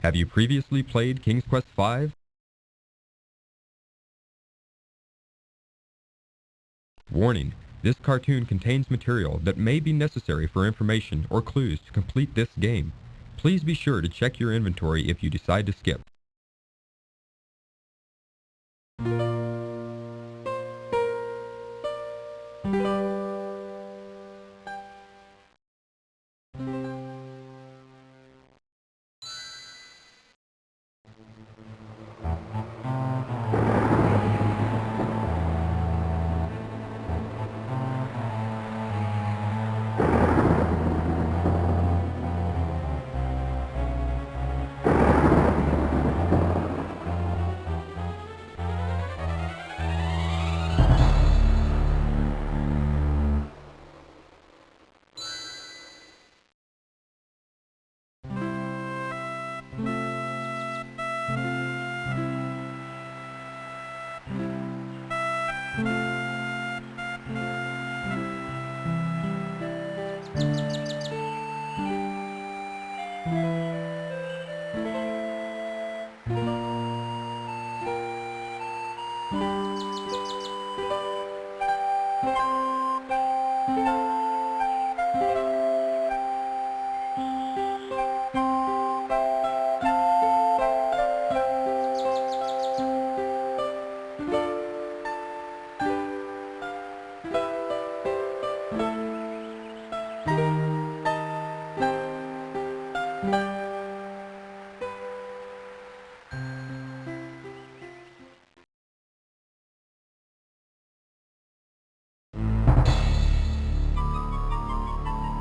Have you previously played King's Quest V? Warning, this cartoon contains material that may be necessary for information or clues to complete this game. Please be sure to check your inventory if you decide to skip.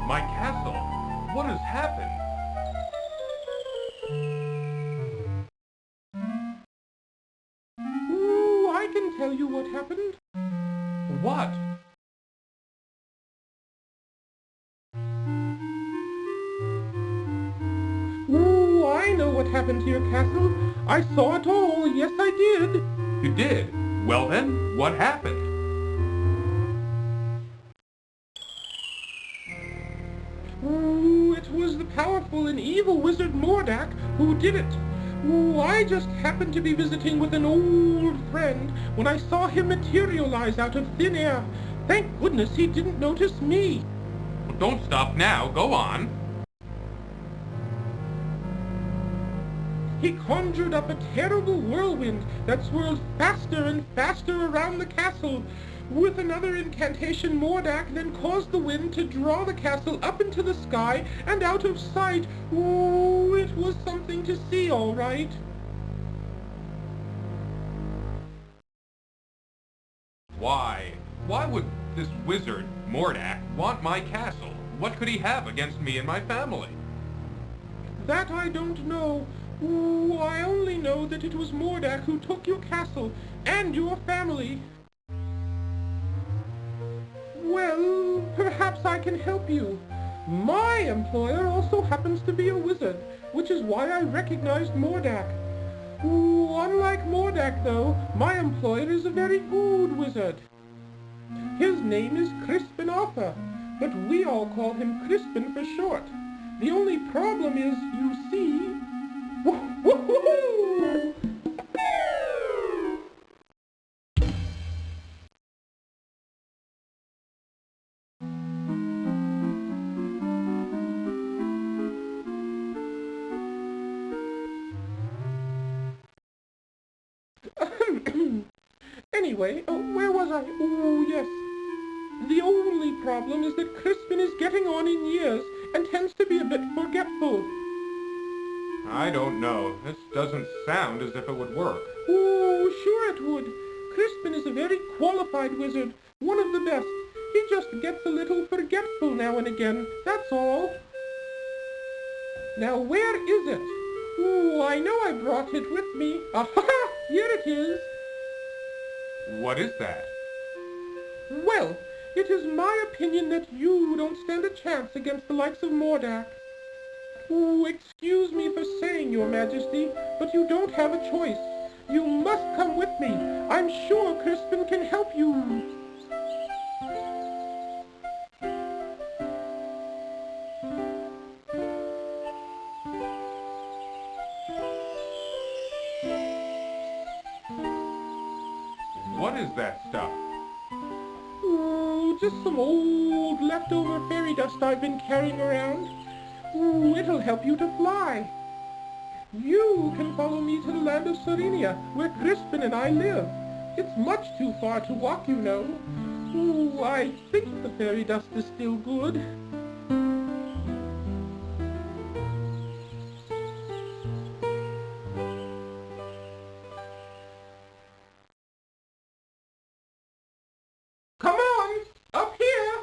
My castle? What has happened? Ooh, I can tell you what happened. What? Ooh, I know what happened to your castle. I saw it all. Yes, I did. You did? Well then, what happened? Ooh, it was the powerful and evil wizard Mordack who did it. Ooh, I just happened to be visiting with an old friend when I saw him materialize out of thin air. Thank goodness he didn't notice me. Well, don't stop now. Go on. He conjured up a terrible whirlwind that swirled faster and faster around the castle. With another incantation, Mordack then caused the wind to draw the castle up into the sky and out of sight. Ooh, it was something to see, all right. Why? Why would this wizard, Mordack, want my castle? What could he have against me and my family? That I don't know. Ooh, I only know that it was Mordack who took your castle and your family. Well, perhaps I can help you. My employer also happens to be a wizard, which is why I recognized Mordack. Ooh, unlike Mordack, though, my employer is a very good wizard. His name is Crispin Arthur, but we all call him Crispin for short. The only problem is, you see... Woo-hoo-hoo! Anyway, where was I? Oh, yes. The only problem is that Crispin is getting on in years and tends to be a bit forgetful. I don't know. This doesn't sound as if it would work. Oh, sure it would. Crispin qualified wizard, one of the best. He just gets a little forgetful now and again, that's all. Now where is it? Ooh, I know I brought it with me. Aha! Here it is. What is that? Well, it is my opinion that you don't stand a chance against the likes of Mordack. Ooh, excuse me for saying, Your Majesty, but you don't have a choice. You must come with me. I'm sure Crispin can help you. What is that stuff? Ooh, just some old leftover fairy dust I've been carrying around. Ooh, it'll help you to fly. You can follow me to the land of Serenia, where Crispin and I live. It's much too far to walk, you know. Ooh, I think the fairy dust is still good. Come on, up here!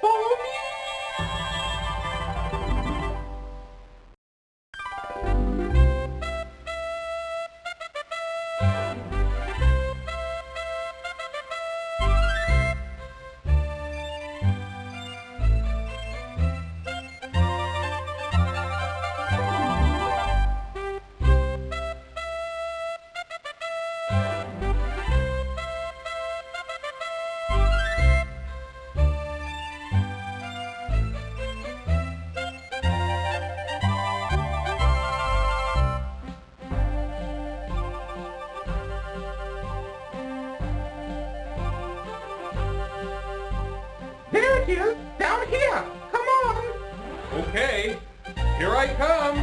Follow me! There it is! Down here! Come on! Okay, here I come.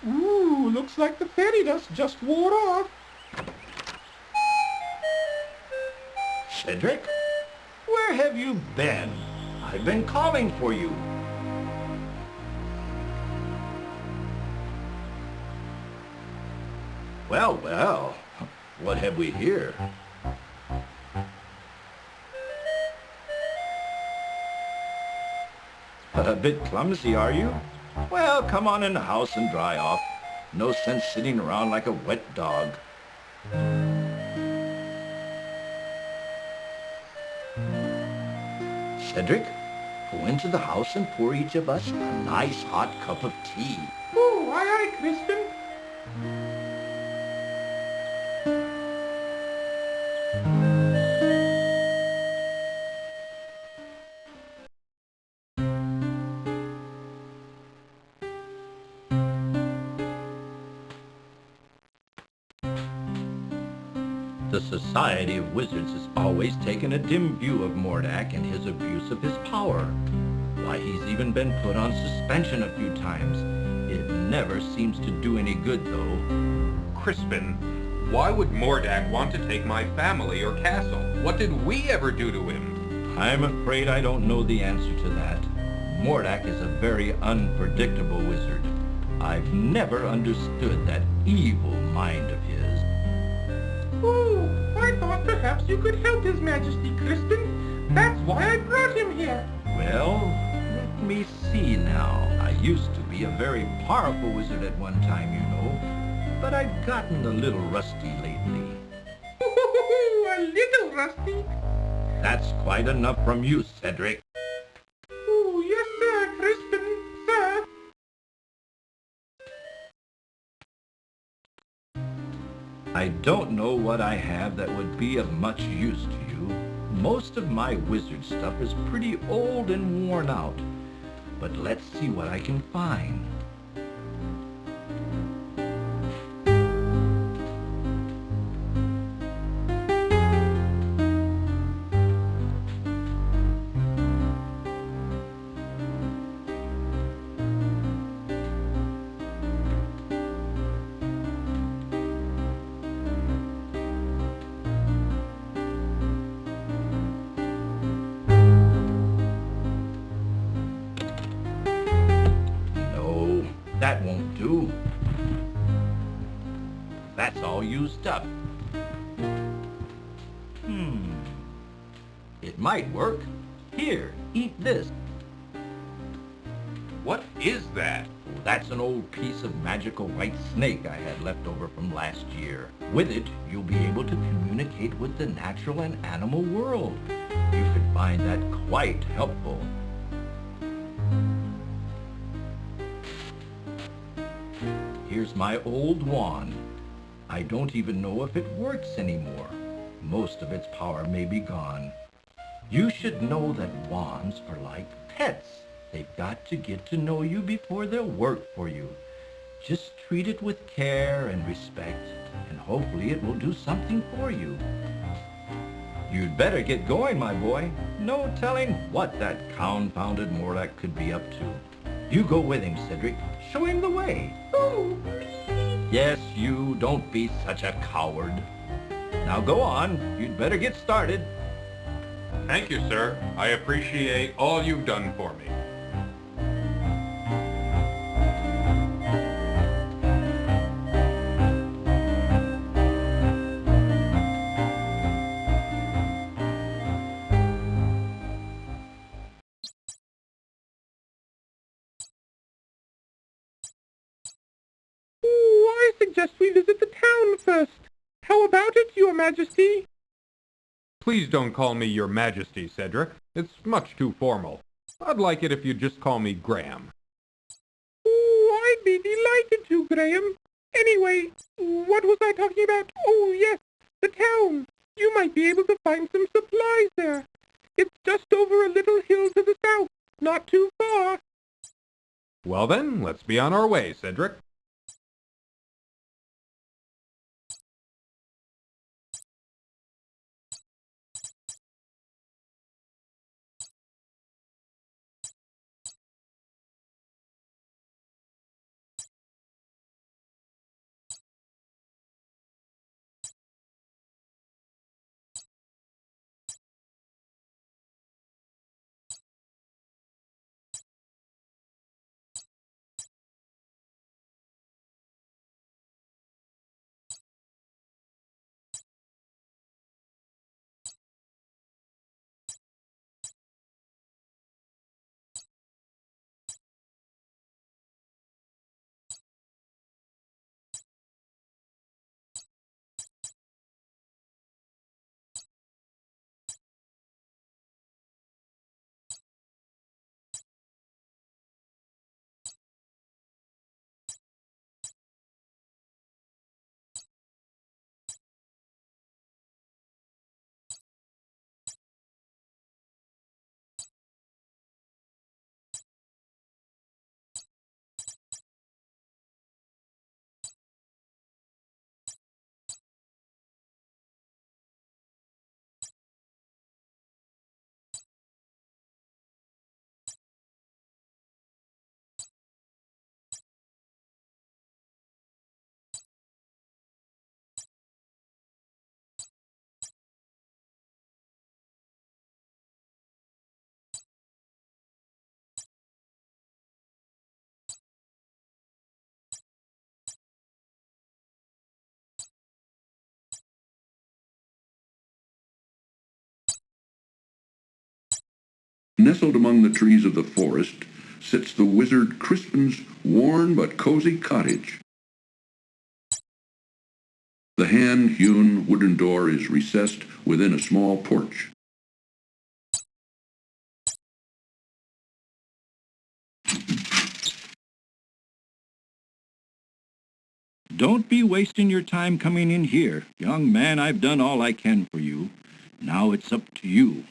Ooh, looks like the fairy dust just wore off. Cedric? Where have you been? I've been calling for you. Well, well, what have we here? A bit clumsy, are you? Well, come on in the house and dry off. No sense sitting around like a wet dog. Cedric, go into the house and pour each of us a nice hot cup of tea. Ooh, aye, Crispin. The Society of Wizards has always taken a dim view of Mordack and his abuse of his power. Why, he's even been put on suspension a few times. It never seems to do any good, though. Crispin, why would Mordack want to take my family or castle? What did we ever do to him? I'm afraid I don't know the answer to that. Mordack is a very unpredictable wizard. I've never understood that evil mind of his. Ooh, I thought perhaps you could help His Majesty, Crispin. That's why I brought him here. Well, let me see now. I used to be a very powerful wizard at one time, you know, but I've gotten a little rusty lately. A little rusty. That's quite enough from you, Cedric. Ooh, yes, sir, Crispin, sir. I don't know what I have that would be of much use to you. Most of my wizard stuff is pretty old and worn out. But let's see what I can find. all used up. It might work. Here, eat this. What is that? That's an old piece of magical white snake I had left over from last year. With it, you'll be able to communicate with the natural and animal world. You could find that quite helpful. Here's my old wand. I don't even know if it works anymore. Most of its power may be gone. You should know that wands are like pets. They've got to get to know you before they'll work for you. Just treat it with care and respect, and hopefully it will do something for you. You'd better get going, my boy. No telling what that confounded Mordack could be up to. You go with him, Cedric. Show him the way. Oh, Yes, you. Don't be such a coward. Now go on. You'd better get started. Thank you, sir. I appreciate all you've done for me. I suggest we visit the town first. How about it, Your Majesty? Please don't call me Your Majesty, Cedric. It's much too formal. I'd like it if you'd just call me Graham. I'd be delighted to, Graham. Anyway, what was I talking about? Oh, yes, the town. You might be able to find some supplies there. It's just over a little hill to the south, not too far. Well then, let's be on our way, Cedric. Nestled among the trees of the forest sits the wizard Crispin's worn but cozy cottage. The hand-hewn wooden door is recessed within a small porch. Don't be wasting your time coming in here. Young man, I've done all I can for you. Now it's up to you.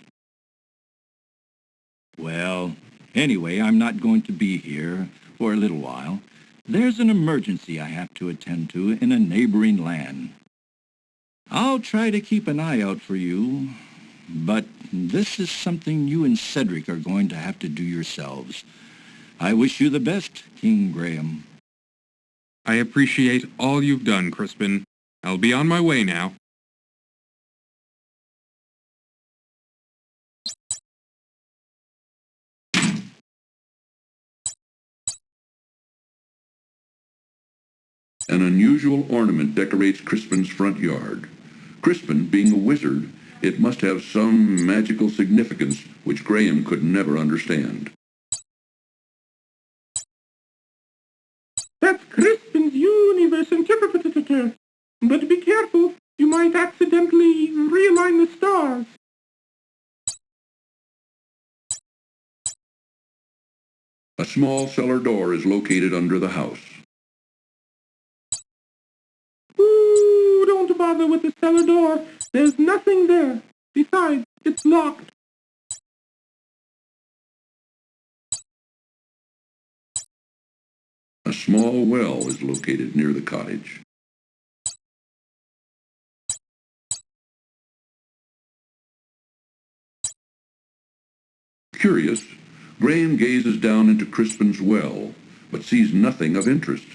Well, anyway, I'm not going to be here for a little while. There's an emergency I have to attend to in a neighboring land. I'll try to keep an eye out for you, but this is something you and Cedric are going to have to do yourselves. I wish you the best, King Graham. I appreciate all you've done, Crispin. I'll be on my way now. An unusual ornament decorates Crispin's front yard. Crispin, being a wizard, it must have some magical significance which Graham could never understand. That's Crispin's universe interpreter. But be careful, you might accidentally realign the stars. A small cellar door is located under the house. Ooh, don't bother with the cellar door. There's nothing there. Besides, it's locked. A small well is located near the cottage. Curious, Graham gazes down into Crispin's well, but sees nothing of interest.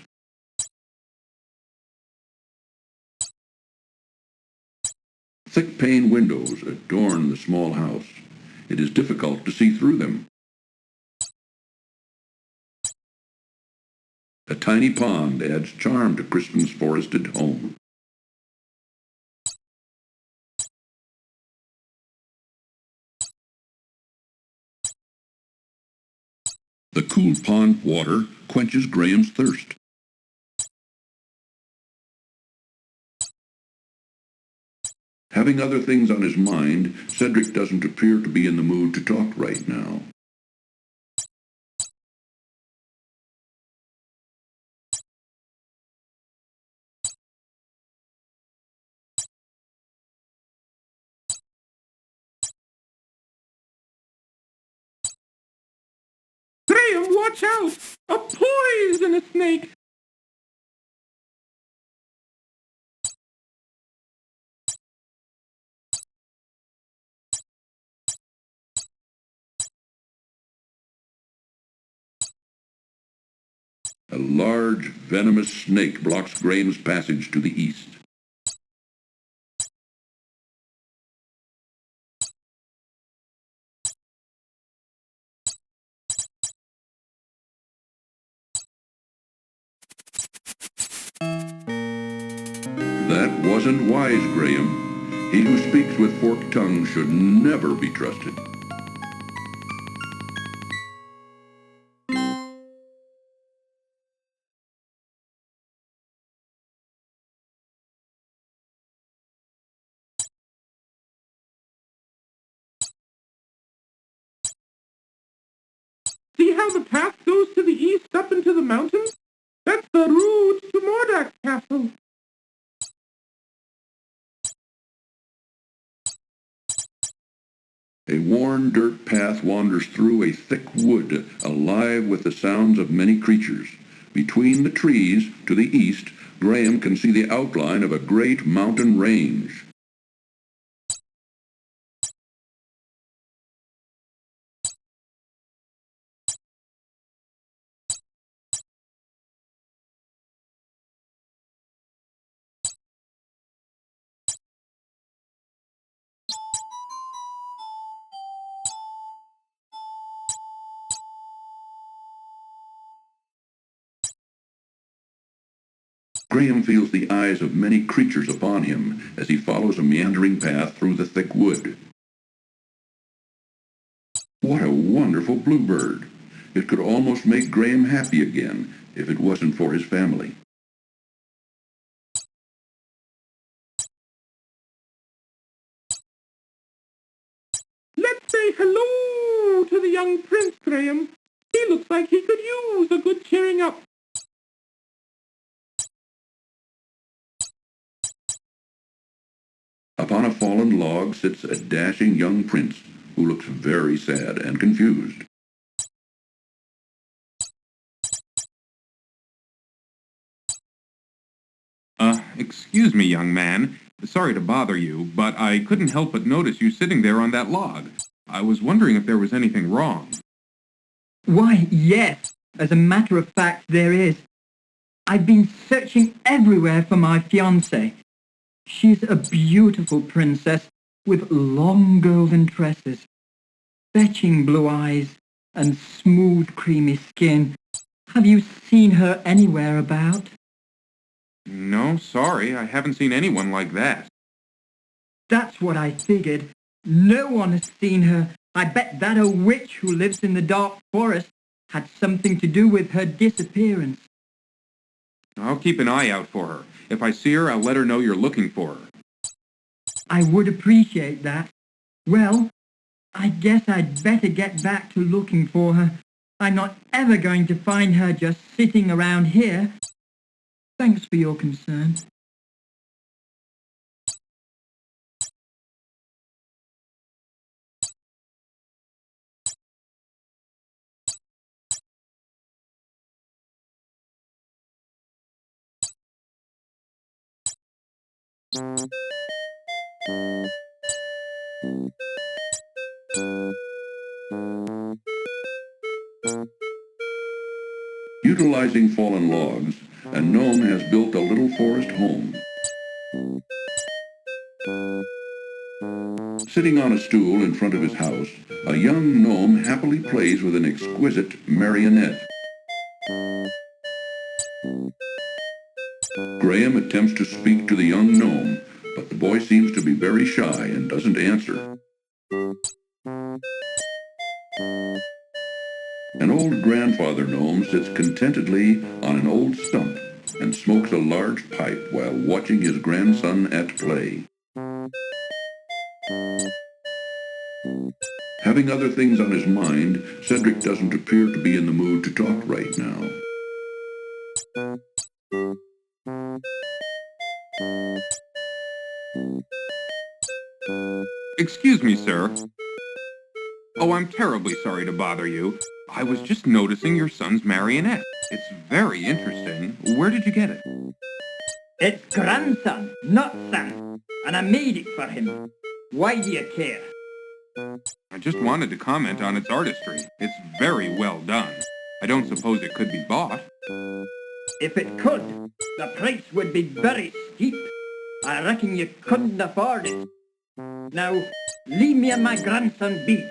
Thick pane windows adorn the small house. It is difficult to see through them. A tiny pond adds charm to Crispin's forested home. The cool pond water quenches Graham's thirst. Having other things on his mind, Cedric doesn't appear to be in the mood to talk right now. Graham, watch out! A poisonous snake! A large, venomous snake blocks Graham's passage to the east. That wasn't wise, Graham. He who speaks with forked tongue should never be trusted. See how the path goes to the east up into the mountains? That's the route to Mordack Castle. A worn dirt path wanders through a thick wood, alive with the sounds of many creatures. Between the trees, to the east, Graham can see the outline of a great mountain range. Graham feels the eyes of many creatures upon him as he follows a meandering path through the thick wood. What a wonderful bluebird! It could almost make Graham happy again if it wasn't for his family. Let's say hello to the young prince, Graham. He looks like he could use a good cheering up. Upon a fallen log sits a dashing young prince who looks very sad and confused. Excuse me, young man. Sorry to bother you, but I couldn't help but notice you sitting there on that log. I was wondering if there was anything wrong. Why, yes. As a matter of fact, there is. I've been searching everywhere for my fiancée. She's a beautiful princess with long golden tresses, fetching blue eyes, and smooth creamy skin. Have you seen her anywhere about? No, sorry, I haven't seen anyone like that. That's what I figured. No one has seen her. I bet that a witch who lives in the dark forest had something to do with her disappearance. I'll keep an eye out for her. If I see her, I'll let her know you're looking for her. I would appreciate that. Well, I guess I'd better get back to looking for her. I'm not ever going to find her just sitting around here. Thanks for your concern. Utilizing fallen logs, a gnome has built a little forest home. Sitting on a stool in front of his house, a young gnome happily plays with an exquisite marionette. Graham attempts to speak to the young gnome, but the boy seems to be very shy and doesn't answer. An old grandfather gnome sits contentedly on an old stump and smokes a large pipe while watching his grandson at play. Having other things on his mind, Cedric doesn't appear to be in the mood to talk right now. Excuse me, sir. Oh, I'm terribly sorry to bother you. I was just noticing your son's marionette. It's very interesting. Where did you get it? It's grandson, not son, and I made it for him. Why do you care? I just wanted to comment on its artistry. It's very well done. I don't suppose it could be bought. If it could, the price would be very steep. I reckon you couldn't afford it. Now, leave me and my grandson be.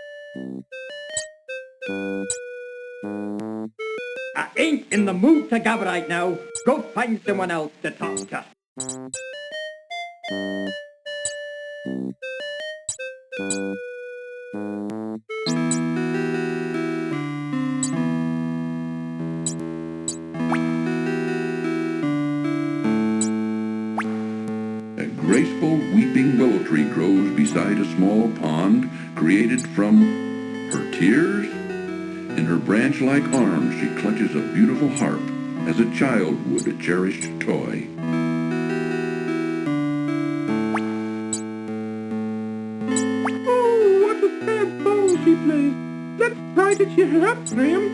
I ain't in the mood to gab right now. Go find someone else to talk to. A graceful weeping willow tree grows beside a small pond created from her tears. In her branch-like arms she clutches a beautiful harp as a child would a cherished toy. Oh, what a sad song she plays. Let's try to cheer her up, Graham.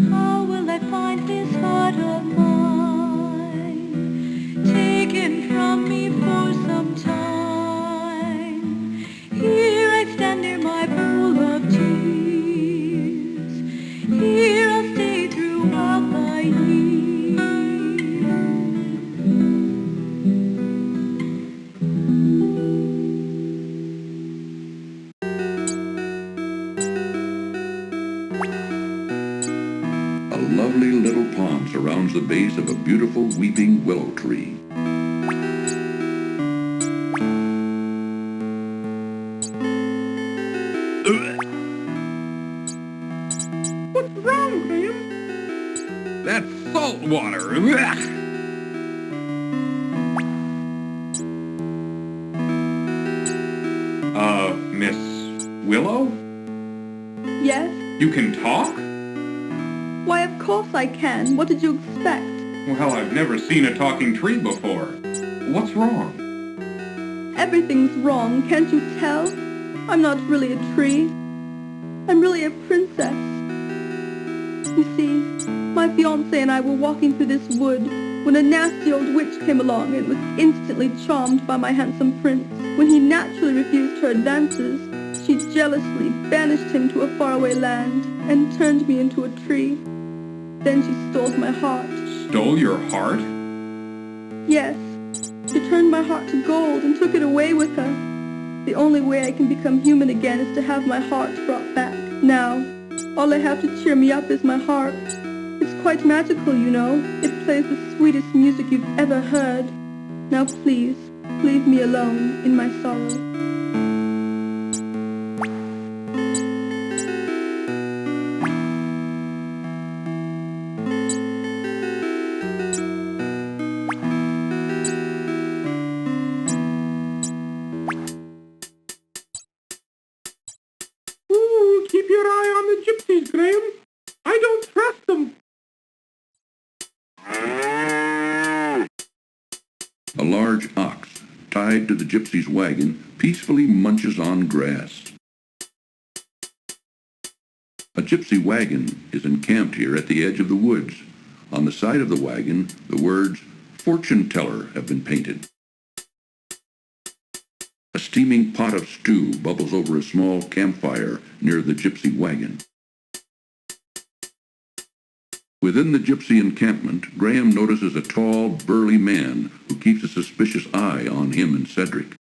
How will I find this heart of mine, taken from me for some time? Here I stand near my pool of tears. Here I'll stay throughout my years. A lovely little pond surrounds the base of a beautiful weeping willow tree. What's wrong, Graham? That's salt water. Miss Willow? Yes? You can talk? Why, of course I can. What did you expect? Well, I've never seen a talking tree before. What's wrong? Everything's wrong, can't you tell? I'm not really a tree. I'm really a princess. You see, my fiancé and I were walking through this wood when a nasty old witch came along and was instantly charmed by my handsome prince. When he naturally refused her advances, she jealously banished him to a faraway land and turned me into a tree. Then she stole my heart. Stole your heart? Yes, she turned my heart to gold and took it away with her. The only way I can become human again is to have my heart brought back. Now, All I have to cheer me up is my harp. It's quite magical, you know. It plays the sweetest music you've ever heard. Now please, leave me alone in my sorrow. Ooh, keep your eye on the gypsies, Graham. I don't trust them. A large ox, tied to the gypsy's wagon, peacefully munches on grass. A gypsy wagon is encamped here at the edge of the woods. On the side of the wagon, the words "Fortune Teller" have been painted. A steaming pot of stew bubbles over a small campfire near the gypsy wagon. Within the gypsy encampment, Graham notices a tall, burly man who keeps a suspicious eye on him and Cedric.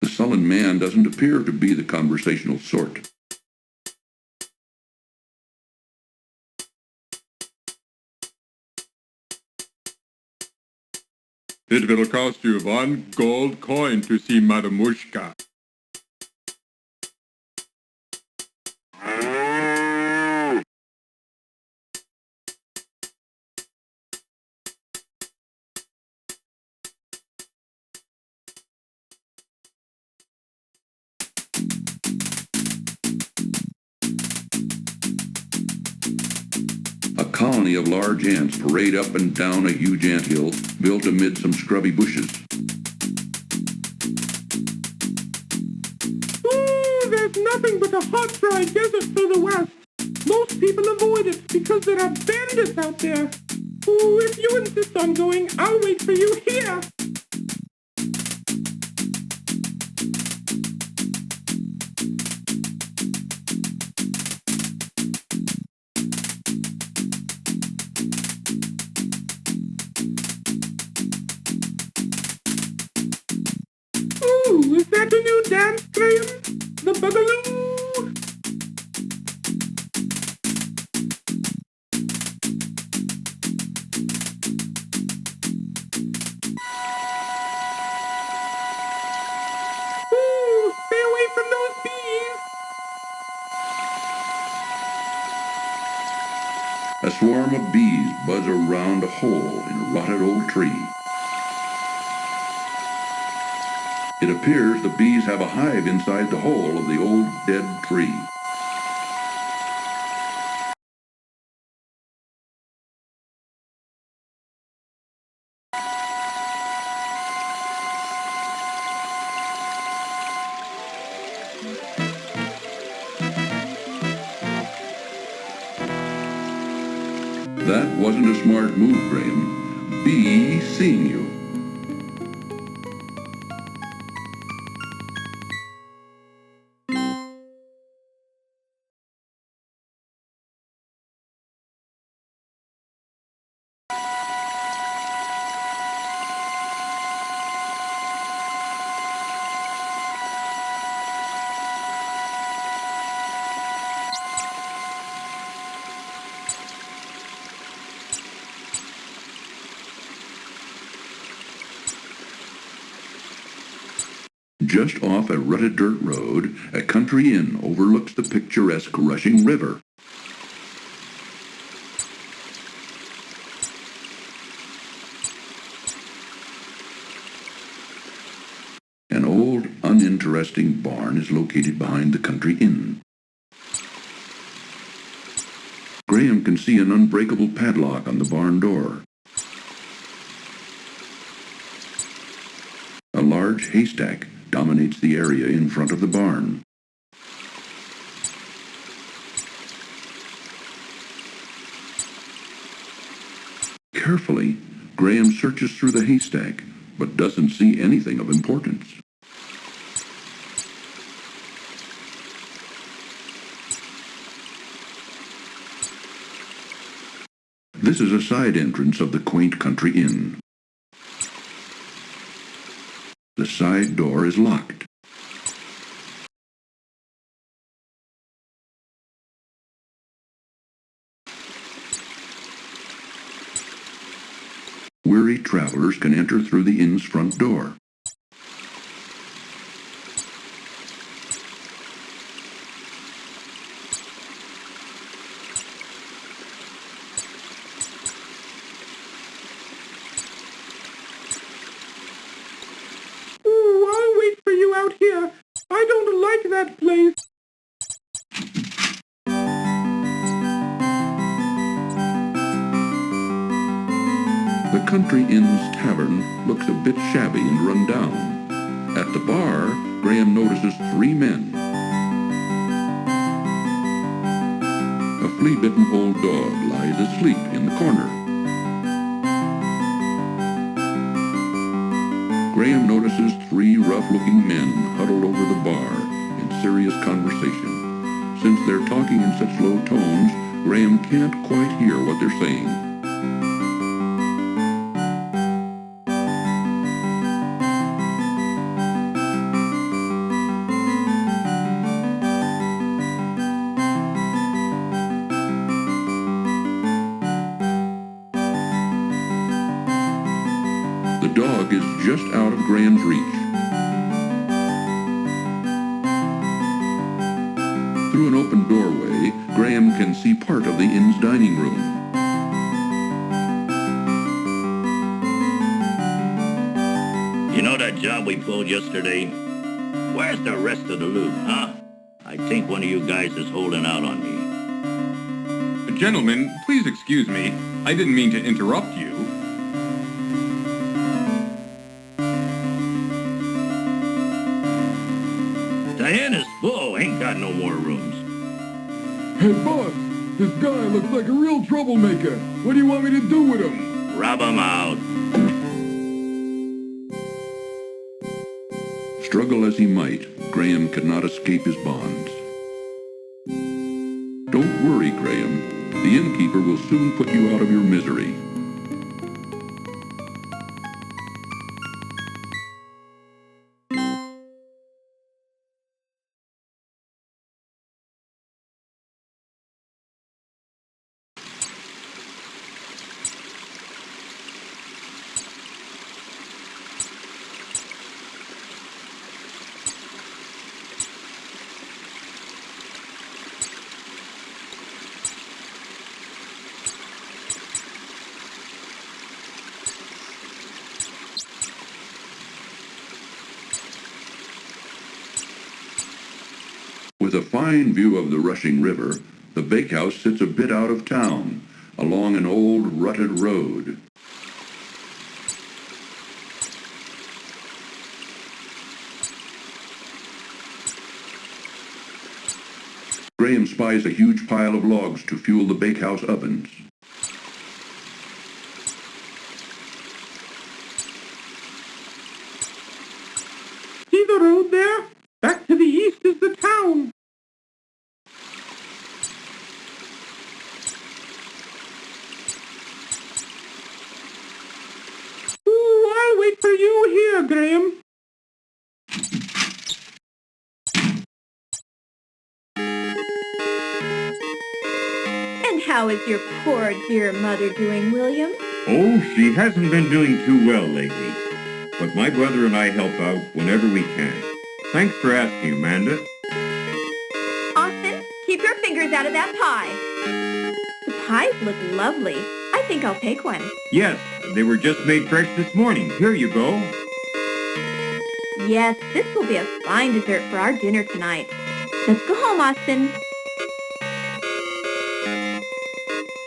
The sullen man doesn't appear to be the conversational sort. It will cost you 1 gold coin to see Madamushka. A colony of large ants parade up and down a huge anthill built amid some scrubby bushes. Ooh, there's nothing but a hot, dry desert to the west. Most people avoid it because there are bandits out there. Ooh, if you insist on going, I'll wait for you here. Ooh, is that a new dance, Graham? The Boogaloo? Ooh, stay away from those bees! A swarm of bees buzz around a hole in a rotted old tree. It appears the bees have a hive inside the hole of the old dead tree. That wasn't a smart move, Graham. Bees seeing you. Just off a rutted dirt road, a country inn overlooks the picturesque rushing river. An old, uninteresting barn is located behind the country inn. Graham can see an unbreakable padlock on the barn door. A large haystack dominates the area in front of the barn. Carefully, Graham searches through the haystack, but doesn't see anything of importance. This is a side entrance of the quaint country inn. The side door is locked. Weary travelers can enter through the inn's front door. Ooh, I'll wait for you out here. I don't like that place. The Country Inn's tavern looks a bit shabby and run down. At the bar, Graham notices 3 men. A flea-bitten old dog lies asleep in the corner. Graham notices 3 rough-looking men huddled over the bar in serious conversation. Since they're talking in such low tones, Graham can't quite hear what they're saying. The dog is just out of Graham's reach. Through an open doorway, Graham can see part of the inn's dining room. You know that job we pulled yesterday? Where's the rest of the loot, huh? I think one of you guys is holding out on me. Gentlemen, please excuse me. I didn't mean to interrupt you. Diana's full, ain't got no more rooms. Hey, boss, this guy looks like a real troublemaker. What do you want me to do with him? Rob him out. Struggle as he might, Graham could not escape his bonds. Don't worry, Graham. The innkeeper will soon put you out of your misery. With a fine view of the rushing river, the bakehouse sits a bit out of town, along an old rutted road. Graham spies a huge pile of logs to fuel the bakehouse ovens. See the road there? Back to the east is the town. Ooh, I'll wait for you here, Graham. And how is your poor dear mother doing, William? Oh, she hasn't been doing too well lately. But my brother and I help out whenever we can. Thanks for asking, Amanda. Austin, keep your fingers out of that pie. The pies look lovely. I think I'll take one. Yes, they were just made fresh this morning. Here you go. Yes, this will be a fine dessert for our dinner tonight. Let's go home, Austin.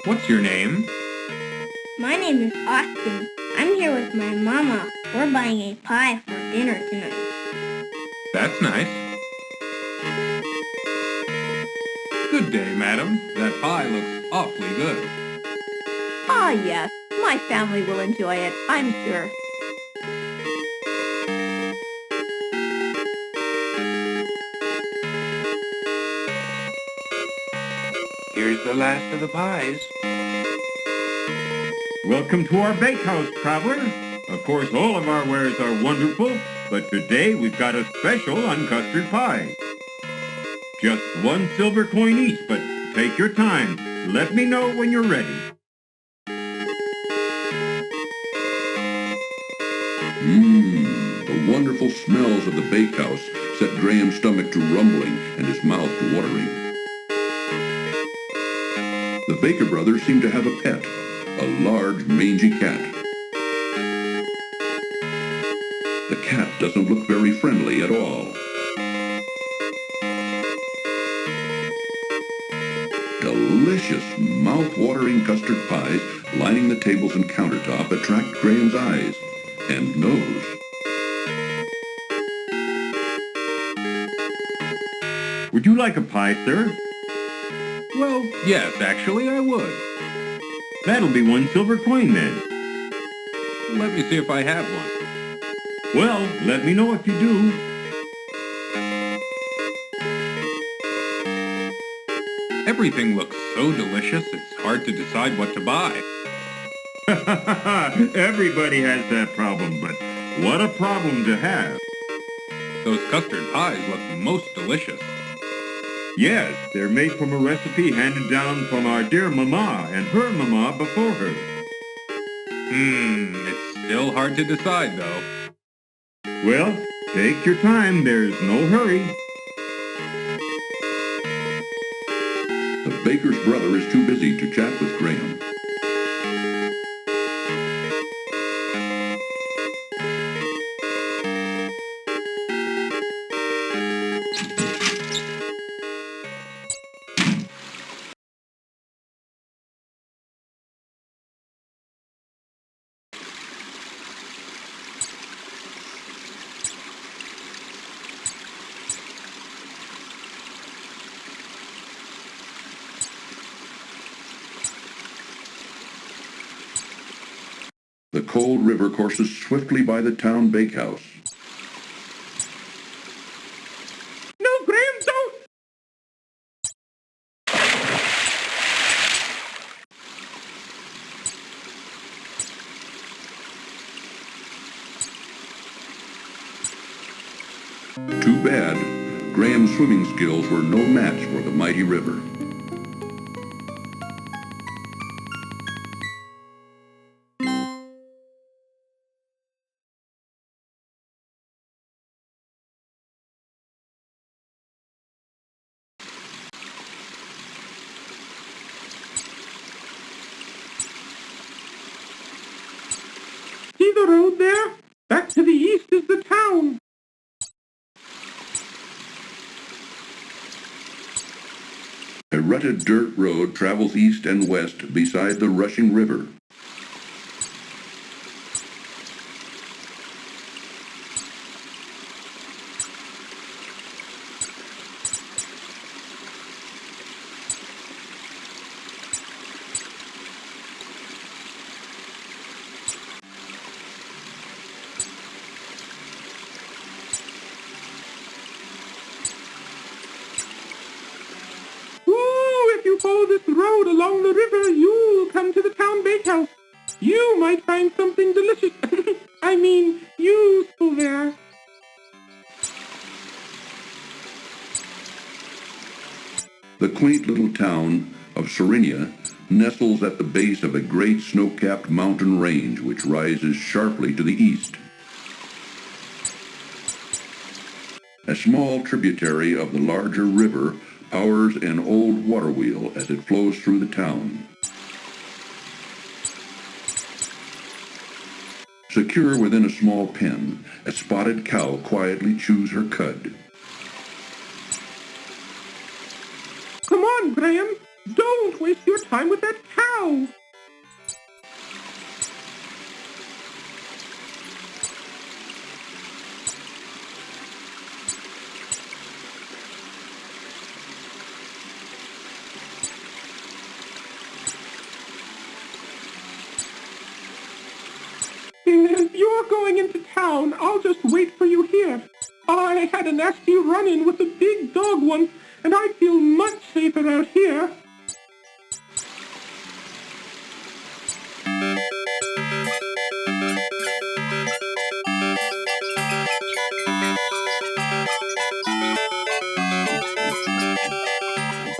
What's your name? My name is Austin. I'm here with my mama. We're buying a pie for dinner tonight. That's nice. Good day, madam. That pie looks awfully good. Ah, yes. My family will enjoy it, I'm sure. Here's the last of the pies. Welcome to our bakehouse, traveler. Of course, all of our wares are wonderful, but today we've got a special on custard pie. Just 1 silver coin each, but take your time. Let me know when you're ready. wonderful smells of the bakehouse set Graham's stomach to rumbling and his mouth to watering. The Baker brothers seemed to have a pet, a large, mangy cat. The cat doesn't look very friendly at all. Delicious, mouth-watering custard pies lining the tables and countertop attract Graham's eyes and nose. Would you like a pie, sir? Well, yes, actually, I would. That'll be 1 silver coin then. Let me see if I have one. Well, let me know if you do. Everything looks so delicious, it's hard to decide what to buy. Everybody has that problem, but what a problem to have. Those custard pies look most delicious. Yes, they're made from a recipe handed down from our dear Mama and her Mama before her. It's still hard to decide, though. Well, take your time, there's no hurry. The baker's brother is too busy to chat with Graham. The cold river courses swiftly by the town bakehouse. No, Graham, don't! Too bad. Graham's swimming skills were no match for the mighty river. See the road there? Back to the east is the town. A rutted dirt road travels east and west beside the rushing river. Follow this road along the river, you'll come to the town bakehouse. You might find something delicious, I mean, useful there. The quaint little town of Serenia nestles at the base of a great snow-capped mountain range which rises sharply to the east. A small tributary of the larger river powers an old water wheel as it flows through the town. Secure within a small pen, a spotted cow quietly chews her cud. Come on, Graham. Don't waste your time with that cow. If you're going into town, I'll just wait for you here. I had a nasty run-in with a big dog once, and I feel much safer out here.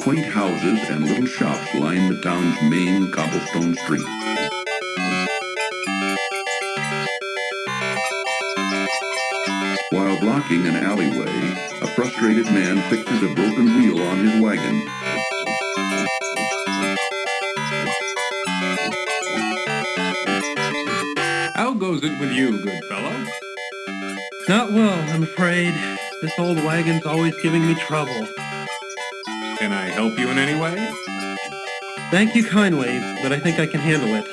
Quaint houses and little shops line the town's main cobblestone street. While blocking an alleyway, a frustrated man fixes a broken wheel on his wagon. How goes it with you, good fellow? Not well, I'm afraid. This old wagon's always giving me trouble. Can I help you in any way? Thank you kindly, but I think I can handle it.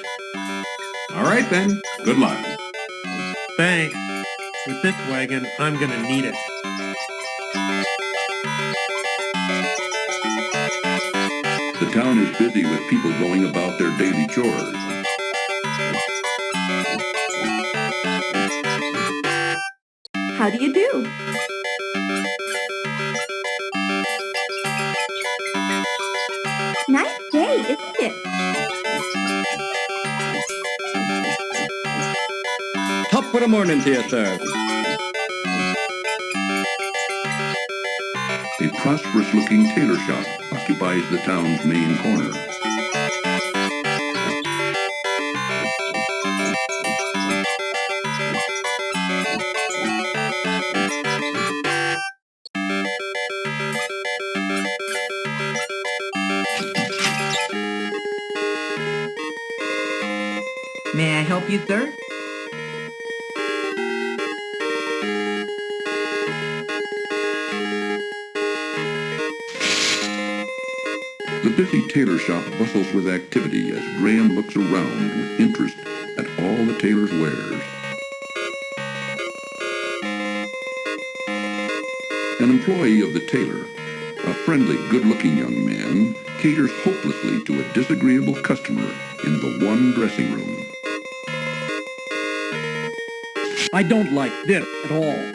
All right then. Good luck. Thanks. With this wagon, I'm gonna need it. The town is busy with people going about their daily chores. How do you do? Nice day, isn't it? Top of the morning to you, sir. A prosperous-looking tailor shop occupies the town's main corner. May I help you, sir? The busy tailor shop bustles with activity as Graham looks around with interest at all the tailor's wares. An employee of the tailor, a friendly, good-looking young man, caters hopelessly to a disagreeable customer in the one dressing room. I don't like this at all.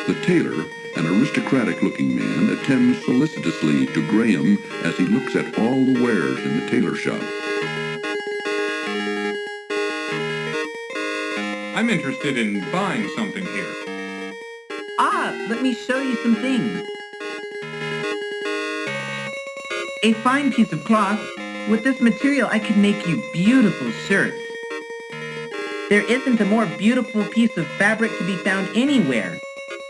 The tailor, an aristocratic-looking man, attends solicitously to Graham as he looks at all the wares in the tailor shop. I'm interested in buying something here. Ah, let me show you some things. A fine piece of cloth. With this material, I could make you beautiful shirts. There isn't a more beautiful piece of fabric to be found anywhere.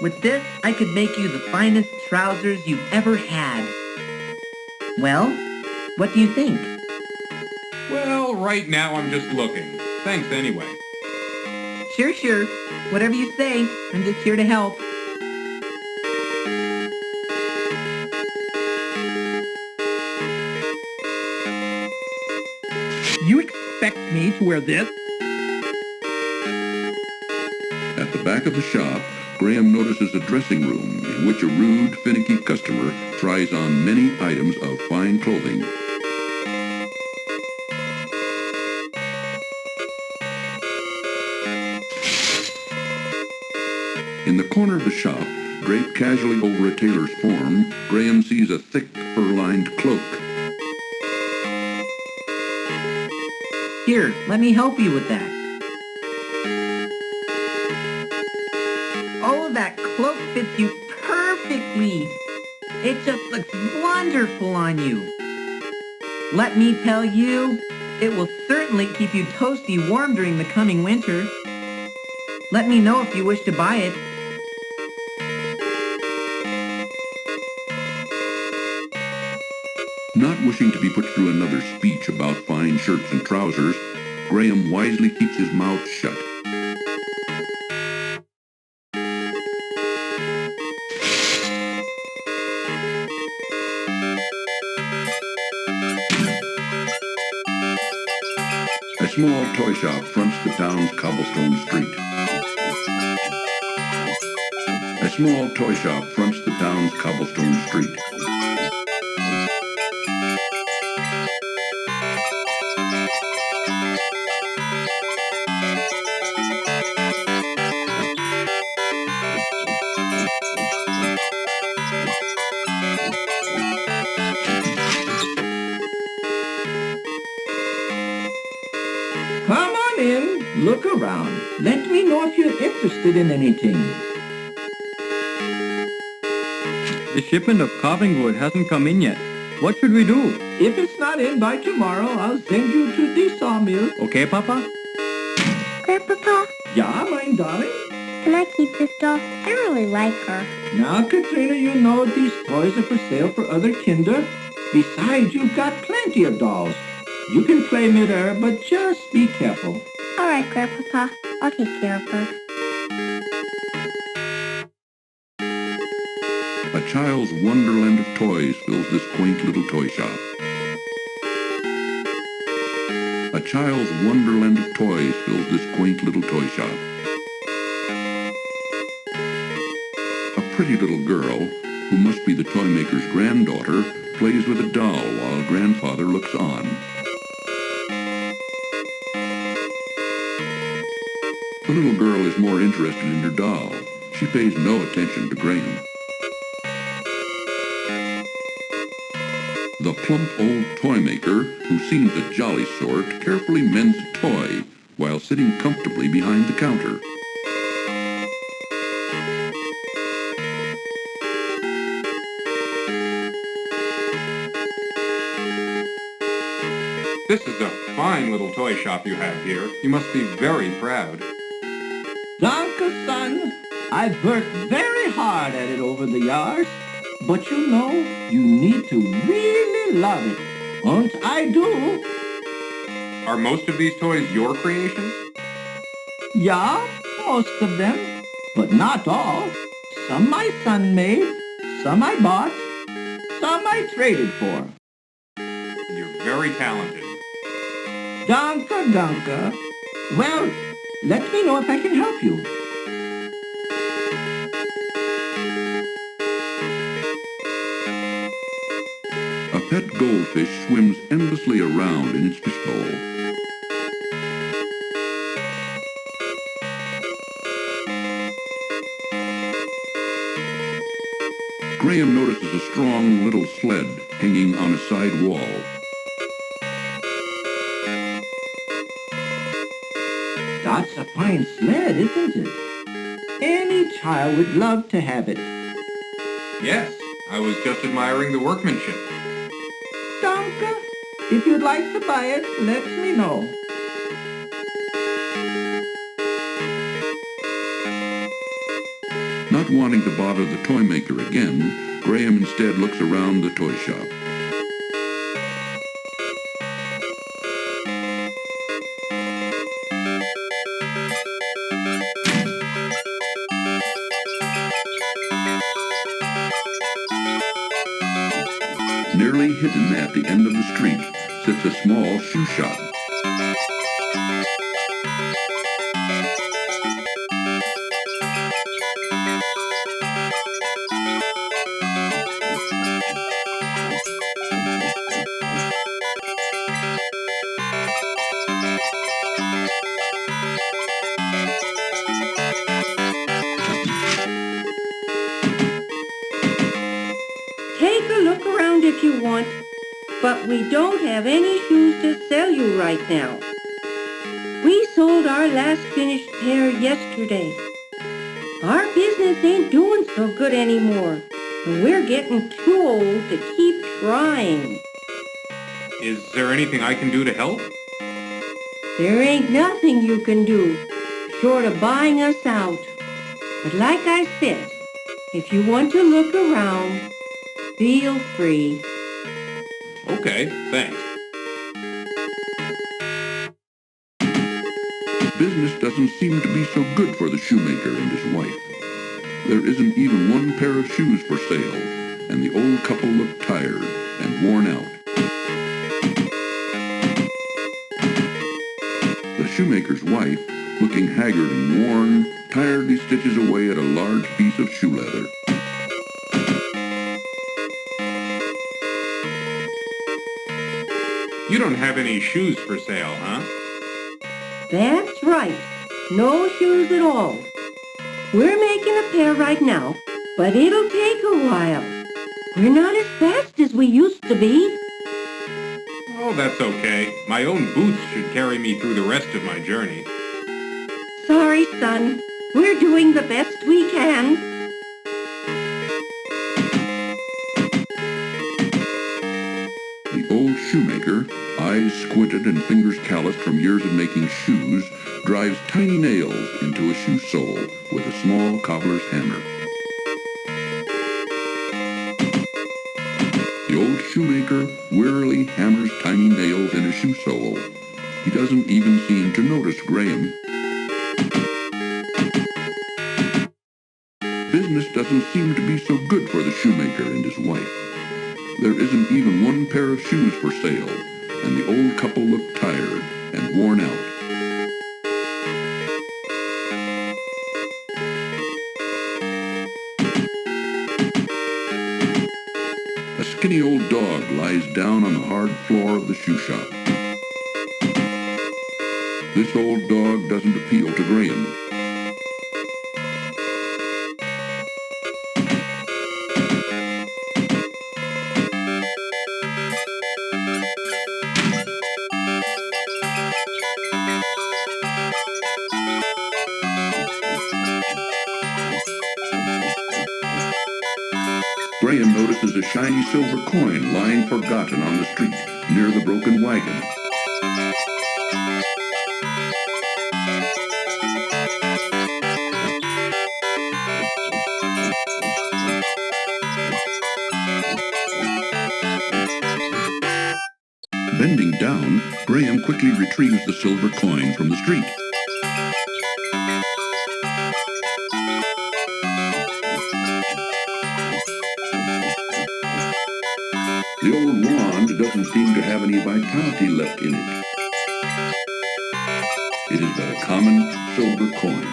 With this, I could make you the finest trousers you've ever had. Well, what do you think? Well, right now I'm just looking. Thanks anyway. Sure. Whatever you say, I'm just here to help. You expect me to wear this? At the back of the shop, Graham notices a dressing room in which a rude, finicky customer tries on many items of fine clothing. In the corner of the shop, draped casually over a tailor's form, Graham sees a thick, fur-lined cloak. Here, let me help you with that. Oh, that cloak fits you perfectly. It just looks wonderful on you. Let me tell you, it will certainly keep you toasty warm during the coming winter. Let me know if you wish to buy it. Not wishing to be put through another speech about fine shirts and trousers, Graham wisely keeps his mouth shut. A small toy shop fronts the town's cobblestone street. A small toy shop fronts the town's cobblestone street. Come on in, look around. Let me know if you're interested in anything. The shipment of carving wood hasn't come in yet. What should we do? If it's not in by tomorrow, I'll send you to the sawmill. Okay, Papa? Grandpapa, Yeah, mein darling? Can I keep this doll? I really like her. Now, Katrina, you know these toys are for sale for other kinder. Besides, you've got plenty of dolls. You can play midair, but just be careful. All right, Grandpapa. I'll take care of her. A child's wonderland of toys fills this quaint little toy shop. A child's wonderland of toys fills this quaint little toy shop. A pretty little girl, who must be the toy maker's granddaughter, plays with a doll while grandfather looks on. The little girl is more interested in her doll. She pays no attention to Graham. The plump old toy maker, who seems a jolly sort, carefully mends a toy while sitting comfortably behind the counter. This is a fine little toy shop you have here. You must be very proud. Danke, son. I've worked very hard at it over the years. But you know, you need to really love it. And I do. Are most of these toys your creations? Yeah, most of them. But not all. Some my son made, some I bought, some I traded for. You're very talented. Danke, danke. Well, let me know if I can help you. A pet goldfish swims endlessly around in its fishbowl. Graham notices a strong little sled hanging on a side wall. That's a fine sled, isn't it? Any child would love to have it. Yes, I was just admiring the workmanship. Danke. If you'd like to buy it, let me know. Not wanting to bother the toy maker again, Graham instead looks around the toy shop. Nearly hidden at the end of the street sits a small shoe shop. Take a look around if you want, but we don't have any shoes to sell you right now. We sold our last finished pair yesterday. Our business ain't doing so good anymore, and we're getting too old to keep trying. Is there anything I can do to help? There ain't nothing you can do, short of buying us out. But like I said, if you want to look around, feel free. Okay, thanks. Business doesn't seem to be so good for the shoemaker and his wife. There isn't even one pair of shoes for sale, and the old couple look tired and worn out. The shoemaker's wife, looking haggard and worn, tiredly stitches away at a large piece of shoe leather. You don't have any shoes for sale, huh? That's right. No shoes at all. We're making a pair right now, but it'll take a while. We're not as fast as we used to be. Oh, that's okay. My own boots should carry me through the rest of my journey. Sorry, son. We're doing the best we can. The old shoemaker eyes squinted and fingers calloused from years of making shoes, drives tiny nails into a shoe sole with a small cobbler's hammer. The old shoemaker wearily hammers tiny nails in a shoe sole. He doesn't even seem to notice Graham. Business doesn't seem to be so good for the shoemaker and his wife. There isn't even one pair of shoes for sale, and the old couple look tired and worn out. A skinny old dog lies down on the hard floor of the shoe shop. This old dog doesn't appeal to Graham. Graham notices a shiny silver coin lying forgotten on the street near the broken wagon. Bending down, Graham quickly retrieves the silver coin from the street. The old wand doesn't seem to have any vitality left in it. It is but a common silver coin.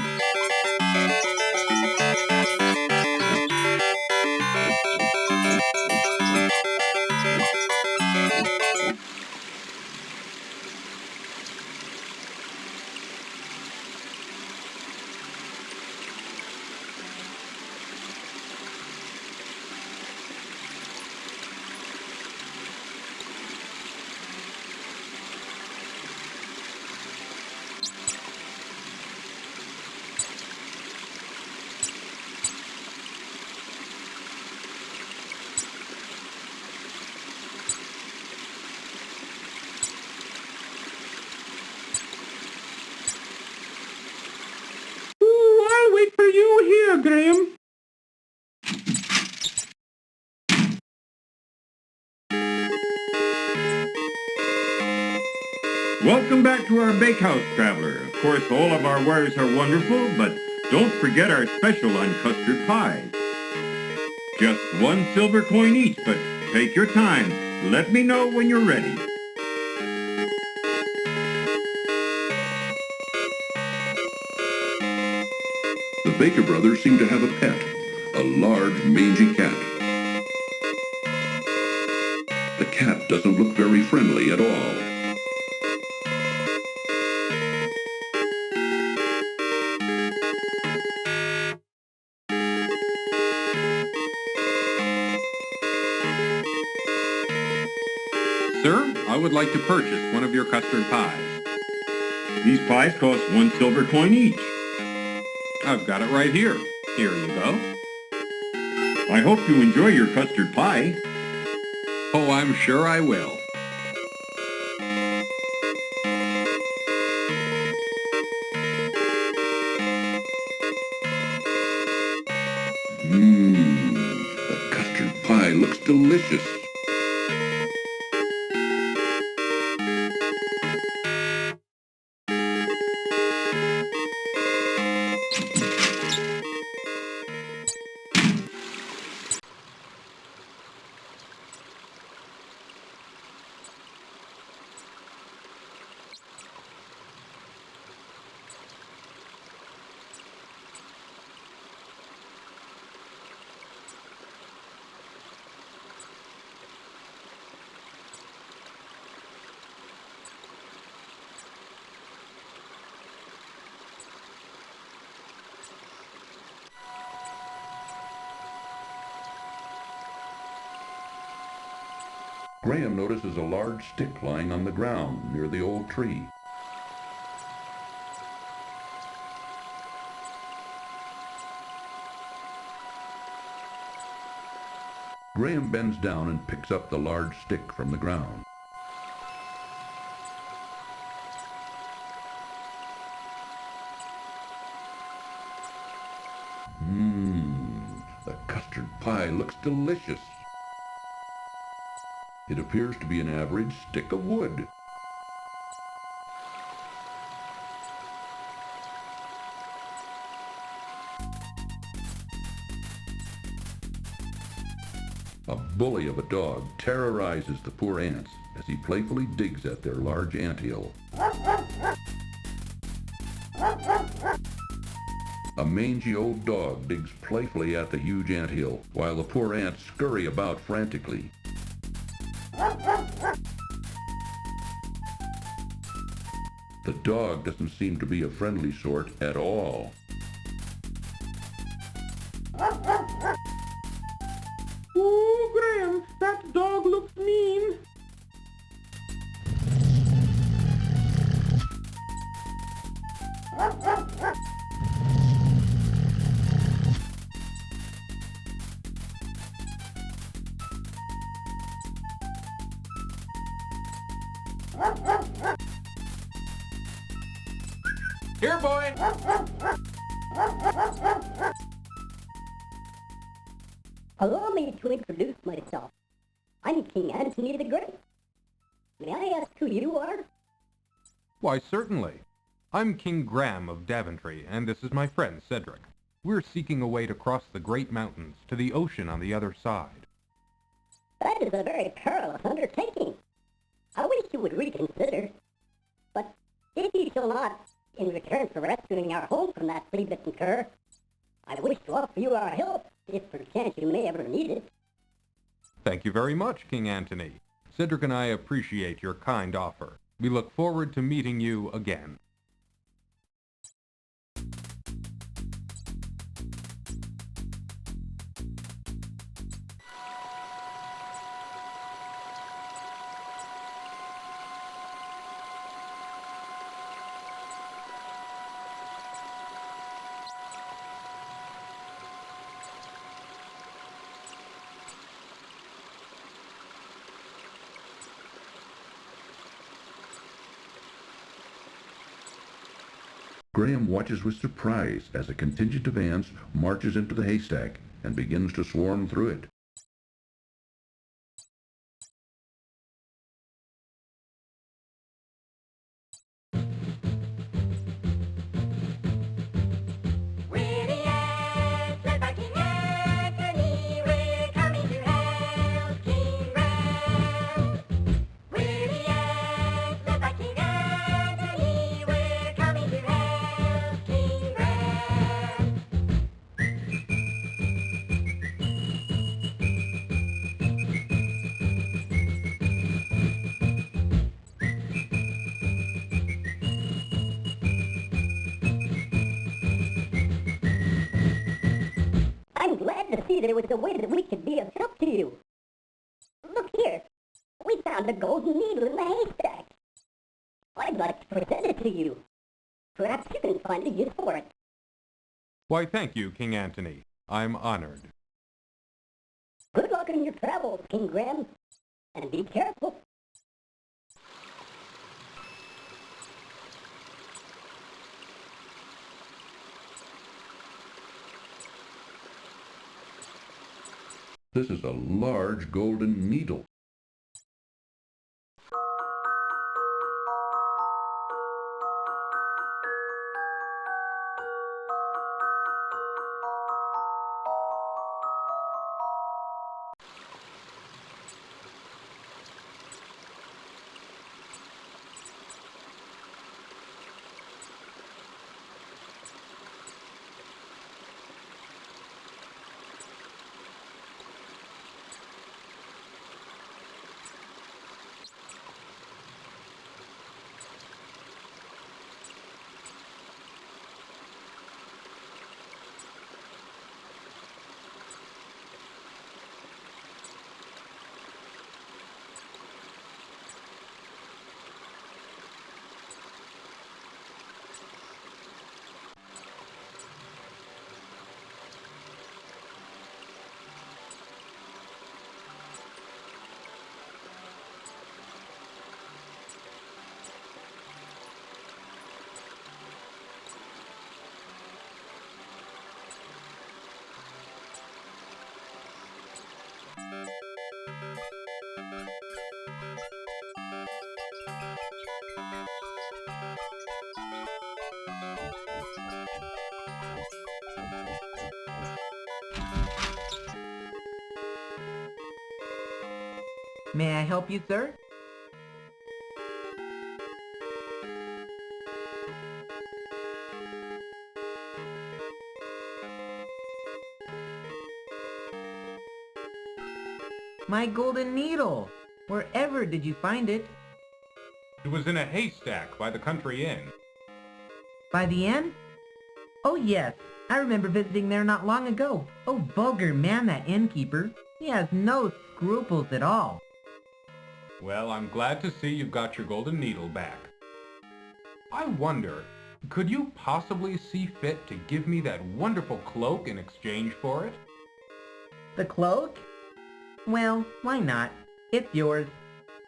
I'll wait for you here, Graham. Welcome back to our bakehouse, traveler. Of course, all of our wares are wonderful, but don't forget our special on custard pies. Just one silver coin each, but take your time. Let me know when you're ready. The Baker brothers seem to have a pet, a large, mangy cat. The cat doesn't look very friendly at all. Sir, I would like to purchase one of your custard pies. These pies cost one silver coin each. I've got it right here. Here you go. I hope you enjoy your custard pie. Oh, I'm sure I will. The custard pie looks delicious. Graham notices a large stick lying on the ground near the old tree. Graham bends down and picks up the large stick from the ground. custard pie looks delicious. It appears to be an average stick of wood. A bully of a dog terrorizes the poor ants as he playfully digs at their large anthill. A mangy old dog digs playfully at the huge anthill, while the poor ants scurry about frantically. The dog doesn't seem to be a friendly sort at all. Ooh, Graham, that dog looks mean. Here, boy! Allow me to introduce myself. I'm King Antony the Great. May I ask who you are? Why, certainly. I'm King Graham of Daventry, and this is my friend Cedric. We're seeking a way to cross the Great Mountains to the ocean on the other side. That is a very perilous undertaking. I wish you would reconsider. But if you shall not, in return for rescuing our home from that flea-bitten cur, I wish to offer you our help, if perchance you may ever need it. Thank you very much, King Antony. Cedric and I appreciate your kind offer. We look forward to meeting you again. Graham watches with surprise as a contingent of ants marches into the haystack and begins to swarm through it. I'm glad to see there was a way that we could be of help to you. Look here, we found a golden needle in the haystack. I'd like to present it to you. Perhaps you can find a use for it. Why, thank you, King Antony. I'm honored. Good luck in your travels, King Graham, and be careful. This is a large golden needle. May I help you, sir? My golden needle! Wherever did you find it? It was in a haystack by the country inn. By the inn? Oh yes, I remember visiting there not long ago. Oh, vulgar man, that innkeeper. He has no scruples at all. Well, I'm glad to see you've got your golden needle back. I wonder, could you possibly see fit to give me that wonderful cloak in exchange for it? The cloak? Well, why not? It's yours,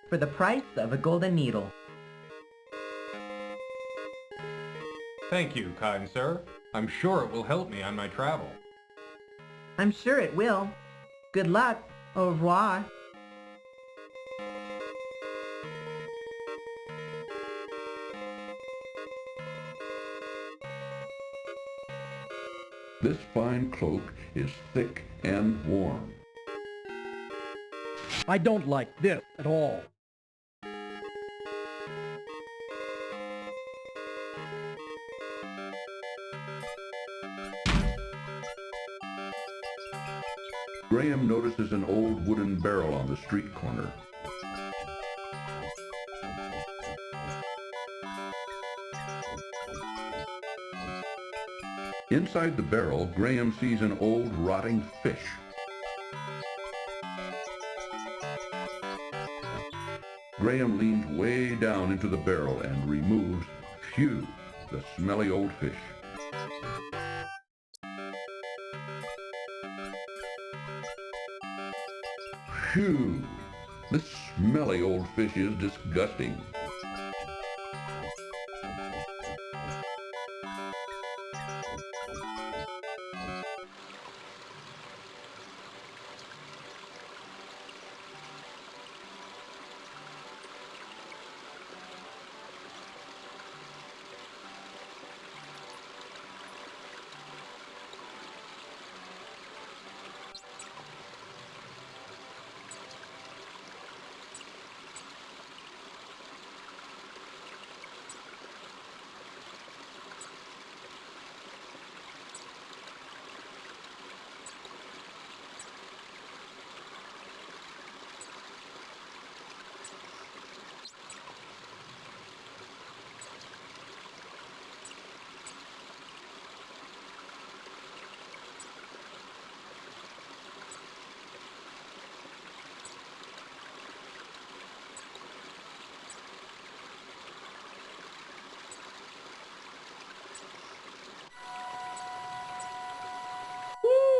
for the price of a golden needle. Thank you, kind sir. I'm sure it will help me on my travel. I'm sure it will. Good luck. Au revoir. This fine cloak is thick and warm. I don't like this at all. Graham notices an old wooden barrel on the street corner. Inside the barrel, Graham sees an old rotting fish. Graham leans way down into the barrel and removes, phew, the smelly old fish. Phew, this smelly old fish is disgusting.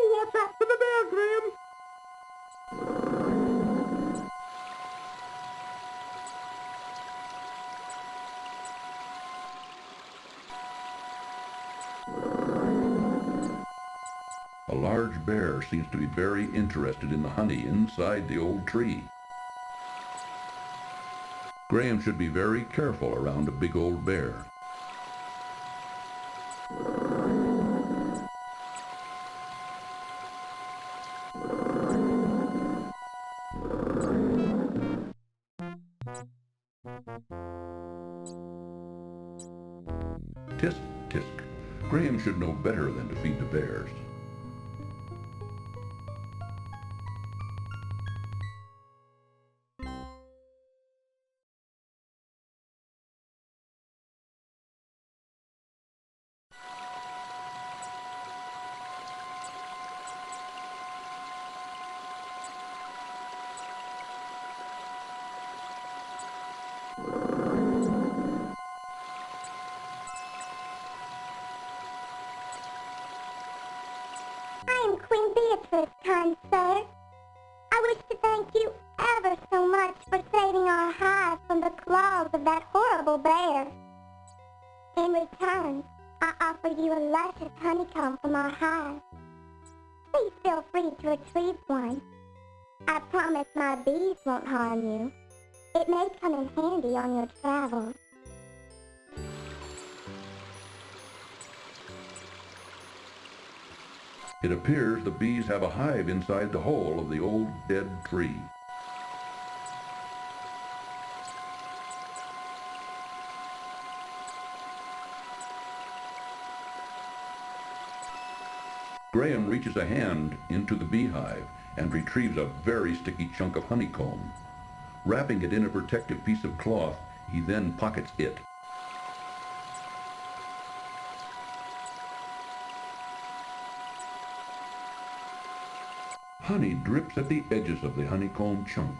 Watch out for the bear, Graham! A large bear seems to be very interested in the honey inside the old tree. Graham should be very careful around a big old bear. Tisk, tisk. Graham should know better than to feed the bears. I am Queen Beatrice, kind sir. I wish to thank you ever so much for saving our hive from the claws of that horrible bear. In return, I offer you a luscious honeycomb from our hive. Please feel free to retrieve one. I promise my bees won't harm you. It may come in handy on your travels. It appears the bees have a hive inside the hole of the old dead tree. Graham reaches a hand into the beehive and retrieves a very sticky chunk of honeycomb. Wrapping it in a protective piece of cloth, he then pockets it. Honey drips at the edges of the honeycomb chunk.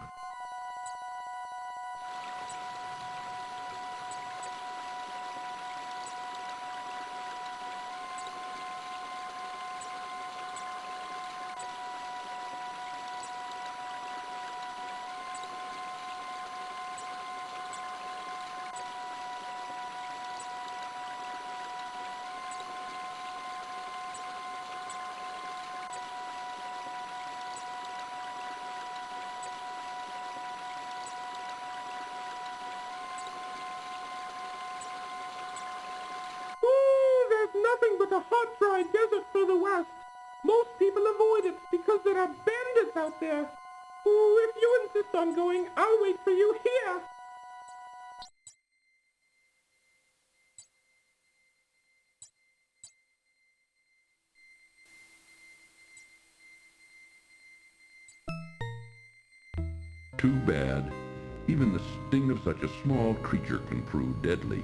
Nothing but a hot, dry desert for the West. Most people avoid it because there are bandits out there. Ooh, if you insist on going, I'll wait for you here. Too bad. Even the sting of such a small creature can prove deadly.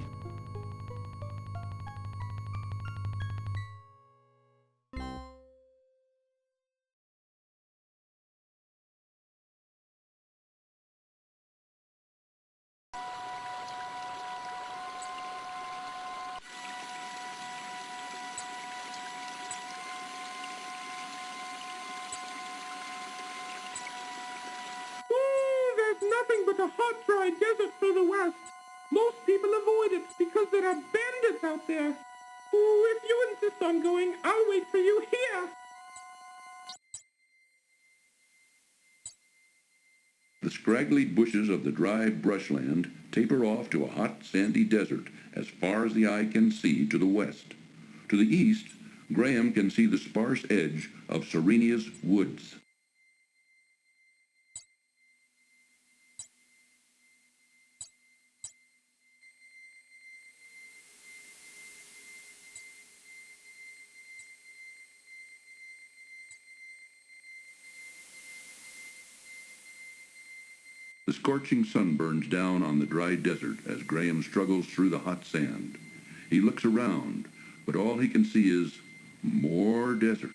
Nothing but a hot, dry desert for the West. Most people avoid it because there are bandits out there. Ooh, if you insist on going, I'll wait for you here. The scraggly bushes of the dry brushland taper off to a hot, sandy desert as far as the eye can see to the west. To the east, Graham can see the sparse edge of Serenia's woods. The scorching sun burns down on the dry desert as Graham struggles through the hot sand. He looks around, but all he can see is more desert.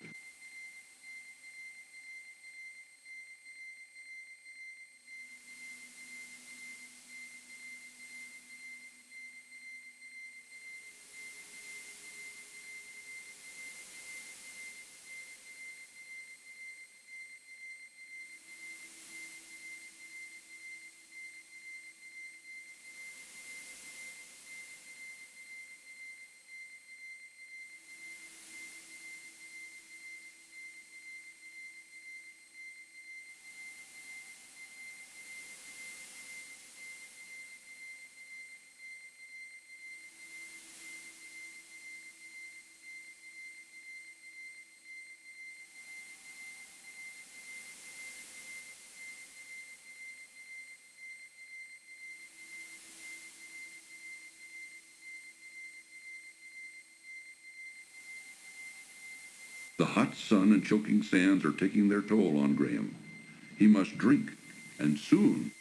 The hot sun and choking sands are taking their toll on Graham. He must drink, and soon.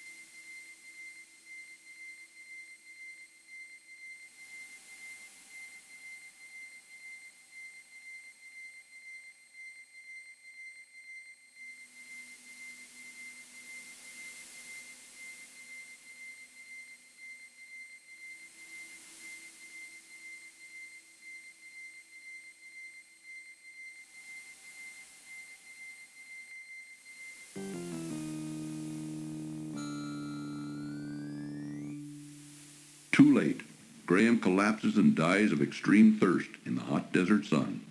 Too late. Graham collapses and dies of extreme thirst in the hot desert sun.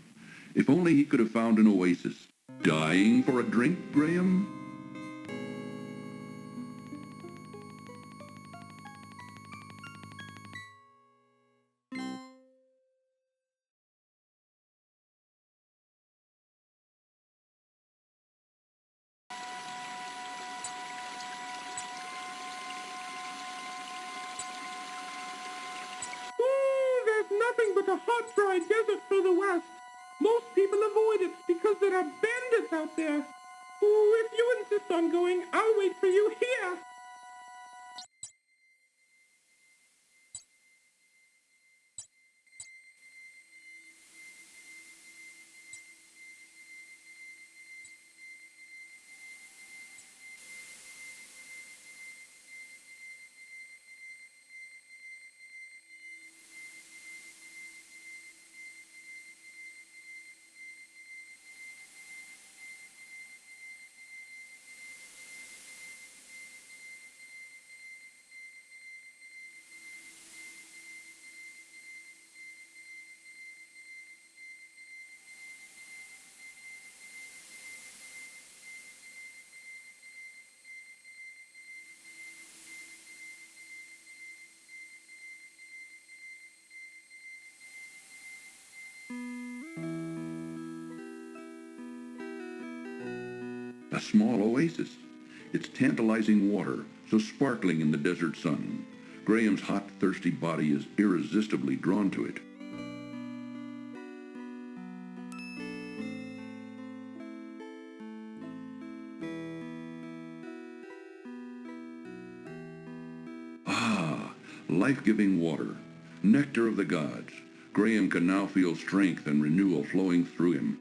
If only he could have found an oasis. Dying for a drink, Graham? Nothing but a hot, dry desert for the West. Most people avoid it because there are bandits out there. Ooh, if you insist on going, I'll wait for you here. A small oasis. Its tantalizing water, so sparkling in the desert sun. Graham's hot, thirsty body is irresistibly drawn to it. Ah, life-giving water, nectar of the gods. Graham can now feel strength and renewal flowing through him.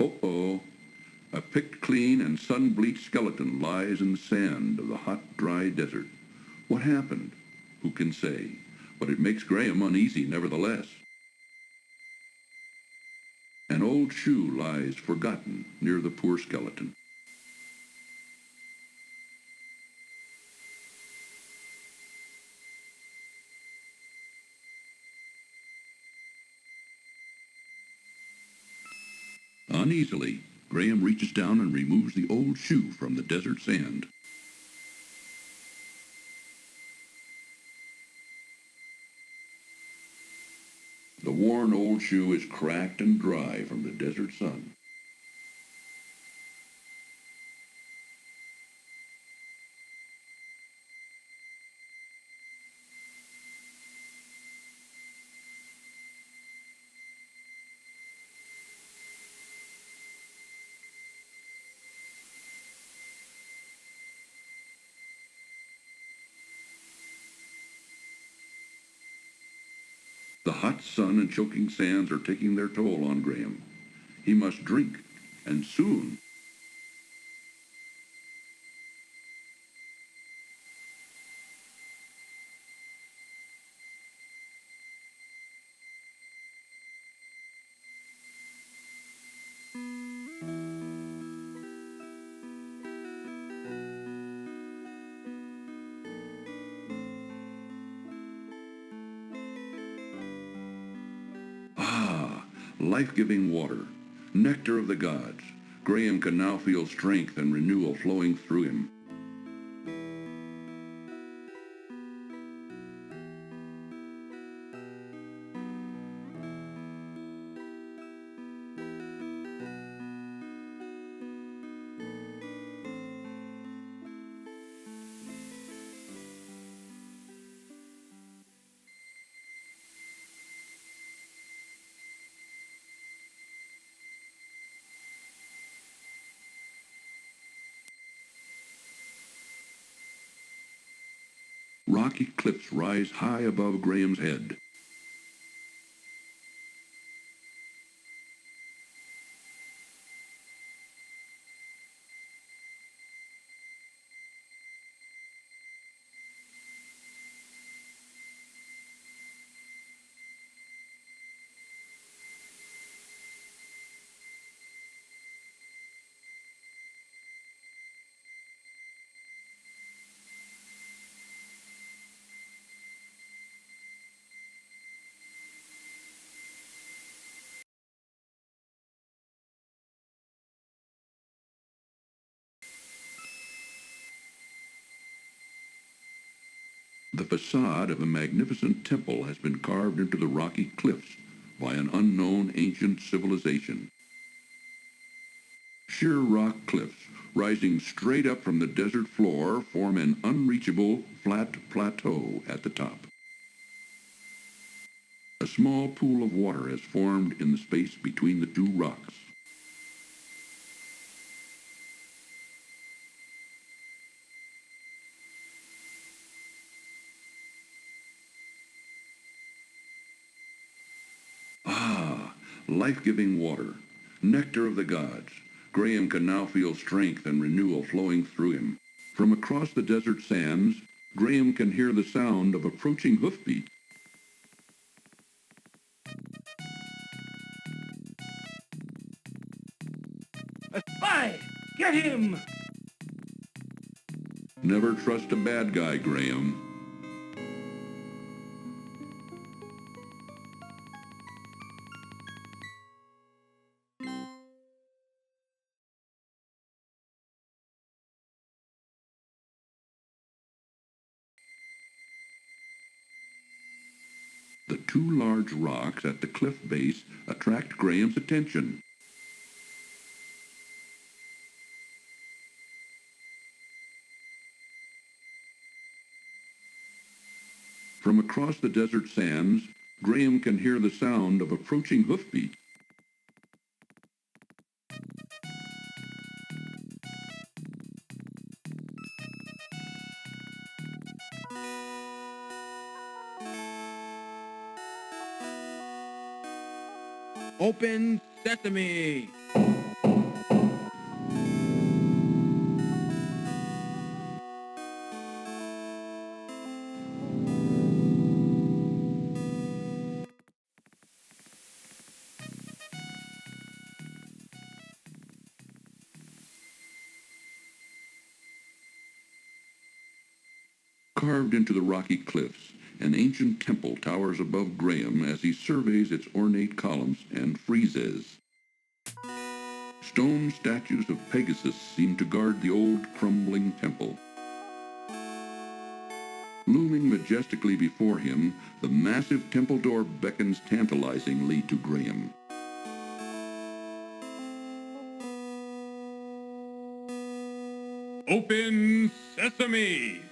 Uh-oh. A picked clean and sun-bleached skeleton lies in the sand of the hot, dry desert. What happened? Who can say? But it makes Graham uneasy nevertheless. An old shoe lies forgotten near the poor skeleton. Uneasily, Graham reaches down and removes the old shoe from the desert sand. The worn old shoe is cracked and dry from the desert sun. The hot sun and choking sands are taking their toll on Graham. He must drink, and soon. Ah, life-giving water, nectar of the gods. Graham can now feel strength and renewal flowing through him. Rocky cliffs rise high above Graham's head. The facade of a magnificent temple has been carved into the rocky cliffs by an unknown ancient civilization. Sheer rock cliffs rising straight up from the desert floor form an unreachable flat plateau at the top. A small pool of water has formed in the space between the two rocks. Ah, life-giving water, nectar of the gods. Graham can now feel strength and renewal flowing through him. From across the desert sands, Graham can hear the sound of approaching hoofbeats. A spy! Get him! Never trust a bad guy, Graham. The two large rocks at the cliff base attract Graham's attention. From across the desert sands, Graham can hear the sound of approaching hoofbeats. Open sesame! Carved into the rocky cliffs, an ancient temple towers above Graham as he surveys its ornate columns and friezes. Stone statues of Pegasus seem to guard the old crumbling temple. Looming majestically before him, the massive temple door beckons tantalizingly to Graham. Open sesame!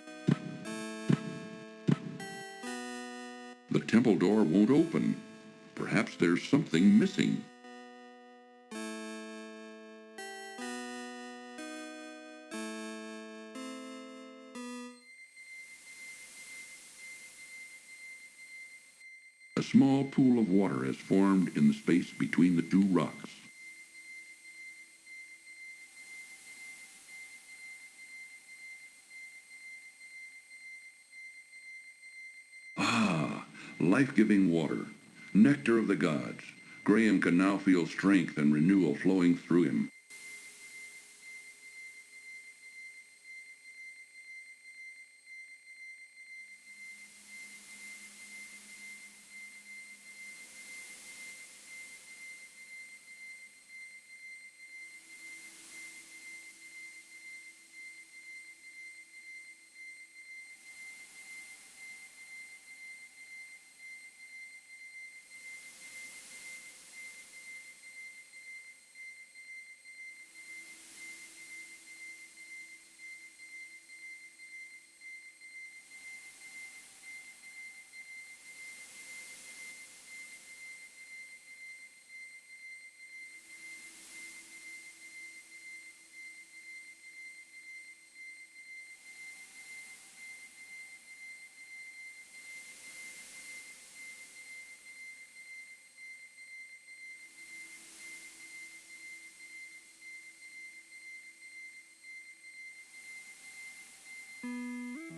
The temple door won't open. Perhaps there's something missing. A small pool of water has formed in the space between the two rocks. Ah, life-giving water, nectar of the gods. Graham can now feel strength and renewal flowing through him.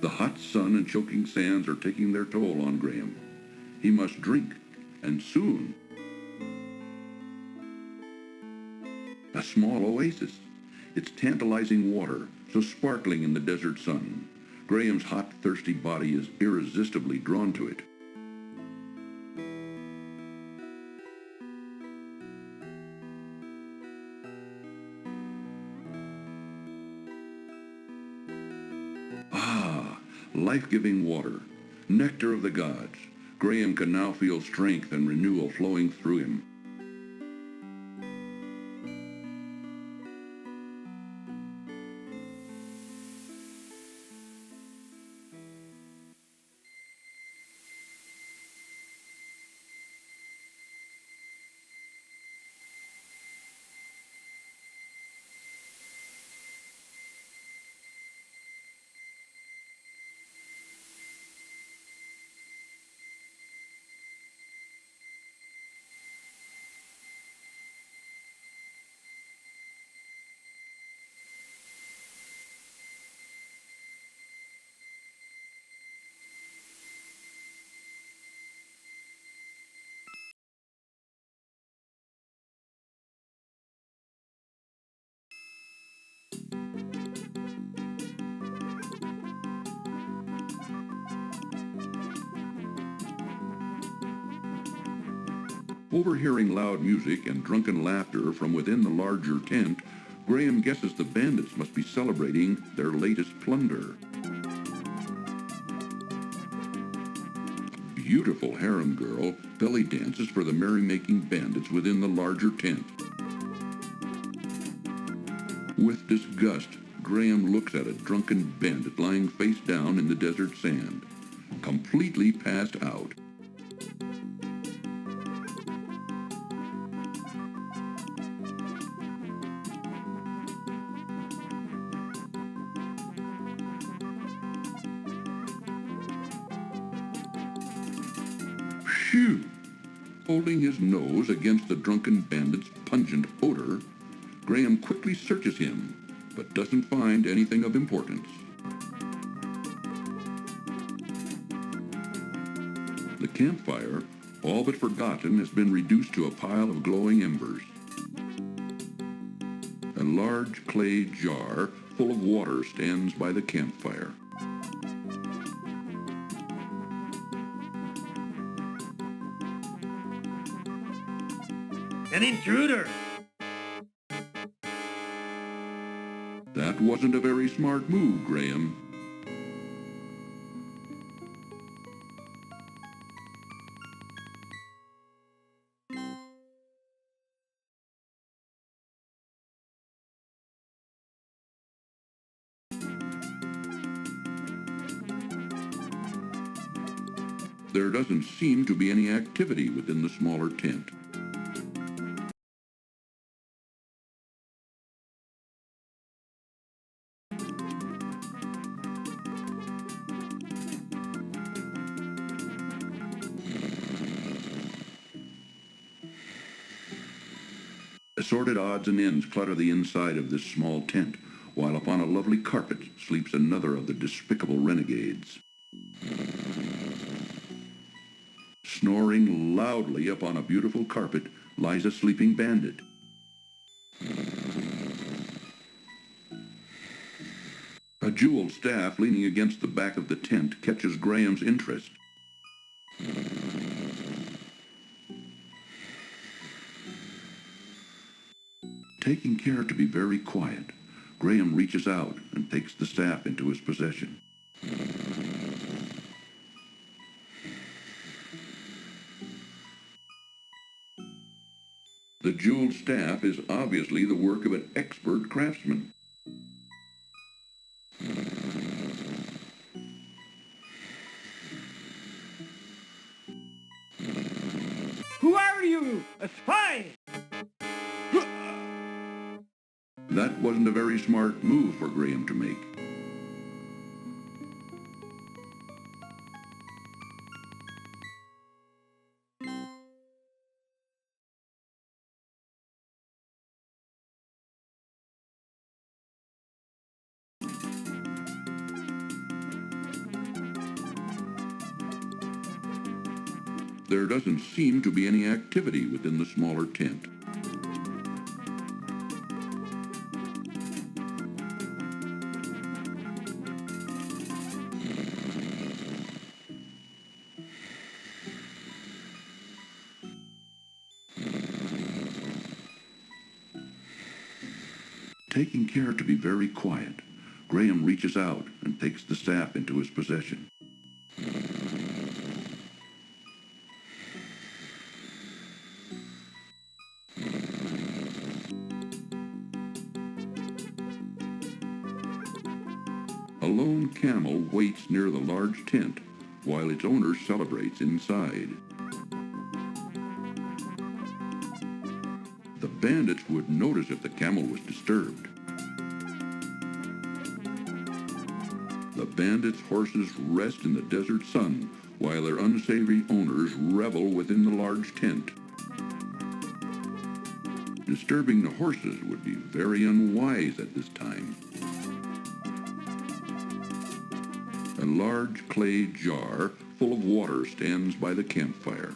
The hot sun and choking sands are taking their toll on Graham. He must drink, and soon. A small oasis. Its tantalizing water, so sparkling in the desert sun. Graham's hot, thirsty body is irresistibly drawn to it. Ah, life-giving water, Nectar of the gods. Graham can now feel strength and renewal flowing through him. Overhearing loud music and drunken laughter from within the larger tent, Graham guesses the bandits must be celebrating their latest plunder. A beautiful harem girl belly dances for the merrymaking bandits within the larger tent. With disgust, Graham looks at a drunken bandit lying face down in the desert sand, completely passed out. Phew! Holding his nose against the drunken bandit's pungent odor, Graham quickly searches him, but doesn't find anything of importance. The campfire, all but forgotten, has been reduced to a pile of glowing embers. A large clay jar full of water stands by the campfire. An intruder! That wasn't a very smart move, Graham. There doesn't seem to be any activity within the smaller tent. Assorted odds and ends clutter the inside of this small tent, while upon a lovely carpet sleeps another of the despicable renegades. Snoring loudly upon a beautiful carpet lies a sleeping bandit. A jeweled staff leaning against the back of the tent catches Graham's interest. Taking care to be very quiet, Graham reaches out and takes the staff into his possession. The jeweled staff is obviously the work of an expert craftsman. Who are you? A spy! That wasn't a very smart move for Graham to make. There doesn't seem to be any activity within the smaller tent. Taking care to be very quiet, Graham reaches out and takes the staff into his possession. Taking care to be very quiet, Graham reaches out and takes the staff into his possession. Taking care to be very quiet, Graham reaches out and takes the staff into his possession. Taking care to be very quiet, Graham reaches out and takes the staff into his possession. A lone camel waits near the large tent while its owner celebrates inside. The bandits would notice if the camel was disturbed. The bandits' horses rest in the desert sun while their unsavory owners revel within the large tent. Disturbing the horses would be very unwise at this time. A large clay jar full of water stands by the campfire.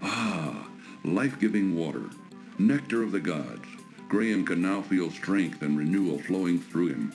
Ah, life-giving water, nectar of the gods. Graham can now feel strength and renewal flowing through him.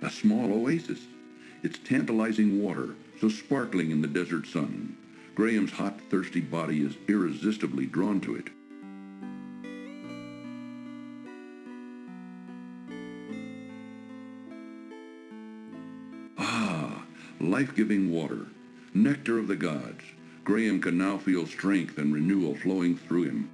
A small oasis. Its tantalizing water, so sparkling in the desert sun. Graham's hot, thirsty body is irresistibly drawn to it. Ah, life-giving water, nectar of the gods. Graham can now feel strength and renewal flowing through him.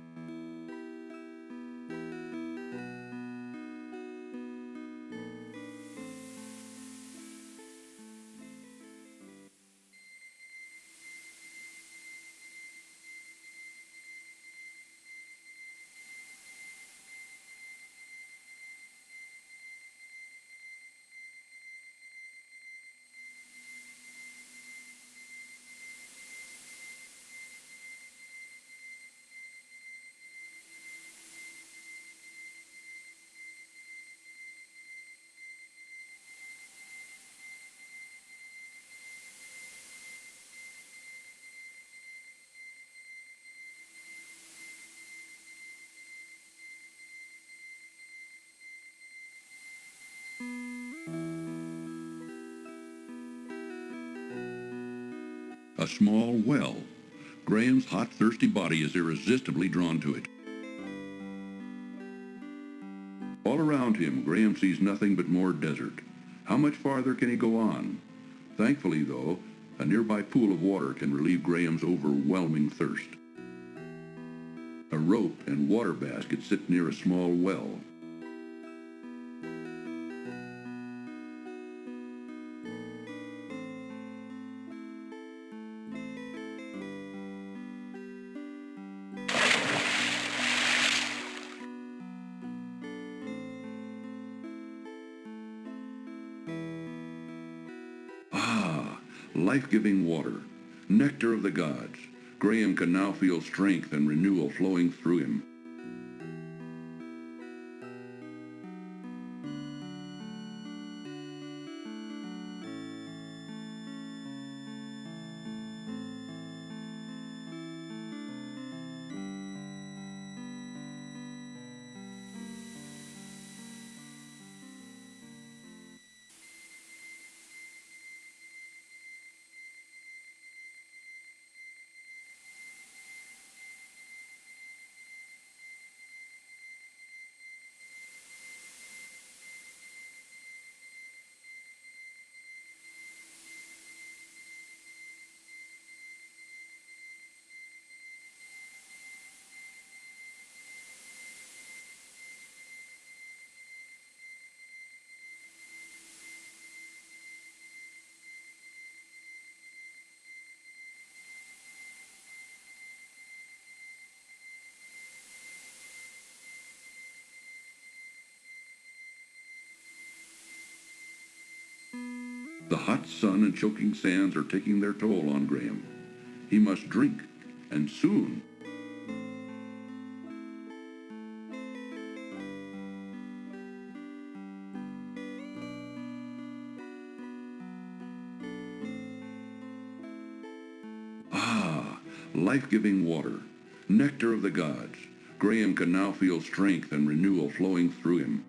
A small well. Graham's hot, thirsty body is irresistibly drawn to it. All around him, Graham sees nothing but more desert. How much farther can he go on? Thankfully, though, a nearby pool of water can relieve Graham's overwhelming thirst. A rope and water basket sit near a small well. Life-giving water, nectar of the gods. Graham can now feel strength and renewal flowing through him. The hot sun and choking sands are taking their toll on Graham. He must drink, and soon. Ah, life-giving water, nectar of the gods. Graham can now feel strength and renewal flowing through him.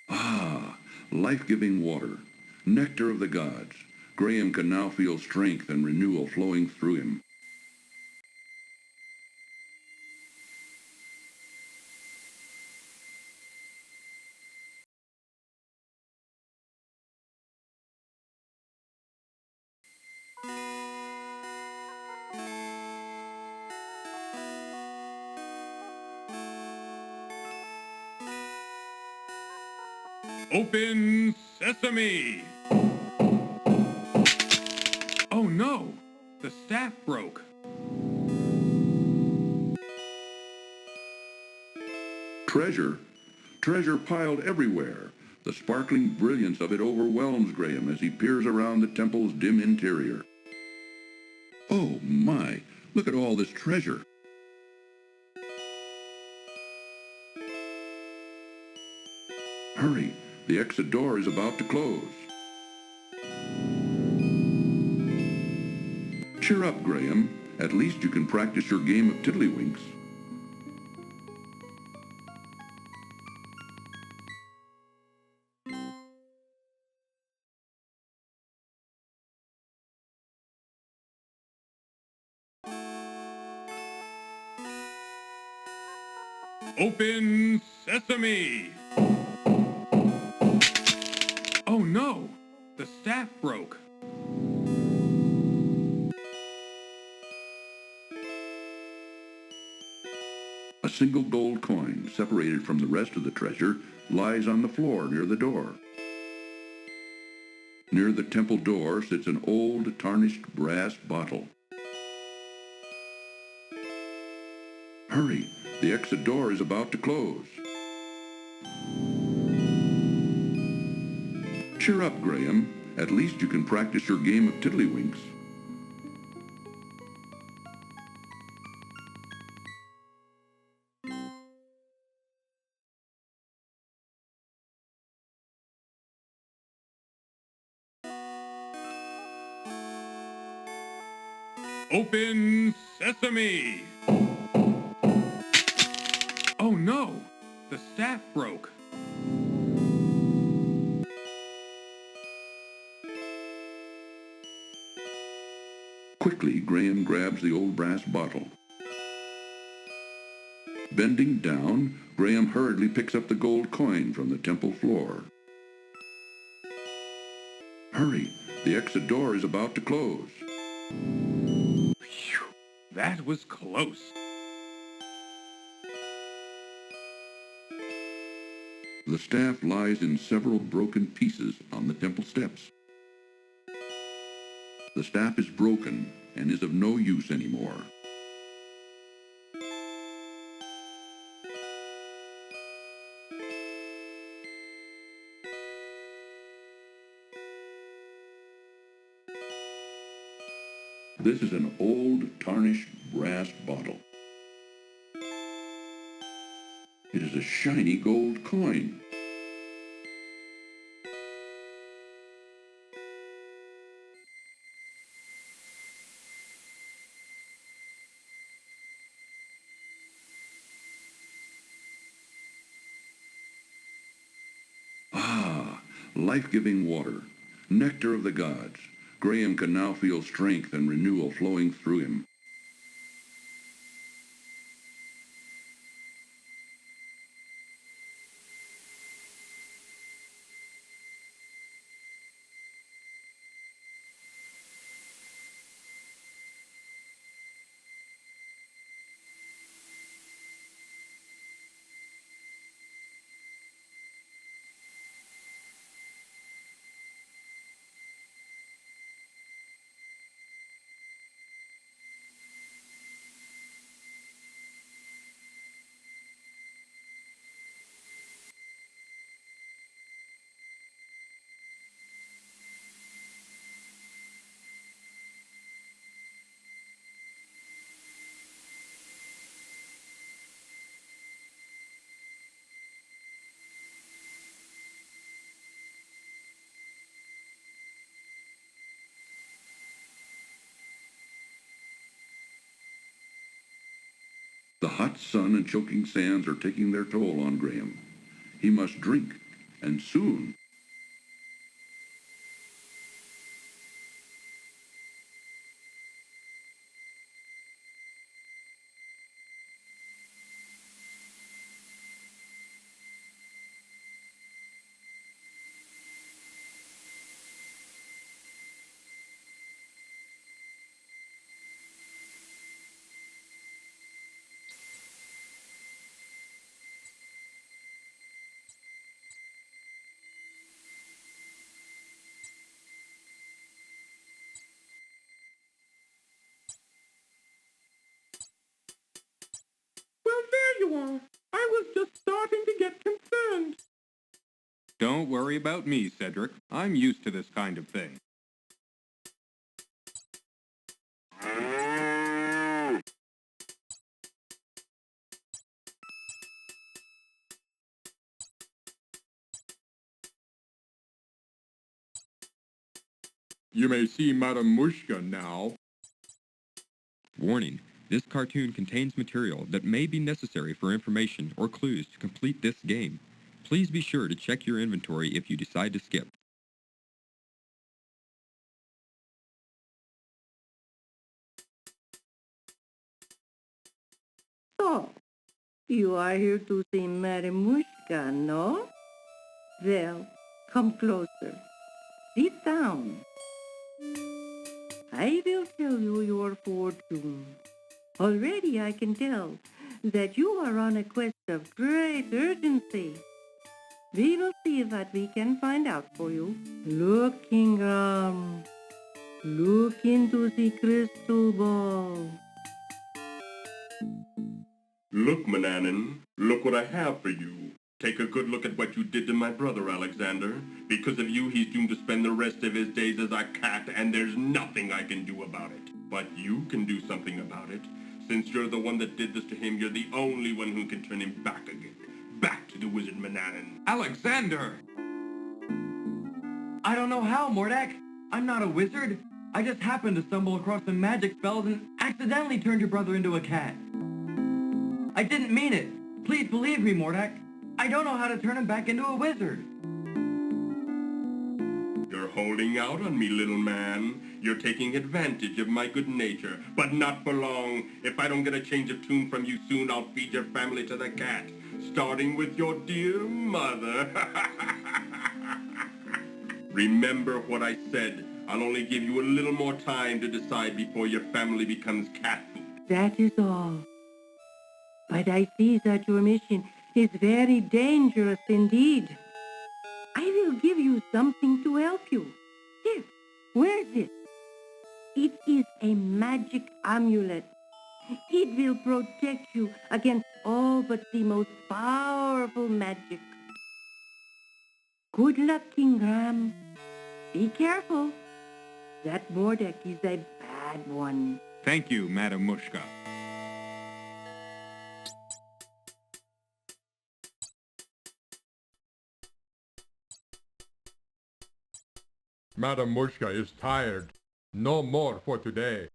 Ah, life-giving water, nectar of the gods. Graham can now feel strength and renewal flowing through him. Open Sesame! Oh no! The staff broke. Treasure? Treasure piled everywhere. The sparkling brilliance of it overwhelms Graham as he peers around the temple's dim interior. Oh my! Look at all this treasure! Hurry! The exit door is about to close. Cheer up, Graham. At least you can practice your game of tiddlywinks. Open Sesame! Oh no! The staff broke. A single gold coin, separated from the rest of the treasure, lies on the floor near the door. Near the temple door sits an old, tarnished brass bottle. Hurry! The exit door is about to close. Cheer up, Graham. At least you can practice your game of tiddlywinks. Open Sesame! Oh no! The staff broke. Quickly, Graham grabs the old brass bottle. Bending down, Graham hurriedly picks up the gold coin from the temple floor. Hurry! The exit door is about to close. Phew, that was close. The staff lies in several broken pieces on the temple steps. The staff is broken and is of no use anymore. This is an old, tarnished brass bottle. It is a shiny gold coin. Ah, life-giving water, nectar of the gods. Graham can now feel strength and renewal flowing through him. The hot sun and choking sands are taking their toll on Graham. He must drink, and soon. Well, there you are. I was just starting to get concerned. Don't worry about me, Cedric. I'm used to this kind of thing. You may see Madame Mushka now. Warning, this cartoon contains material that may be necessary for information or clues to complete this game. Please be sure to check your inventory if you decide to skip. So, you are here to see Madame Mushka, no? Well, come closer. Sit down. I will tell you your fortune. Already I can tell that you are on a quest of great urgency. We will see what we can find out for you. Look, King-Rom. Look into the crystal ball. Look, Mananan, look what I have for you. Take a good look at what you did to my brother, Alexander. Because of you, he's doomed to spend the rest of his days as a cat, and there's nothing I can do about it. But you can do something about it. Since you're the one that did this to him, you're the only one who can turn him back again. Back to the wizard Mananan. Alexander! I don't know how, Mordack. I'm not a wizard. I just happened to stumble across some magic spells and accidentally turned your brother into a cat. I didn't mean it. Please believe me, Mordack. I don't know how to turn him back into a wizard. You're holding out on me, little man. You're taking advantage of my good nature, but not for long. If I don't get a change of tune from you soon, I'll feed your family to the cat, starting with your dear mother. Remember what I said. I'll only give you a little more time to decide before your family becomes cat food. That is all. But I see that your mission is very dangerous indeed. I will give you something to help you. Here, wear this. It is a magic amulet. It will protect you against all but the most powerful magic. Good luck, King-Rom. Be careful. That Mordack is a bad bad one. Thank you, Madam Mushka. Madam Mushka is tired. No more for today.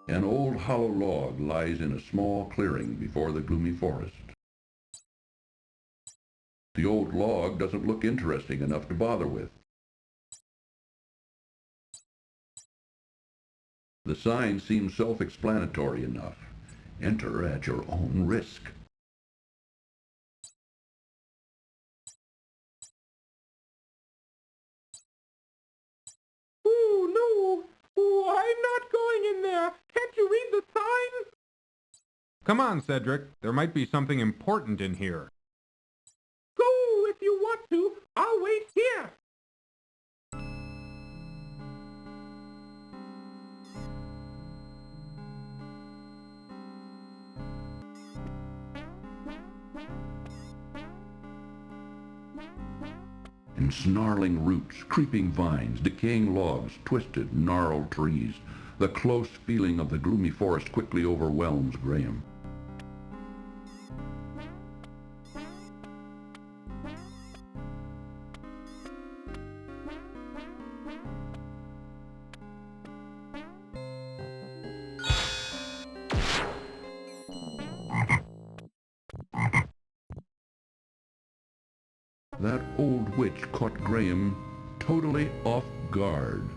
An old hollow log lies in a small clearing before the gloomy forest. The old log doesn't look interesting enough to bother with. The sign seems self-explanatory enough. Enter at your own risk. Oh, no! Oh, I'm not going in there! Can't you read the sign? Come on, Cedric. There might be something important in here. Go if you want to. I'll wait here. And snarling roots, creeping vines, decaying logs, twisted, gnarled trees. The close feeling of the gloomy forest quickly overwhelms Graham. That old witch caught Graham totally off guard.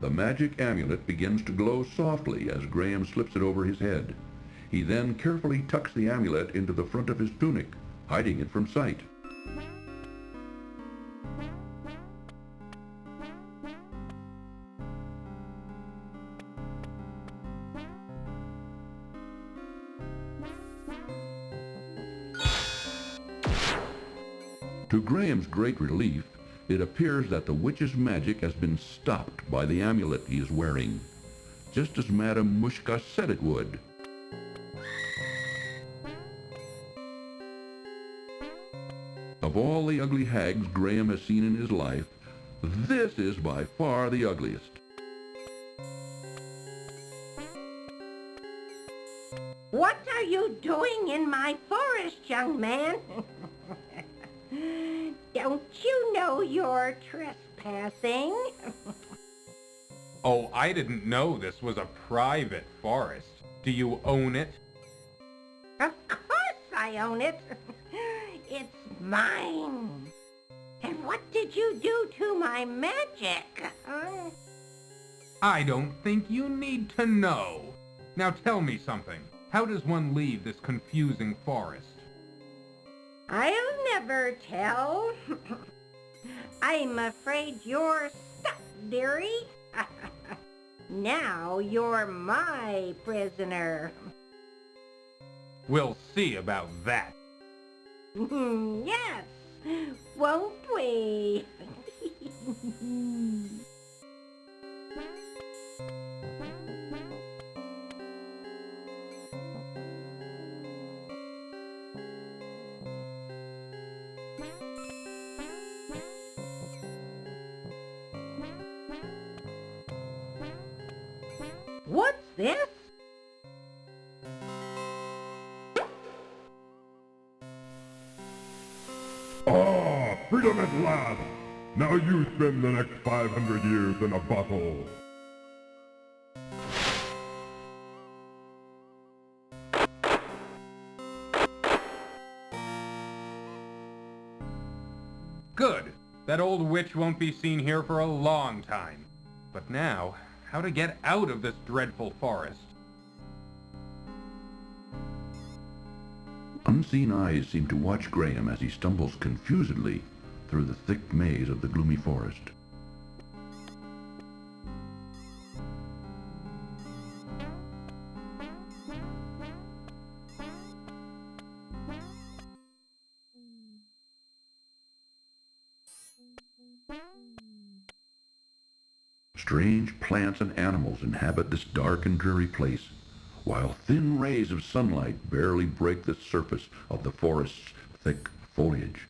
The magic amulet begins to glow softly as Graham slips it over his head. He then carefully tucks the amulet into the front of his tunic, hiding it from sight. To Graham's great relief, it appears that the witch's magic has been stopped by the amulet he is wearing, just as Madame Mushka said it would. Of all the ugly hags Graham has seen in his life, this is by far the ugliest. What are you doing in my forest, young man? Don't you know you're trespassing? Oh, I didn't know this was a private forest. Do you own it? Of course I own it. It's mine. And what did you do to my magic? Huh? I don't think you need to know. Now tell me something. How does one leave this confusing forest? I'll never tell. I'm afraid you're stuck, dearie. Now you're my prisoner. We'll see about that. Yes, won't we? What's this? Ah, freedom at last! Now you spend the next 500 years in a bottle. Good. That old witch won't be seen here for a long time. But now, how to get out of this dreadful forest? Unseen eyes seem to watch Graham as he stumbles confusedly through the thick maze of the gloomy forest. Strange plants and animals inhabit this dark and dreary place, while thin rays of sunlight barely break the surface of the forest's thick foliage.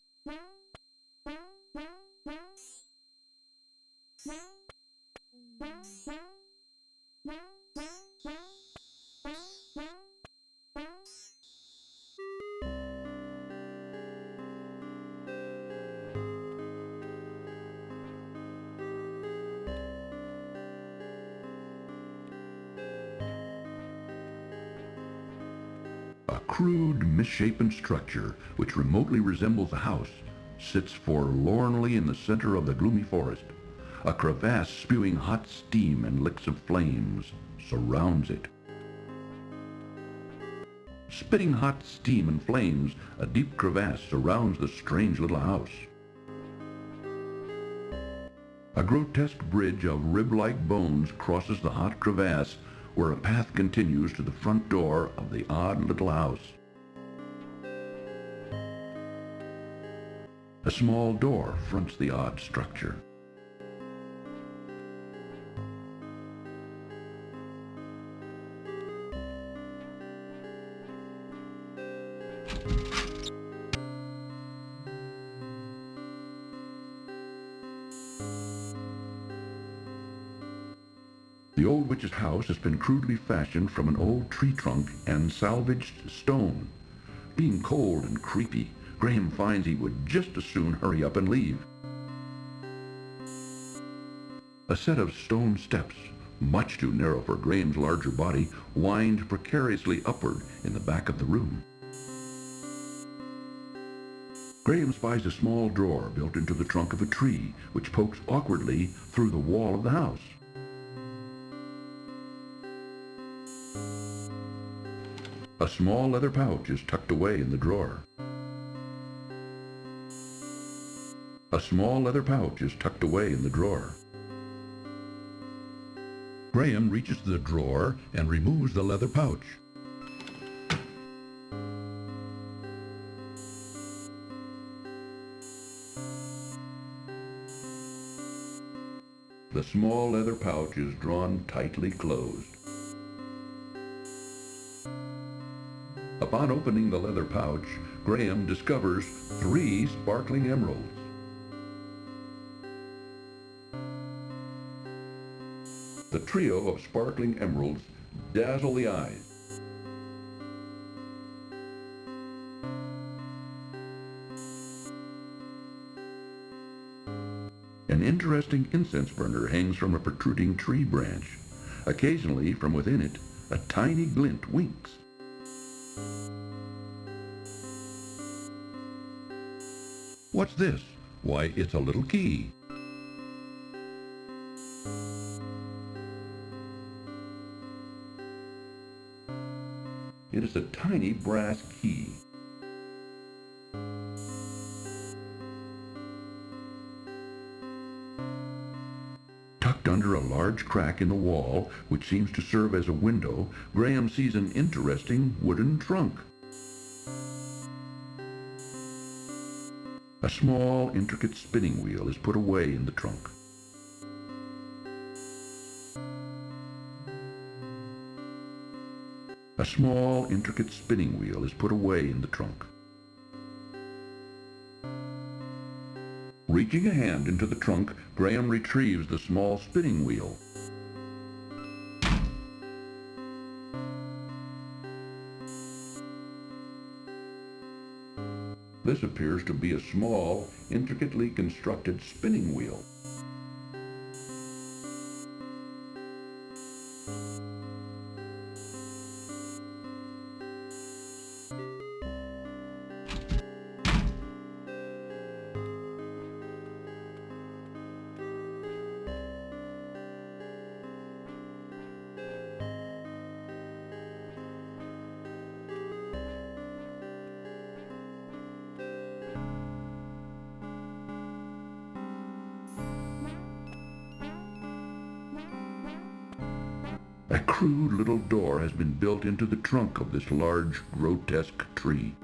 A crude, misshapen structure, which remotely resembles a house, sits forlornly in the center of the gloomy forest. A crevasse spewing hot steam and licks of flames surrounds it. Spitting hot steam and flames, a deep crevasse surrounds the strange little house. A grotesque bridge of rib-like bones crosses the hot crevasse, where a path continues to the front door of the odd little house. A small door fronts the odd structure. The old witch's house has been crudely fashioned from an old tree trunk and salvaged stone. Being cold and creepy, Graham finds he would just as soon hurry up and leave. A set of stone steps, much too narrow for Graham's larger body, wind precariously upward in the back of the room. Graham spies a small drawer built into the trunk of a tree, which pokes awkwardly through the wall of the house. A small leather pouch is tucked away in the drawer. A small leather pouch is tucked away in the drawer. Graham reaches the drawer and removes the leather pouch. The small leather pouch is drawn tightly closed. Upon opening the leather pouch, Graham discovers 3 sparkling emeralds. The trio of sparkling emeralds dazzle the eyes. An interesting incense burner hangs from a protruding tree branch. Occasionally, from within it, a tiny glint winks. What's this? Why, it's a little key. It is a tiny brass key. Tucked under a large crack in the wall, which seems to serve as a window, Graham sees an interesting wooden trunk. A small, intricate spinning wheel is put away in the trunk. A small, intricate spinning wheel is put away in the trunk. Reaching a hand into the trunk, Graham retrieves the small spinning wheel. This appears to be a small, intricately constructed spinning wheel. crude little door has been built into the trunk of this large, grotesque tree.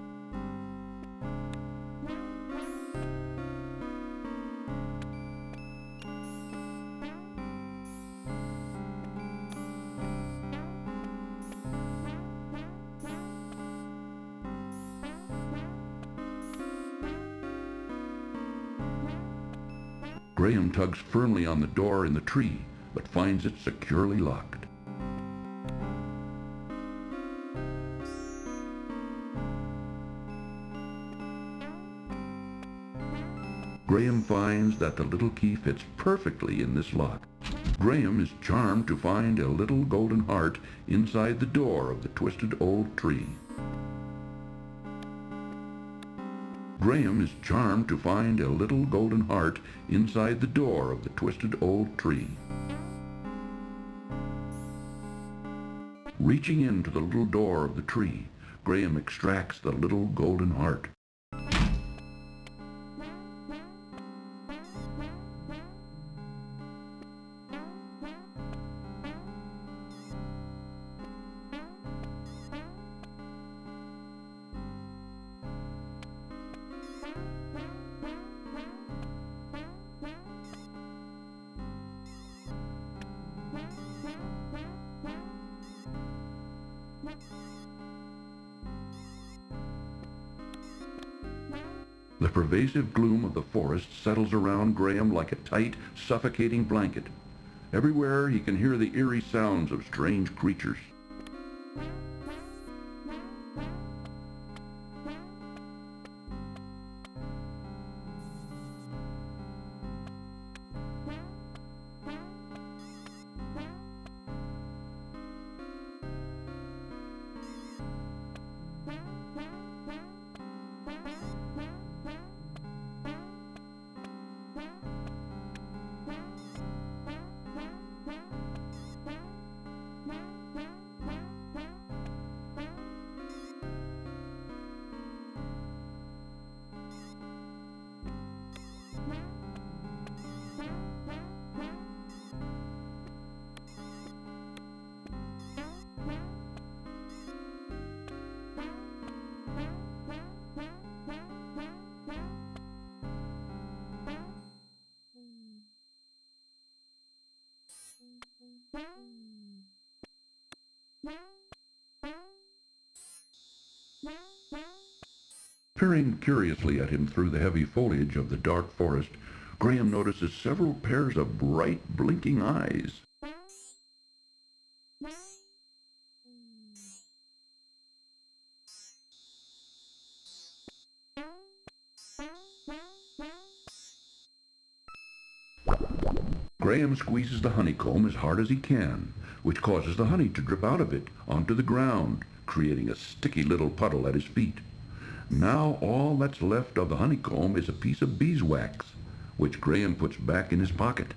Graham tugs firmly on the door in the tree, but finds it securely locked. Graham finds that the little key fits perfectly in this lock. Graham is charmed to find a little golden heart inside the door of the twisted old tree. Graham is charmed to find a little golden heart inside the door of the twisted old tree. Reaching into the little door of the tree, Graham extracts the little golden heart. The pervasive gloom of the forest settles around Graham like a tight, suffocating blanket. Everywhere he can hear the eerie sounds of strange creatures. Peering curiously at him through the heavy foliage of the dark forest, Graham notices several pairs of bright, blinking eyes. Graham squeezes the honeycomb as hard as he can, which causes the honey to drip out of it onto the ground, creating a sticky little puddle at his feet. Now all that's left of the honeycomb is a piece of beeswax, which Graham puts back in his pocket.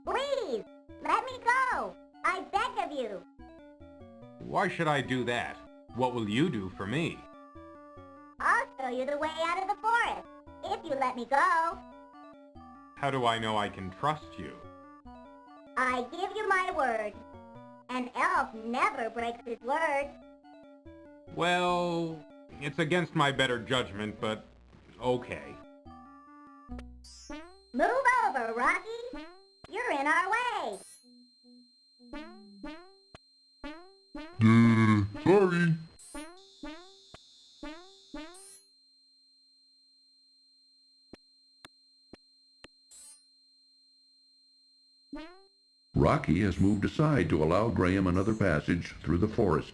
Please, let me go. I beg of you. Why should I do that? What will you do for me? I'll show you the way out of the forest, if you let me go. How do I know I can trust you? I give you my word. An elf never breaks his word. Well, it's against my better judgment, but okay. Move over, Rocky. You're in our way. Sorry. Rocky has moved aside to allow Graham another passage through the forest.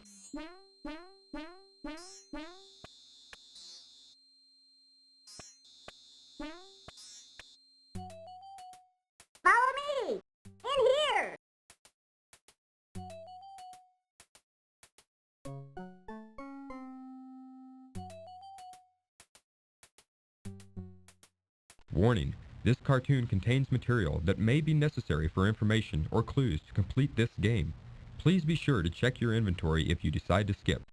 Warning, this cartoon contains material that may be necessary for information or clues to complete this game. Please be sure to check your inventory if you decide to skip.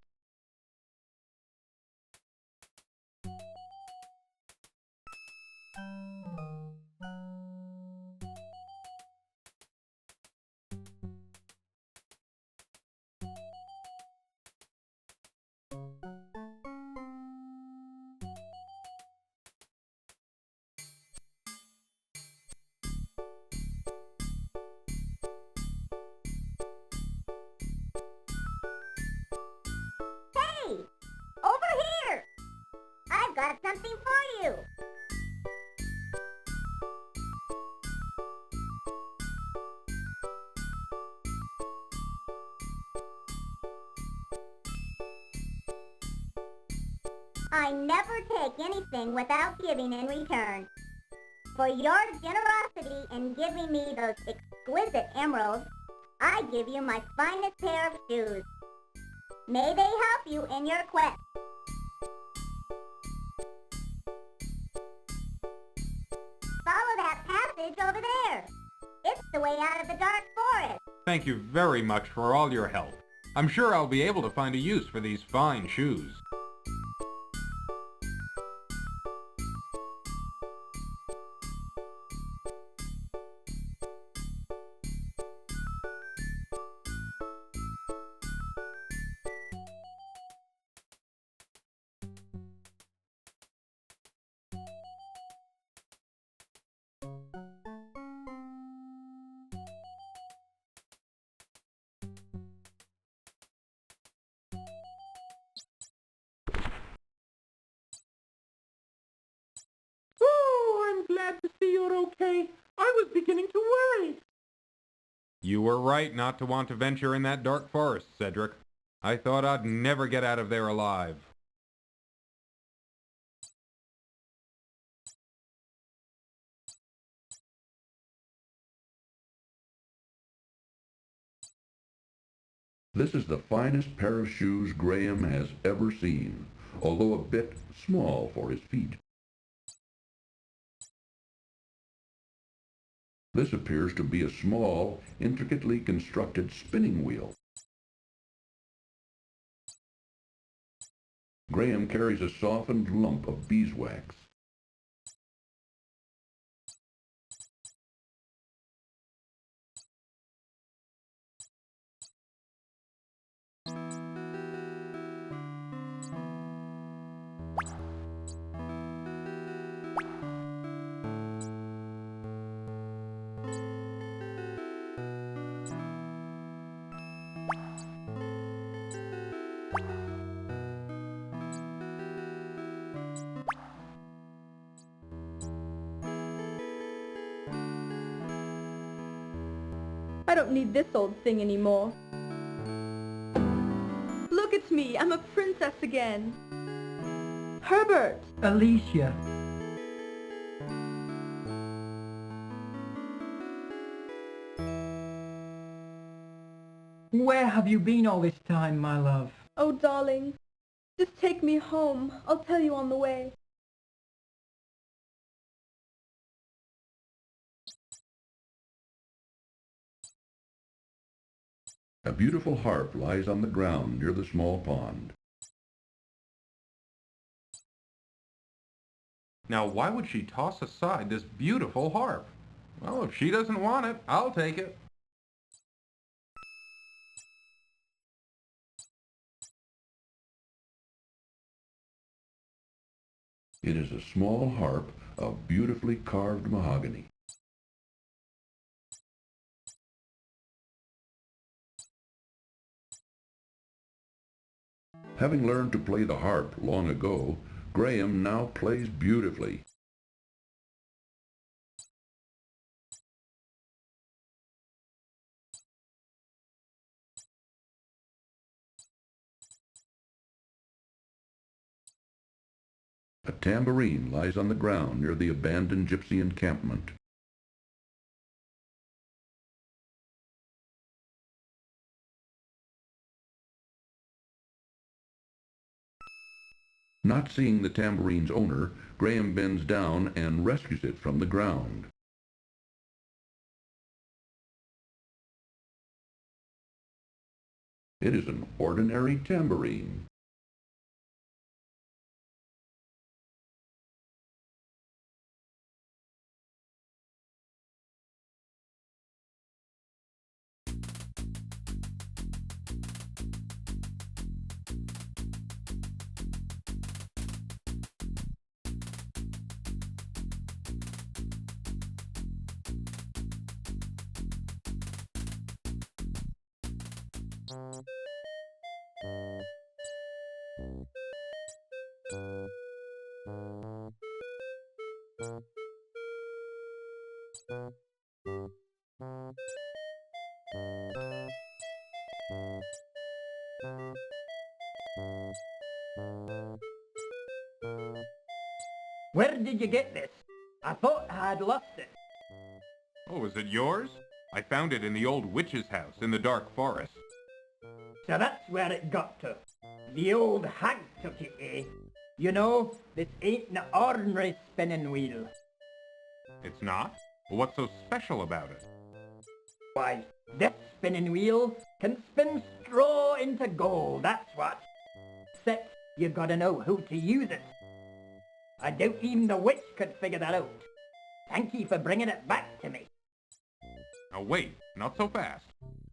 Hey! Over here! I've got something for you! I never take anything without giving in return. For your generosity in giving me those exquisite emeralds, I give you my finest pair of shoes. May they help you in your quest. Follow that passage over there. It's the way out of the dark forest. Thank you very much for all your help. I'm sure I'll be able to find a use for these fine shoes. Oh, I'm glad to see you're okay. I was beginning to worry. You were right not to want to venture in that dark forest, Cedric. I thought I'd never get out of there alive. This is the finest pair of shoes Graham has ever seen, although a bit small for his feet. This appears to be a small, intricately constructed spinning wheel. Graham carries a softened lump of beeswax. I don't need this old thing anymore. Look at me, I'm a princess again. Herbert! Alicia. Where have you been all this time, my love? Oh, darling, just take me home. I'll tell you on the way. A beautiful harp lies on the ground near the small pond. Now, why would she toss aside this beautiful harp? Well, if she doesn't want it, I'll take it. It is a small harp of beautifully carved mahogany. Having learned to play the harp long ago, Graham now plays beautifully. A tambourine lies on the ground near the abandoned gypsy encampment. Not seeing the tambourine's owner, Graham bends down and rescues it from the ground. It is an ordinary tambourine. Where did you get this? I thought I had lost it. Oh, is it yours? I found it in the old witch's house in the dark forest. So that's where it got to. The old hag took it, eh? You know, this ain't an ordinary spinning wheel. It's not? Well, what's so special about it? Why, this spinning wheel can spin straw into gold, that's what. Except you gotta know how to use it. I doubt even the witch could figure that out. Thank you for bringing it back to me. Now wait, not so fast.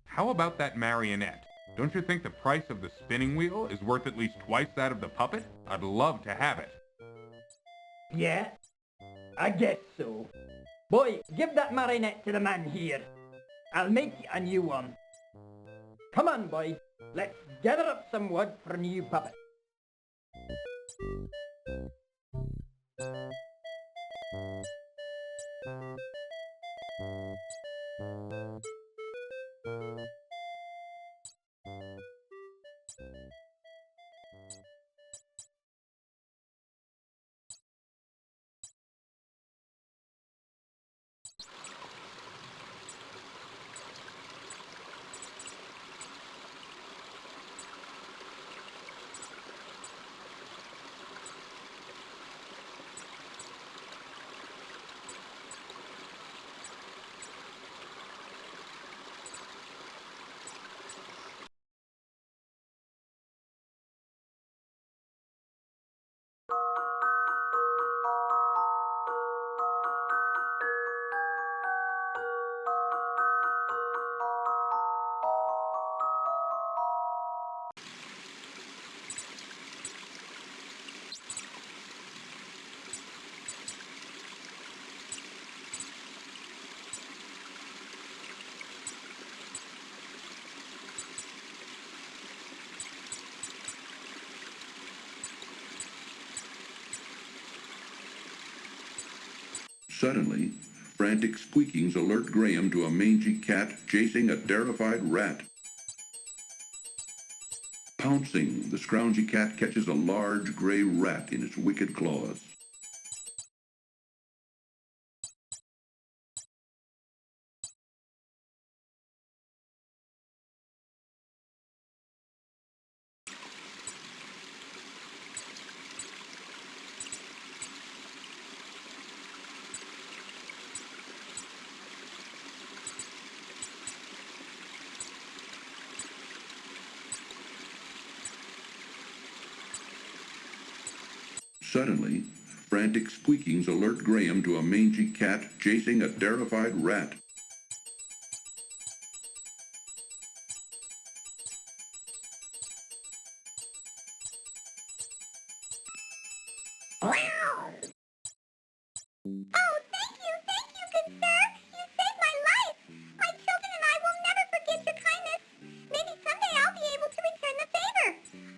How about that marionette? Don't you think the price of the spinning wheel is worth at least twice that of the puppet? I'd love to have it. Yeah, I guess so. Boy, give that marionette to the man here. I'll make you a new one. Come on, boy. Let's gather up some wood for a new puppet. Suddenly, frantic squeakings alert Graham to a mangy cat chasing a terrified rat. Pouncing, the scroungy cat catches a large gray rat in its wicked claws. Suddenly, frantic squeakings alert Graham to a mangy cat chasing a terrified rat. Oh, thank you, good sir. You saved my life. My children and I will never forget your kindness. Maybe someday I'll be able to return the favor.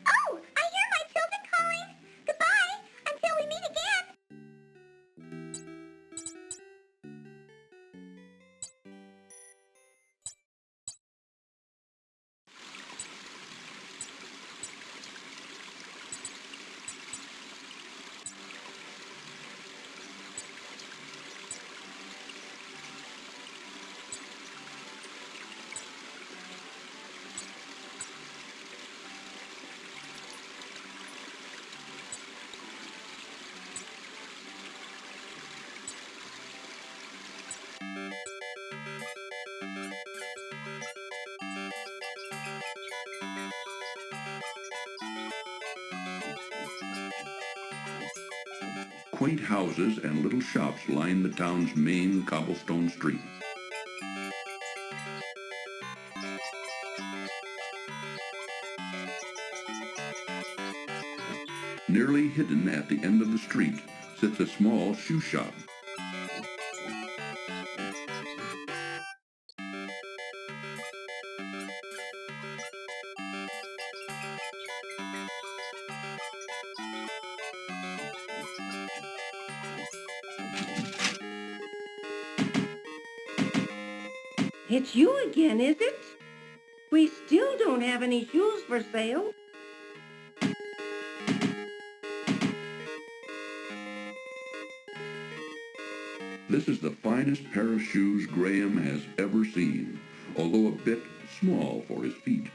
Oh, I hear my children calling. Goodbye, until we meet again. Quaint houses and little shops line the town's main cobblestone street. Nearly hidden at the end of the street sits a small shoe shop. It's you again, is it? We still don't have any shoes for sale. This is the finest pair of shoes Graham has ever seen, although a bit small for his feet.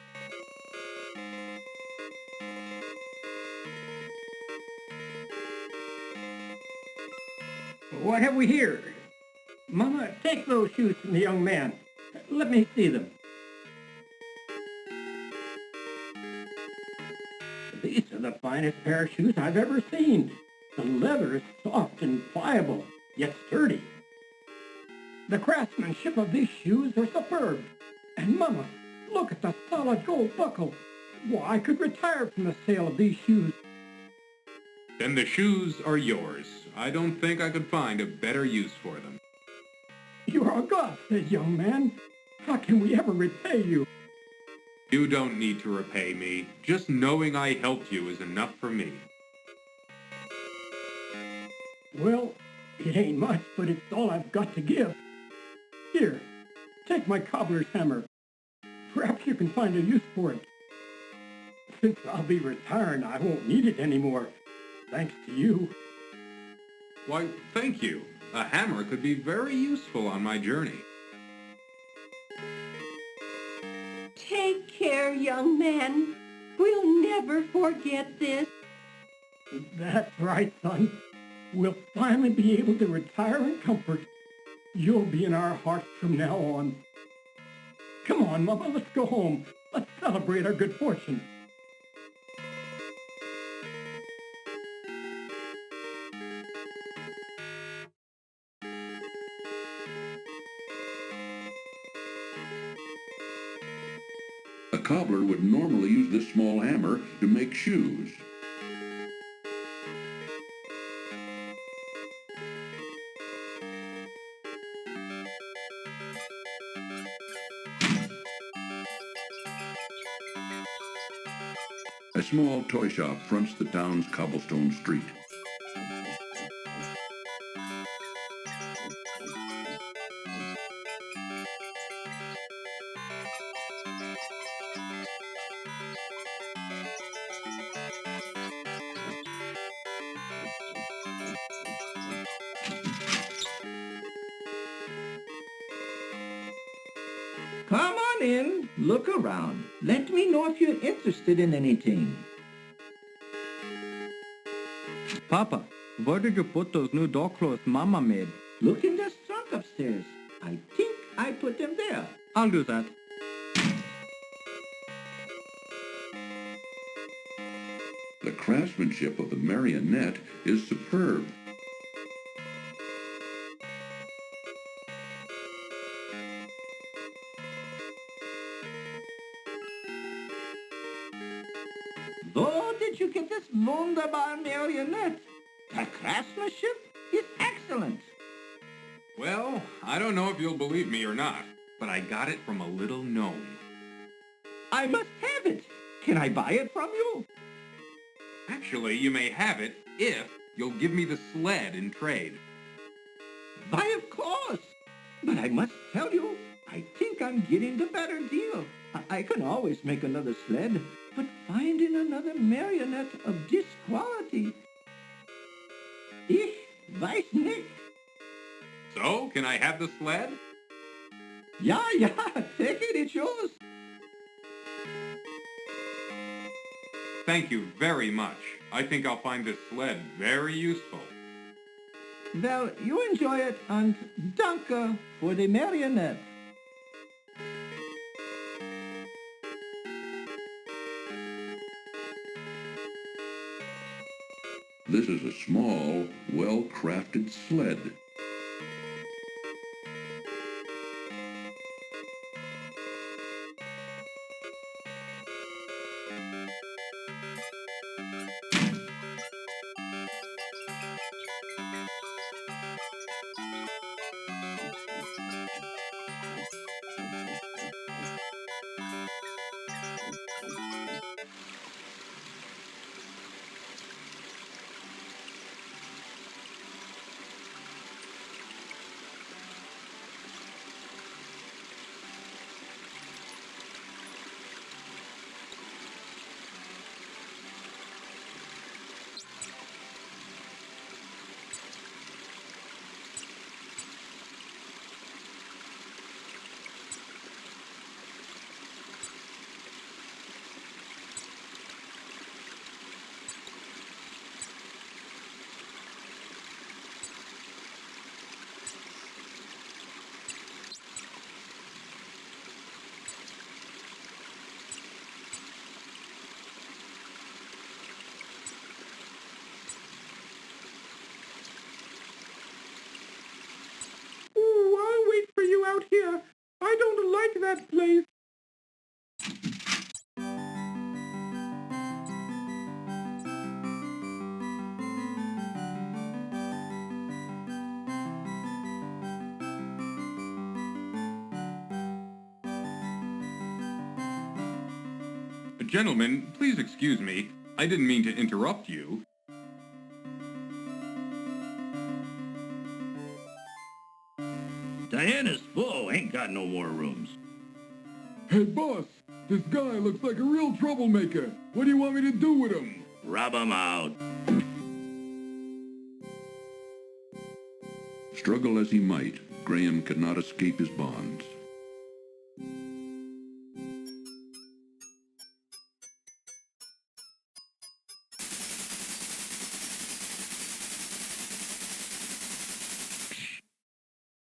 What have we here? Mama, take those shoes from the young man. Let me see them. These are the finest pair of shoes I've ever seen. The leather is soft and pliable, yet sturdy. The craftsmanship of these shoes are superb. And Mama, look at the solid gold buckle. Why, I could retire from the sale of these shoes. Then the shoes are yours. I don't think I could find a better use for them. You are a godsend, young man. How can we ever repay you? You don't need to repay me. Just knowing I helped you is enough for me. Well, it ain't much, but it's all I've got to give. Here, take my cobbler's hammer. Perhaps you can find a use for it. Since I'll be retiring, I won't need it anymore. Thanks to you. Why, thank you. A hammer could be very useful on my journey. Take care, young man. We'll never forget this. That's right, son. We'll finally be able to retire in comfort. You'll be in our hearts from now on. Come on, Mama, let's go home. Let's celebrate our good fortune. A cobbler would normally use this small hammer to make shoes. A small toy shop fronts the town's cobblestone street. Come on in. Look around. Let me know if you're interested in anything. Papa, where did you put those new dog clothes Mama made? Look in the trunk upstairs. I think I put them there. I'll do that. The craftsmanship of the marionette is superb. Where did you get this wunderbar marionette? The craftsmanship is excellent. Well, I don't know if you'll believe me or not, but I got it from a little gnome. I must have it. Can I buy it from you? Actually, you may have it if you'll give me the sled in trade. Why, of course. But I must tell you, I think I'm getting the better deal. I can always make another sled, but finding another marionette of this quality... Ich weiß nicht. So, can I have the sled? Yeah, take it, it's yours. Thank you very much. I think I'll find this sled very useful. Well, you enjoy it, and danke for the marionette. This is a small, well-crafted sled. Ooh, I'll wait for you out here. I don't like that place. Gentlemen, please excuse me. I didn't mean to interrupt you. Diana's full, ain't got no more rooms. Hey, boss, this guy looks like a real troublemaker. What do you want me to do with him? Rub him out. Struggle as he might, Graham could not escape his bonds.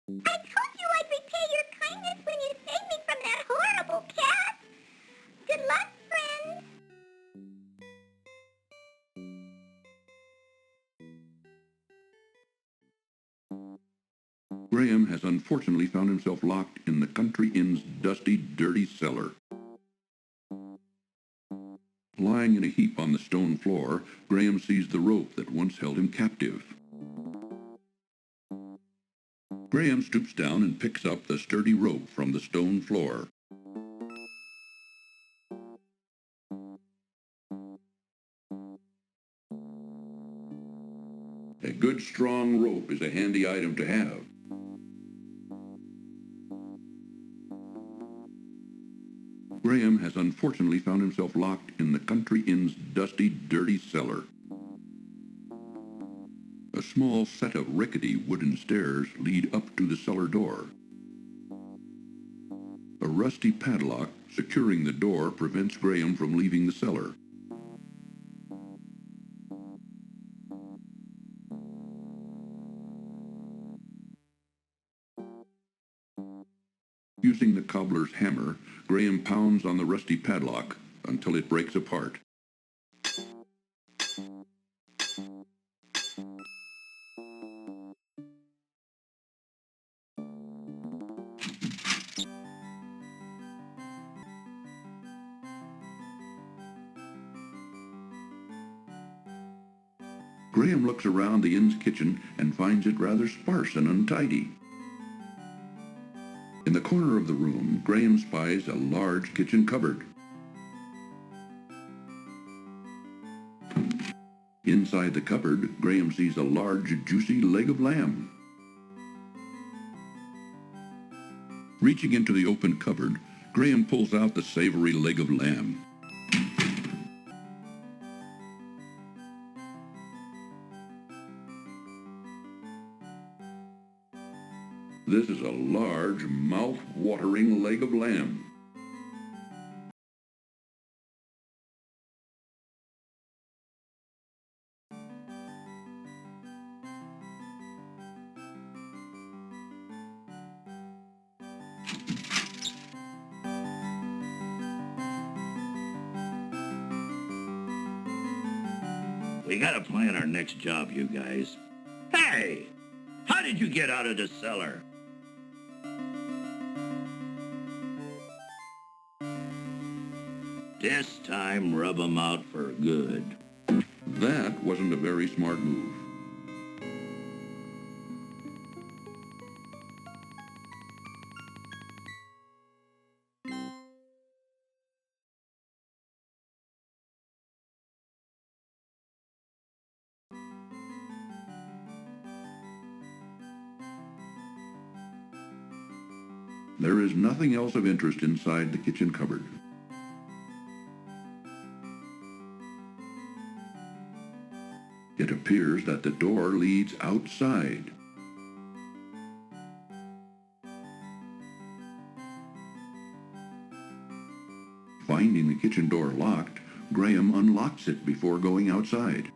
I told you I'd repay your kindness when you saved me from that horrible cat. Good luck, friends. Graham has unfortunately found himself locked in the country inn's dusty, dirty cellar. Lying in a heap on the stone floor, Graham sees the rope that once held him captive. Graham stoops down and picks up the sturdy rope from the stone floor. A good strong rope is a handy item to have. Graham has unfortunately found himself locked in the country inn's dusty, dirty cellar. A small set of rickety wooden stairs lead up to the cellar door. A rusty padlock securing the door prevents Graham from leaving the cellar. Using the cobbler's hammer, Graham pounds on the rusty padlock until it breaks apart. Graham looks around the inn's kitchen and finds it rather sparse and untidy. In the corner of the room, Graham spies a large kitchen cupboard. Inside the cupboard, Graham sees a large, juicy leg of lamb. Reaching into the open cupboard, Graham pulls out the savory leg of lamb. This is a large, mouth-watering leg of lamb. We gotta plan our next job, you guys. Hey! How did you get out of the cellar? This time, rub 'em out for good. That wasn't a very smart move. There is nothing else of interest inside the kitchen cupboard. It appears that the door leads outside. Finding the kitchen door locked, Graham unlocks it before going outside.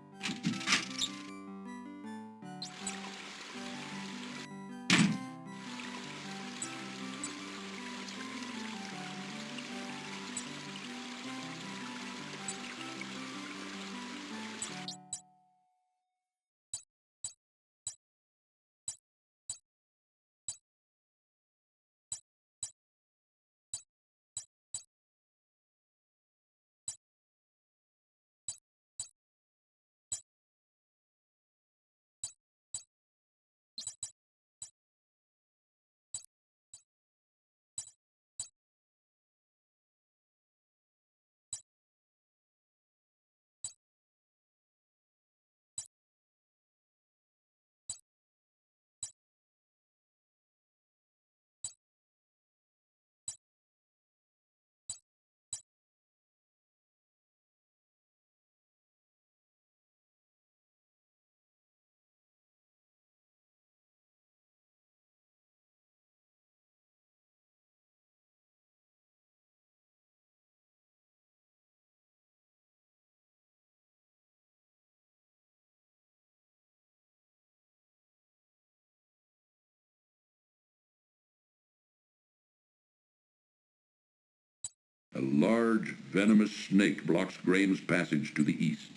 A large, venomous snake blocks Graham's passage to the east.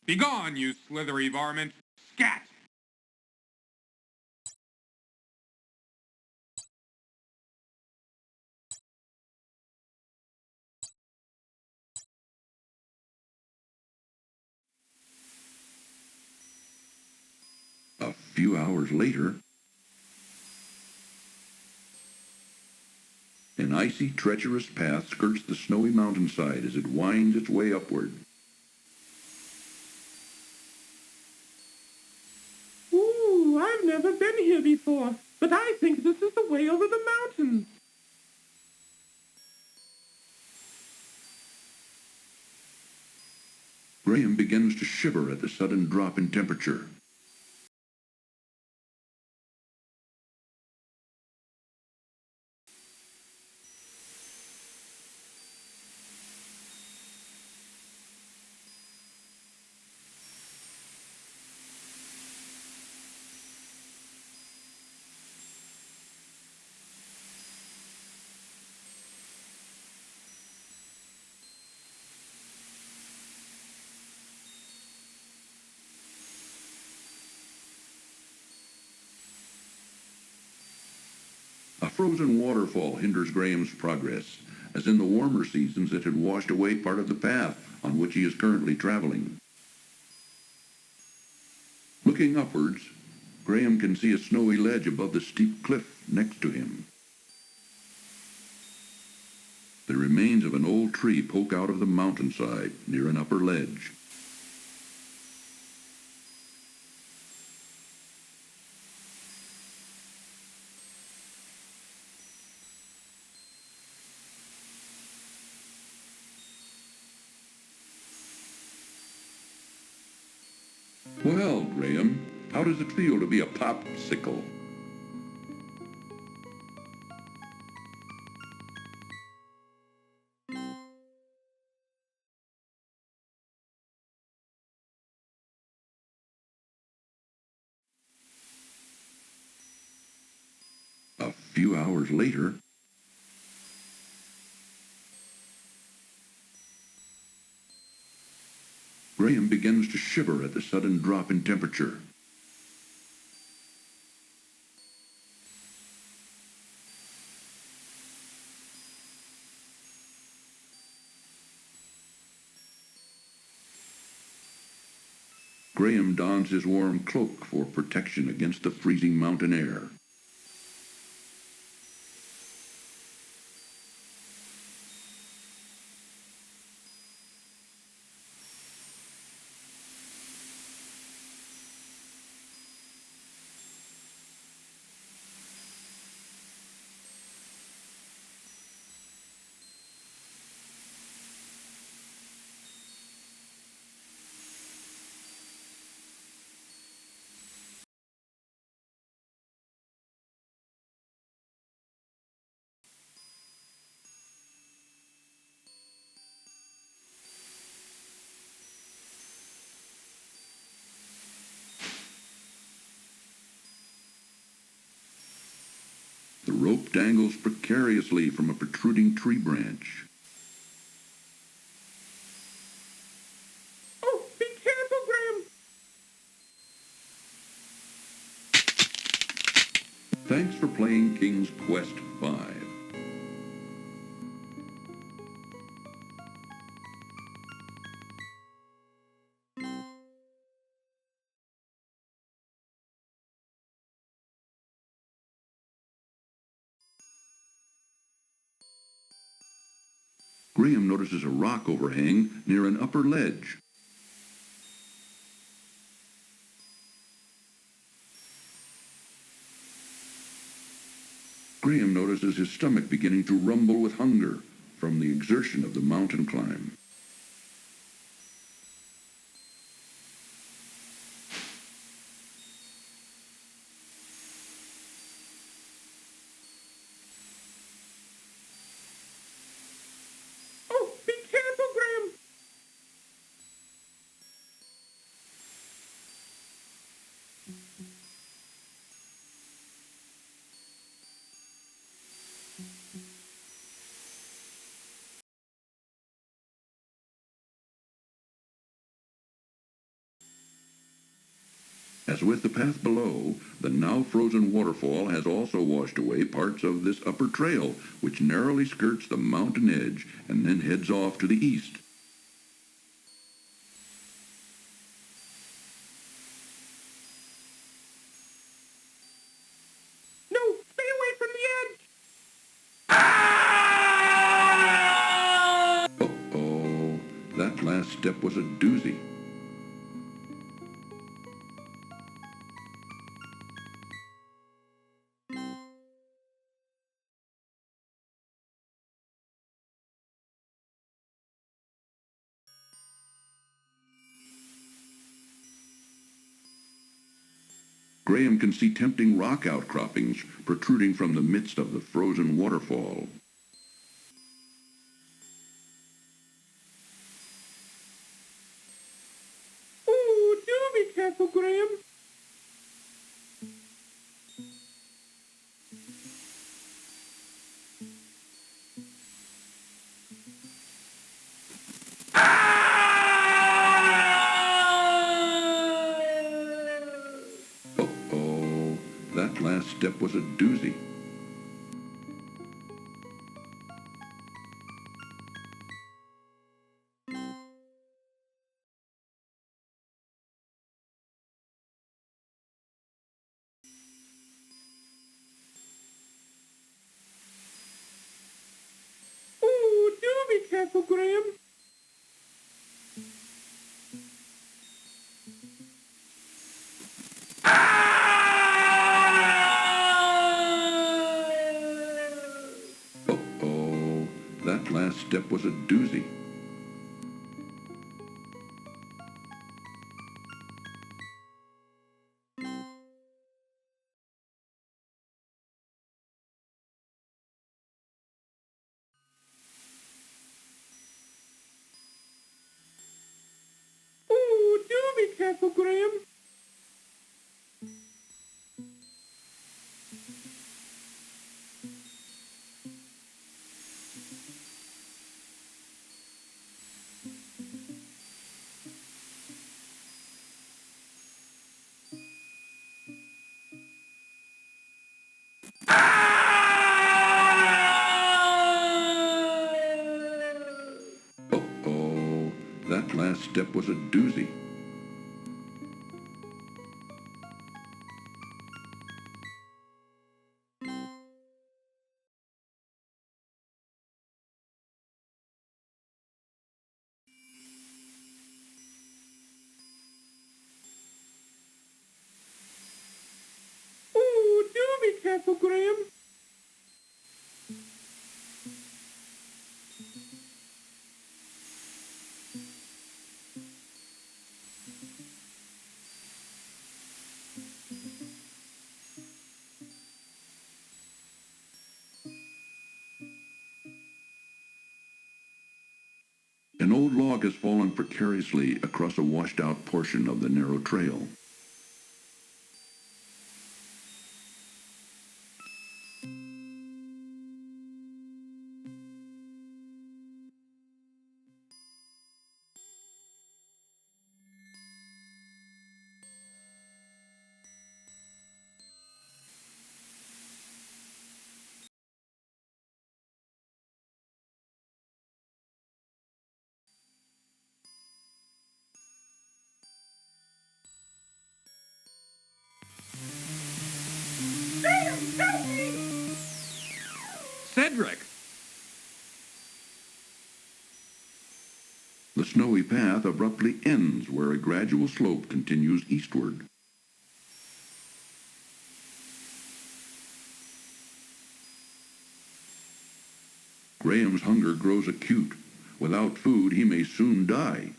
Begone, you slithery varmint! Scat! A few hours later, an icy, treacherous path skirts the snowy mountainside as it winds its way upward. Ooh, I've never been here before, but I think this is the way over the mountains. Graham begins to shiver at the sudden drop in temperature. A frozen waterfall hinders Graham's progress, as in the warmer seasons it had washed away part of the path on which he is currently traveling. Looking upwards, Graham can see a snowy ledge above the steep cliff next to him. The remains of an old tree poke out of the mountainside near an upper ledge. Well, Graham, how does it feel to be a popsicle? A few hours later, Graham begins to shiver at the sudden drop in temperature. Graham dons his warm cloak for protection against the freezing mountain air. The rope dangles precariously from a protruding tree branch. Oh, be careful, Graham! Thanks for playing King's Quest V. Graham notices a rock overhang near an upper ledge. Graham notices his stomach beginning to rumble with hunger from the exertion of the mountain climb. Oh, be careful, Graham! As with the path below, the now frozen waterfall has also washed away parts of this upper trail, which narrowly skirts the mountain edge and then heads off to the east. No, stay away from the edge! Uh-oh, that last step was a doozy. Graham can see tempting rock outcroppings protruding from the midst of the frozen waterfall. Oh, do be careful, Graham! Uh-oh, that last step was a doozy. Oh, do be careful, Graham! Uh-oh, that last step was a doozy. Oh, do be careful, Graham! step was a doozy. Ooh, do be careful, Graham. An old log has fallen precariously across a washed-out portion of the narrow trail. Cedric! The snowy path abruptly ends where a gradual slope continues eastward. Graham's hunger grows acute. Without food, he may soon die.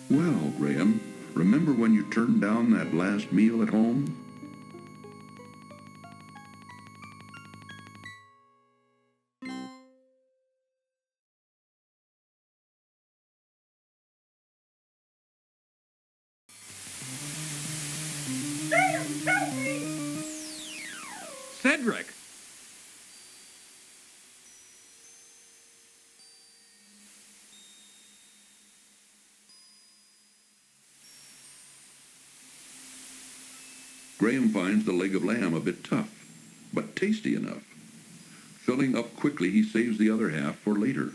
Well, Graham, remember when you turned down that last meal at home? Cedric! Graham finds the leg of lamb a bit tough, but tasty enough. Filling up quickly, he saves the other half for later.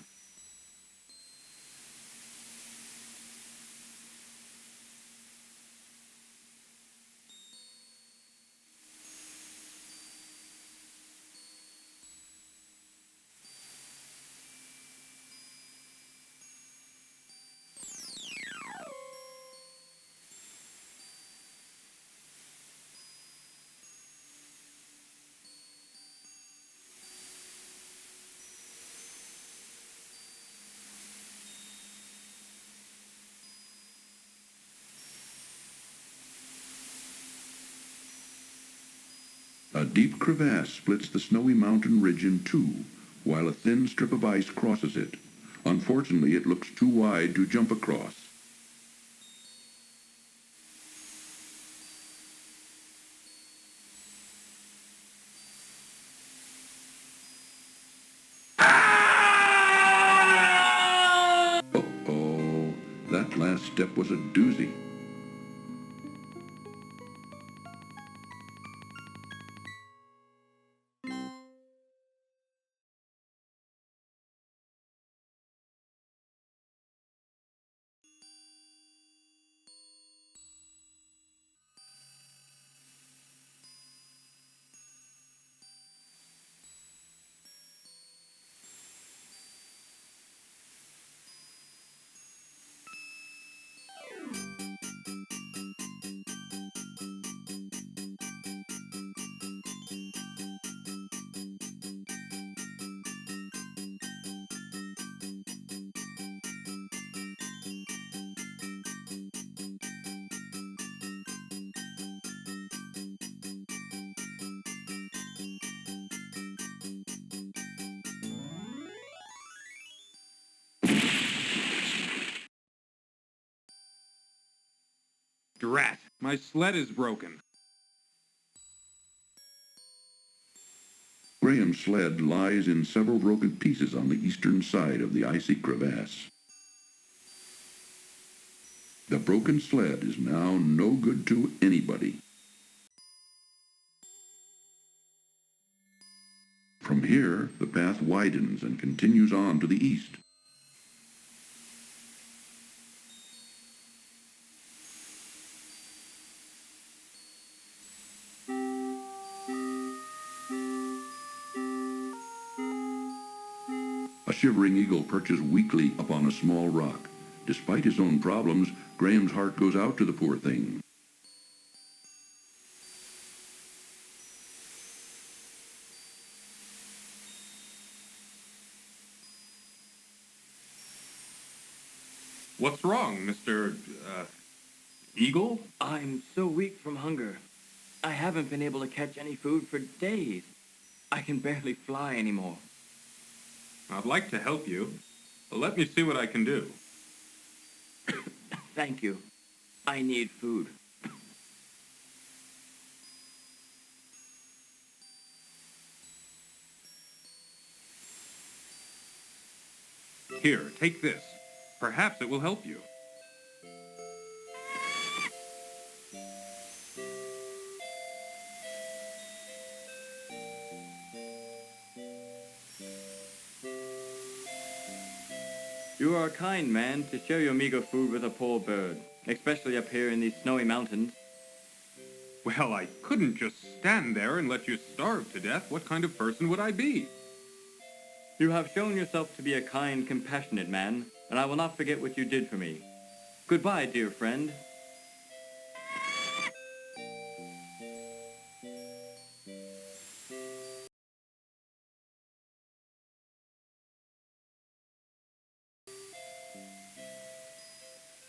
A deep crevasse splits the snowy mountain ridge in two, while a thin strip of ice crosses it. Unfortunately, it looks too wide to jump across. Uh-oh, that last step was a doozy. Drat, my sled is broken. Graham's sled lies in several broken pieces on the eastern side of the icy crevasse. The broken sled is now no good to anybody. From here, the path widens and continues on to the east. A shivering eagle perches weakly upon a small rock. Despite his own problems, Graham's heart goes out to the poor thing. What's wrong, Mr. Eagle? I'm so weak from hunger. I haven't been able to catch any food for days. I can barely fly anymore. I'd like to help you. Let me see what I can do. Thank you. I need food. Here, take this. Perhaps it will help you. You are a kind man to share your meager food with a poor bird, especially up here in these snowy mountains. Well, I couldn't just stand there and let you starve to death. What kind of person would I be? You have shown yourself to be a kind, compassionate man, and I will not forget what you did for me. Goodbye, dear friend.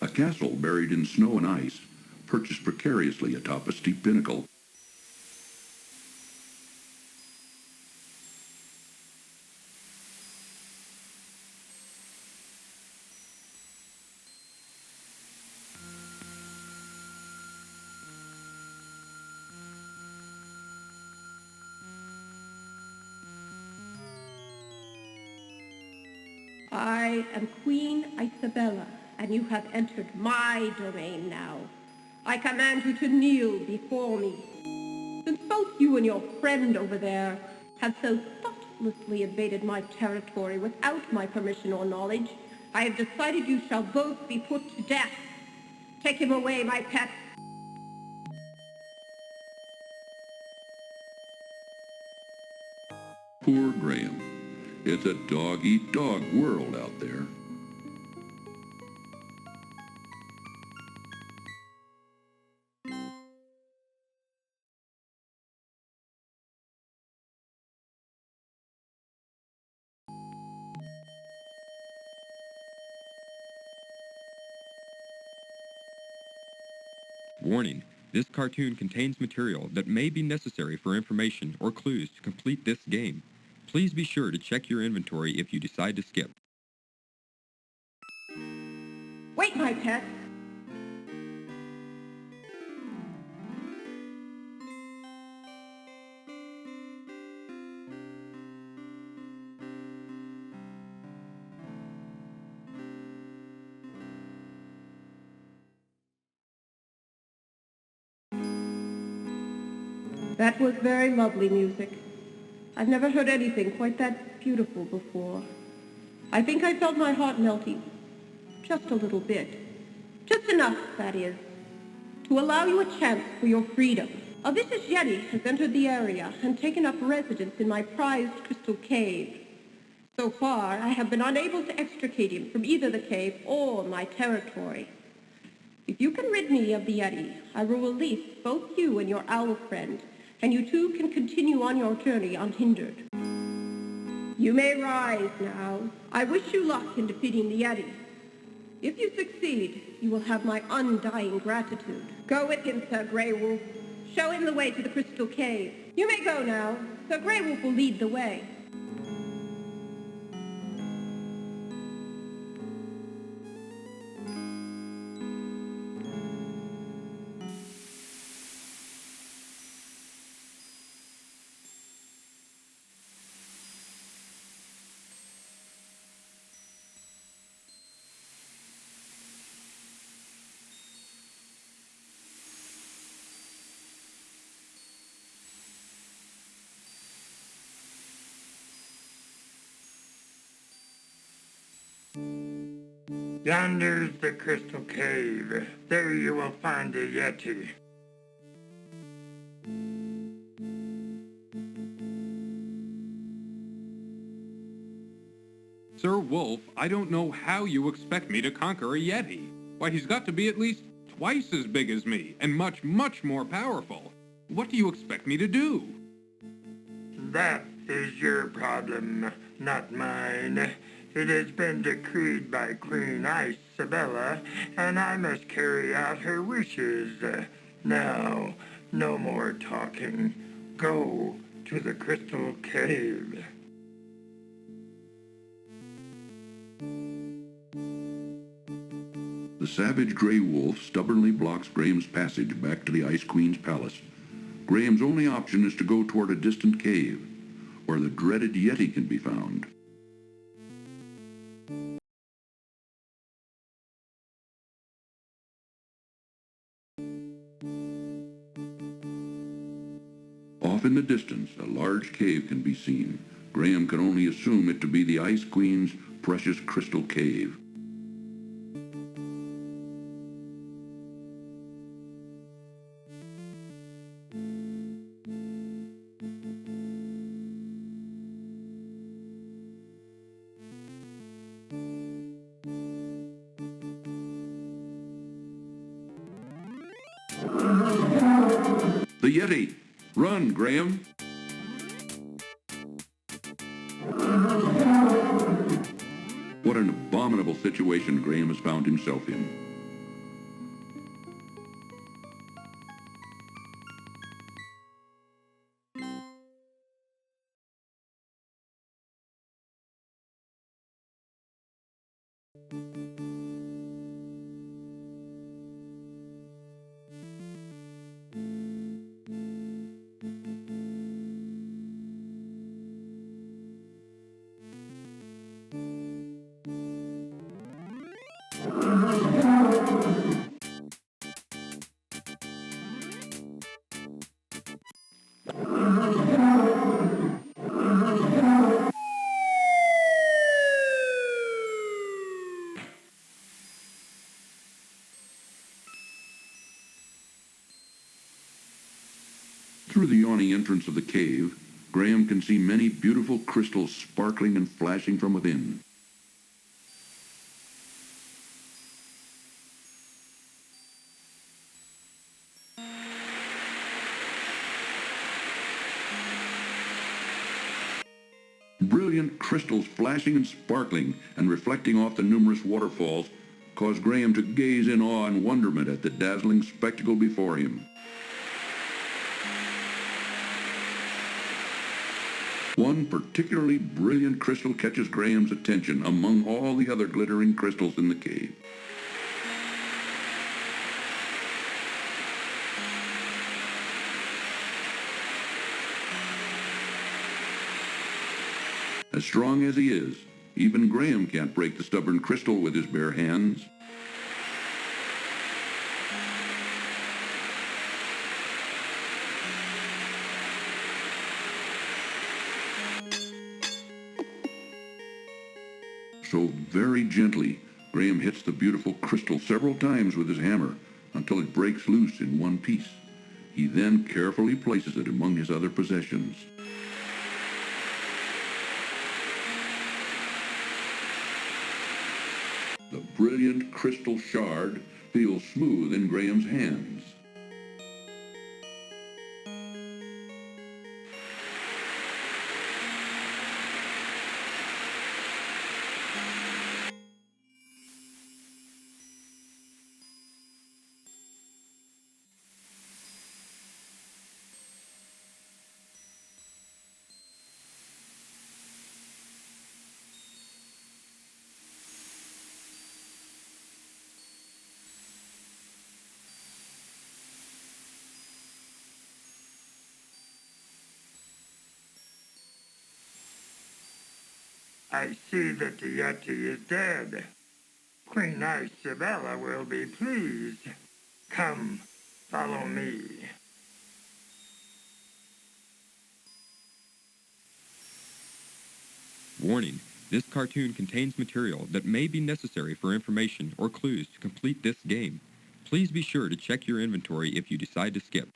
A castle buried in snow and ice, perches precariously atop a steep pinnacle. I am Queen Icebella, and you have entered my domain now. I command you to kneel before me. Since both you and your friend over there have so thoughtlessly invaded my territory without my permission or knowledge, I have decided you shall both be put to death. Take him away, my pet. Poor Graham. It's a dog-eat-dog world out there. Warning, this cartoon contains material that may be necessary for information or clues to complete this game. Please be sure to check your inventory if you decide to skip. Wait, my pet. That was very lovely music. I've never heard anything quite that beautiful before. I think I felt my heart melting. Just a little bit. Just enough, that is, to allow you a chance for your freedom. A vicious Yeti has entered the area and taken up residence in my prized crystal cave. So far, I have been unable to extricate him from either the cave or my territory. If you can rid me of the Yeti, I will release both you and your owl friend, and you two can continue on your journey unhindered. You may rise now. I wish you luck in defeating the Yeti. If you succeed, you will have my undying gratitude. Go with him, Sir Grey Wolf. Show him the way to the Crystal Cave. You may go now. Sir Grey Wolf will lead the way. Yonder's the crystal cave. There you will find the Yeti. Sir Wolf, I don't know how you expect me to conquer a Yeti. Why, he's got to be at least twice as big as me, and much, much more powerful. What do you expect me to do? That is your problem, not mine. It has been decreed by Queen Icebella, and I must carry out her wishes. Now, no more talking. Go to the crystal cave. The savage Grey Wolf stubbornly blocks Graham's passage back to the Ice Queen's palace. Graham's only option is to go toward a distant cave, where the dreaded Yeti can be found. Off in the distance, a large cave can be seen. Graham can only assume it to be the Ice Queen's precious crystal cave. The Yeti! Run, Graham! What an abominable situation Graham has found himself in. Through the yawning entrance of the cave, Graham can see many beautiful crystals sparkling and flashing from within. Brilliant crystals flashing and sparkling and reflecting off the numerous waterfalls cause Graham to gaze in awe and wonderment at the dazzling spectacle before him. One particularly brilliant crystal catches Graham's attention among all the other glittering crystals in the cave. As strong as he is, even Graham can't break the stubborn crystal with his bare hands. So very gently, Graham hits the beautiful crystal several times with his hammer until it breaks loose in one piece. He then carefully places it among his other possessions. The brilliant crystal shard feels smooth in Graham's hands. I see that the Yeti is dead. Queen Icebella will be pleased. Come, follow me. Warning, This cartoon contains material that may be necessary for information or clues to complete this game. Please be sure to check your inventory if you decide to skip.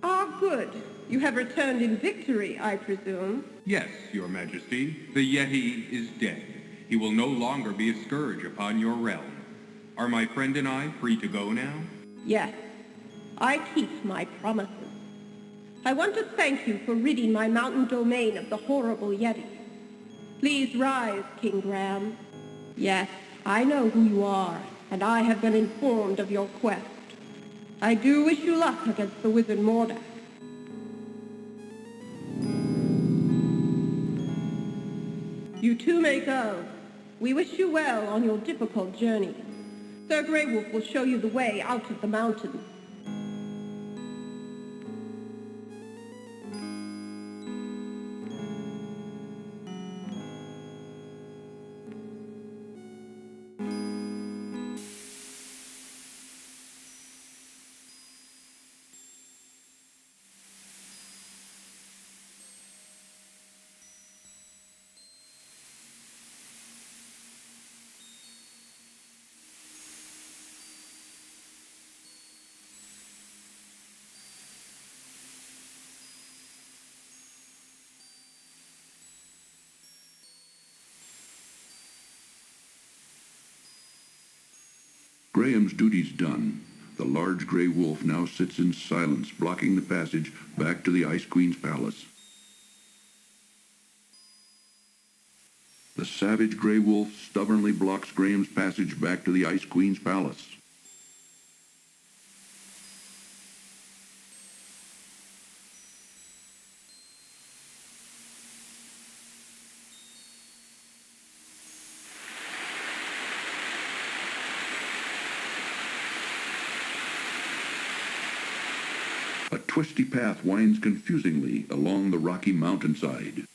Ah, good. You have returned in victory, I presume. Yes, Your Majesty. The Yeti is dead. He will no longer be a scourge upon your realm. Are my friend and I free to go now? Yes, I keep my promises. I want to thank you for ridding my mountain domain of the horrible Yeti. Please rise, King Graham. Yes, I know who you are, and I have been informed of your quest. I do wish you luck against the wizard Mordack. You two may go. We wish you well on your difficult journey. Sir Grey Wolf will show you the way out of the mountains. Graham's duties done, the large gray wolf now sits in silence, blocking the passage back to the Ice Queen's palace. The savage gray wolf stubbornly blocks Graham's passage back to the Ice Queen's palace. A twisty path winds confusingly along the rocky mountainside.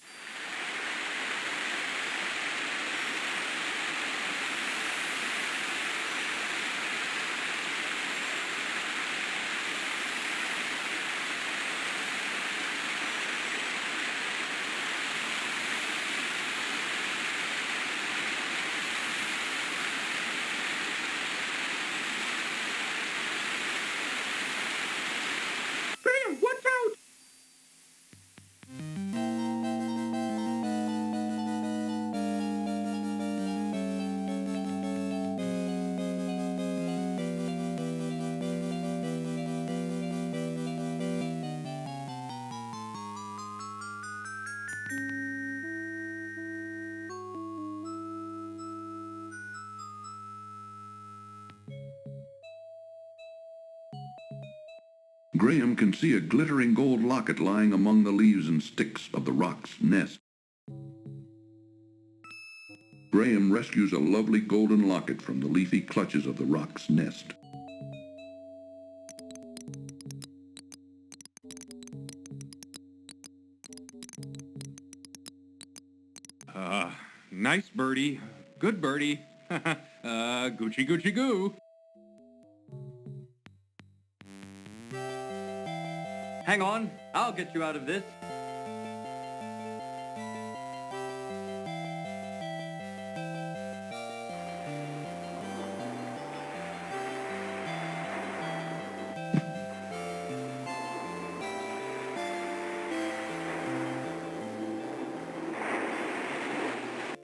Graham can see a glittering gold locket lying among the leaves and sticks of the rock's nest. Graham rescues a lovely golden locket from the leafy clutches of the rock's nest. Nice birdie. Good birdie. Gucci Gucci Goo. Hang on, I'll get you out of this.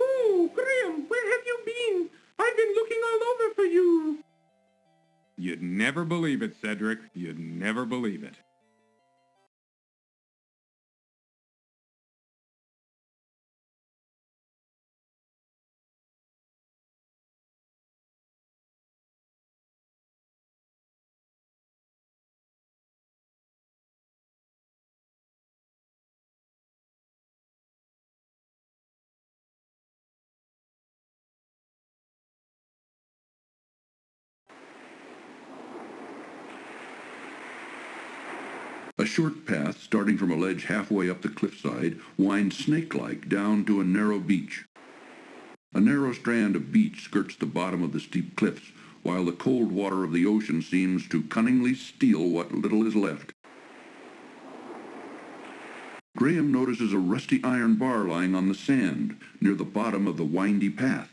Oh, Graham, where have you been? I've been looking all over for you. You'd never believe it, Cedric. You'd never believe it. A short path starting from a ledge halfway up the cliffside winds snake-like down to a narrow beach. A narrow strand of beach skirts the bottom of the steep cliffs, while the cold water of the ocean seems to cunningly steal what little is left. Graham notices a rusty iron bar lying on the sand near the bottom of the windy path.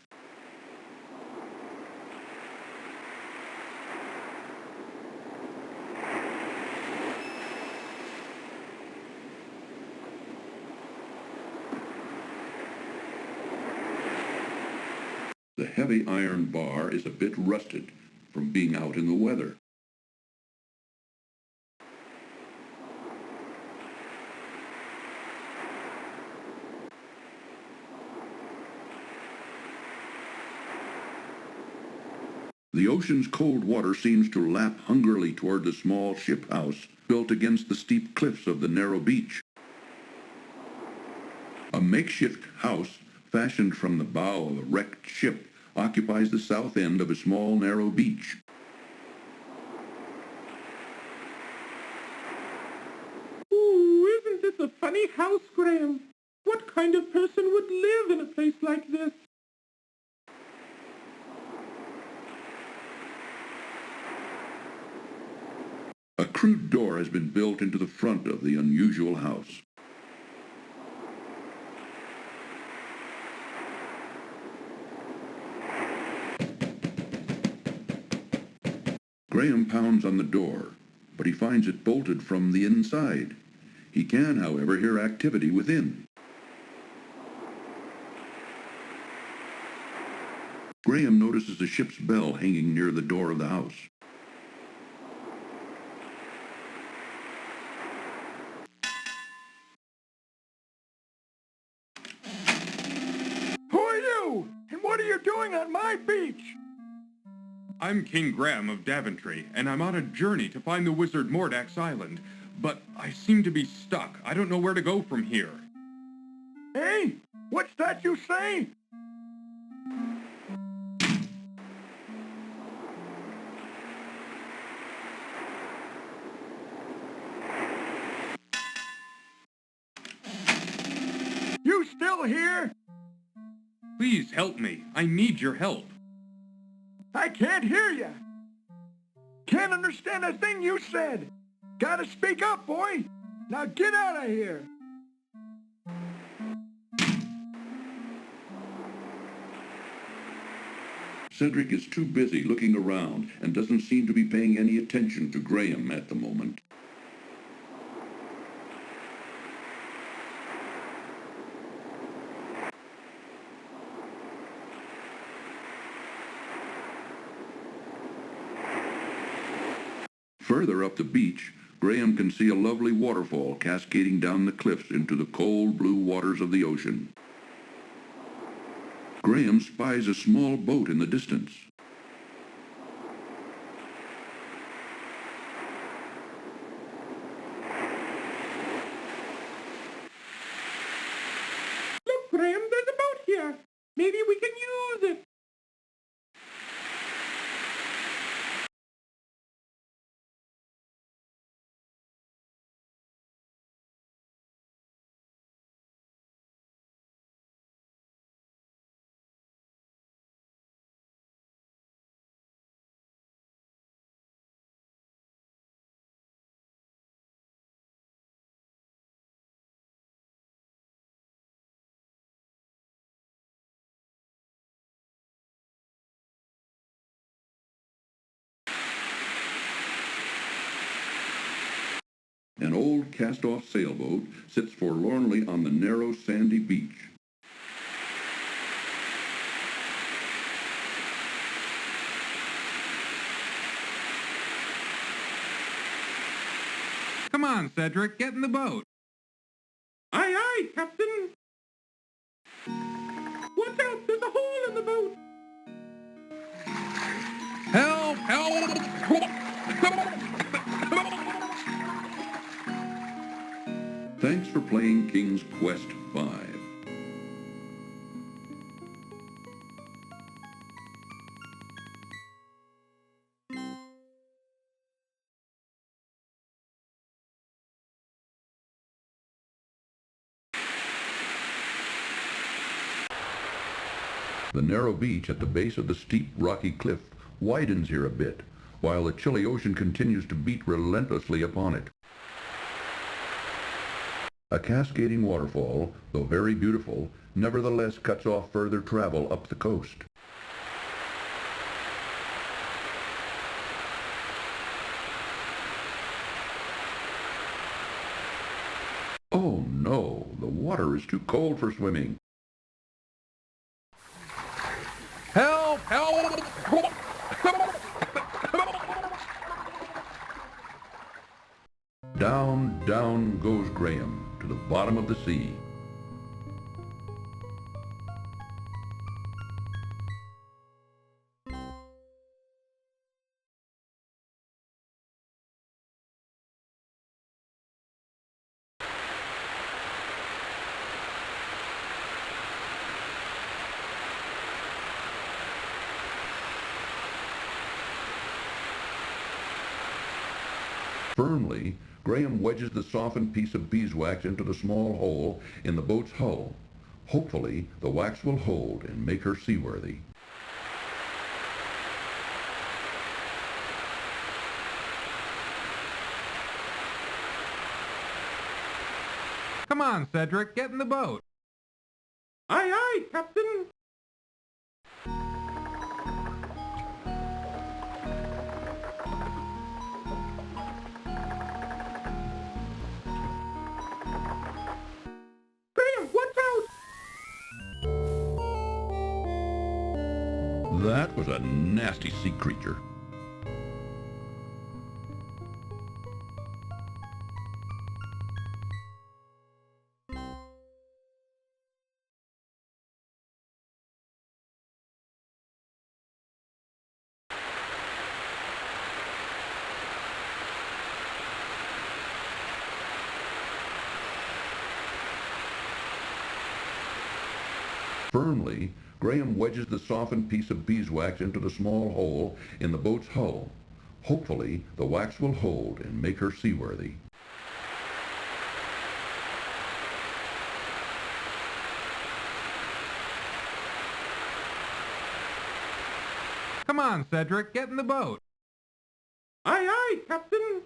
The heavy iron bar is a bit rusted from being out in the weather. The ocean's cold water seems to lap hungrily toward the small ship house built against the steep cliffs of the narrow beach. A makeshift house fashioned from the bow of a wrecked ship occupies the south end of a small narrow beach. Ooh, isn't this a funny house, Graham? What kind of person would live in a place like this? A crude door has been built into the front of the unusual house. Graham pounds on the door, but he finds it bolted from the inside. He can, however, hear activity within. Graham notices the ship's bell hanging near the door of the house. Who are you? And what are you doing on my beach? I'm King Graham of Daventry, and I'm on a journey to find the wizard Mordack Island, but I seem to be stuck. I don't know where to go from here. Hey, what's that you say? You still here? Please help me. I need your help. I can't hear you. Can't understand a thing you said. Gotta speak up, boy. Now get out of here. Cedric is too busy looking around and doesn't seem to be paying any attention to Graham at the moment. Further up the beach, Graham can see a lovely waterfall cascading down the cliffs into the cold blue waters of the ocean. Graham spies a small boat in the distance. Look, Graham, there's a boat here. Maybe we can use it. An old cast-off sailboat sits forlornly on the narrow sandy beach. Come on, Cedric, get in the boat. Aye, aye, Captain. Watch out, there's a hole in the boat. Help! Help! Thanks for playing King's Quest 5. The narrow beach at the base of the steep rocky cliff widens here a bit, while the chilly ocean continues to beat relentlessly upon it. A cascading waterfall, though very beautiful, nevertheless cuts off further travel up the coast. Oh no, the water is too cold for swimming. Help! Help! Down, down goes Graham to the bottom of the sea. Firmly, Graham wedges the softened piece of beeswax into the small hole in the boat's hull. Hopefully, the wax will hold and make her seaworthy. Come on, Cedric, get in the boat. Aye, aye, Captain. That was a nasty sea creature. Firmly, Graham wedges the softened piece of beeswax into the small hole in the boat's hull. Hopefully, the wax will hold and make her seaworthy. Come on, Cedric, get in the boat. Aye, aye, Captain.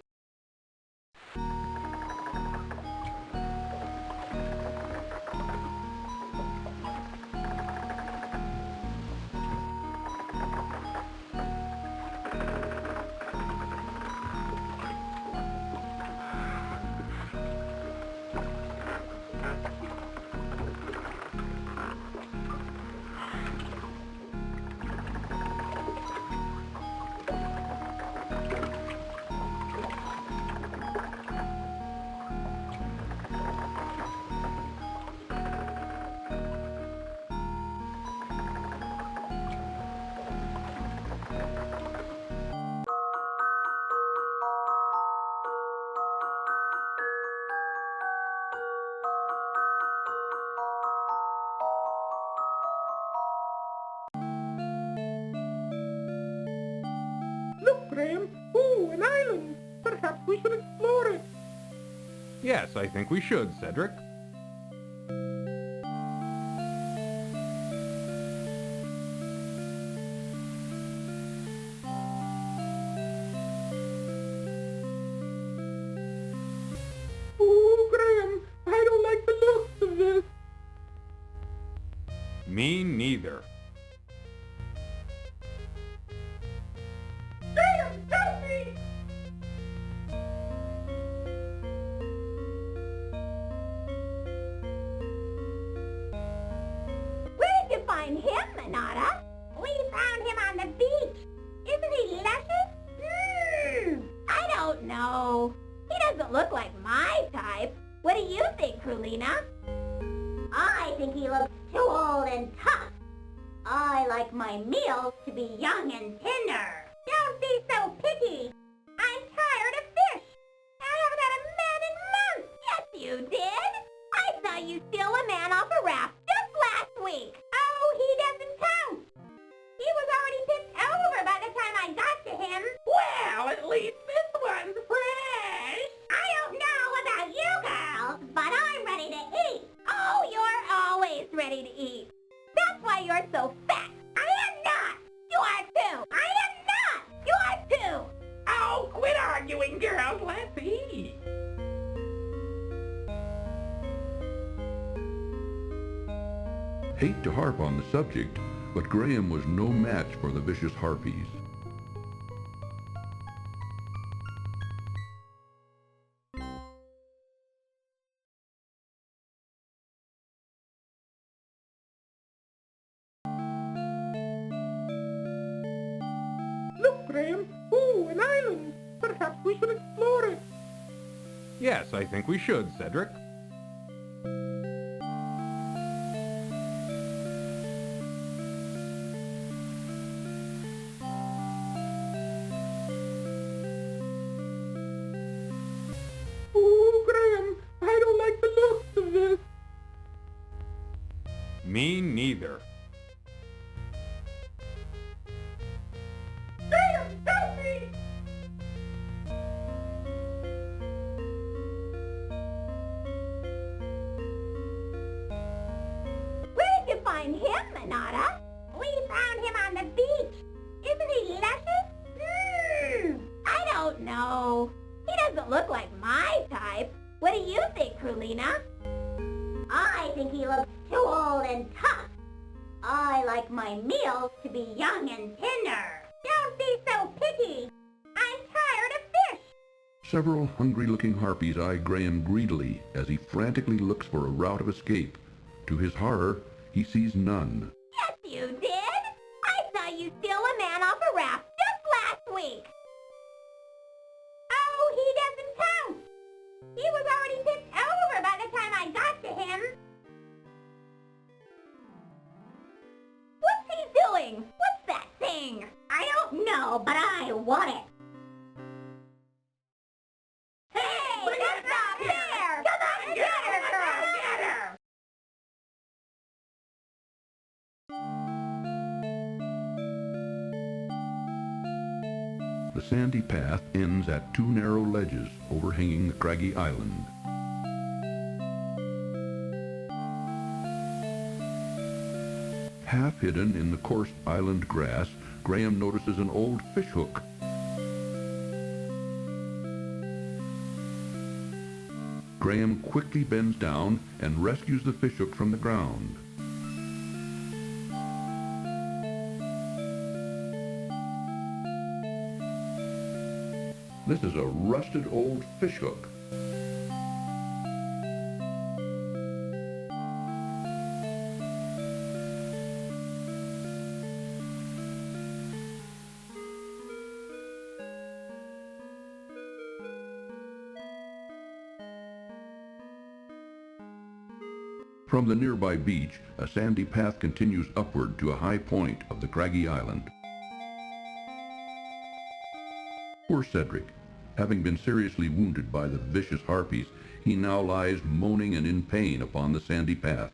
Look, Graham. Ooh, an island. Perhaps we should explore it. Yes, I think we should, Cedric. Ooh, Graham, I don't like the looks of this. Me neither. Graham, help me! Where'd you find him, Manada? We found him on the beach. Isn't he luscious? I don't know. He doesn't look like my type. What do you think, Krulina? I think he looks too old and tough. I like my meals to be young and tender. Don't be so picky. I'm tired of fish. I haven't had a man in months. Yes, you did. I saw you steal a man off a raft just last week. Oh, he doesn't count. He was already picked over by the time I got to him. Well, at least this one's fresh. I don't know about you girls, but I'm ready to eat. Oh, you're always ready to eat. That's why you're so fat hate to harp on the subject, but Graham was no match for the vicious Harpies. Look, Graham! Ooh, an island! Perhaps we should explore it! Yes, I think we should, Cedric. Ooh, Graham! I don't like the looks of this! Me neither. Graham, help me! Where did you find him, Manada? We found him on the beach. Isn't he luscious? I don't know. He doesn't look like my type. What do you think, Krulina? I think he looks too old and tough. I like my meals to be young and tender. Don't be so picky. I'm tired of fish. Several hungry-looking harpies eye Graham greedily as he frantically looks for a route of escape. To his horror, he sees none. Yes, you did. I saw you steal a man off a raft just last week. Oh, he doesn't count. He was already tipped over by the time I got to him. What's he doing? What's that thing? I don't know, but I want it. Hey, that's not fair! Come on, get her, girl! Get her! The sandy path ends at two narrow ledges overhanging the craggy island. Half hidden in the coarse island grass, Graham notices an old fishhook. Graham quickly bends down and rescues the fishhook from the ground. This is a rusted old fishhook. From the nearby beach, a sandy path continues upward to a high point of the craggy island. Poor Cedric. Having been seriously wounded by the vicious harpies, he now lies moaning and in pain upon the sandy path.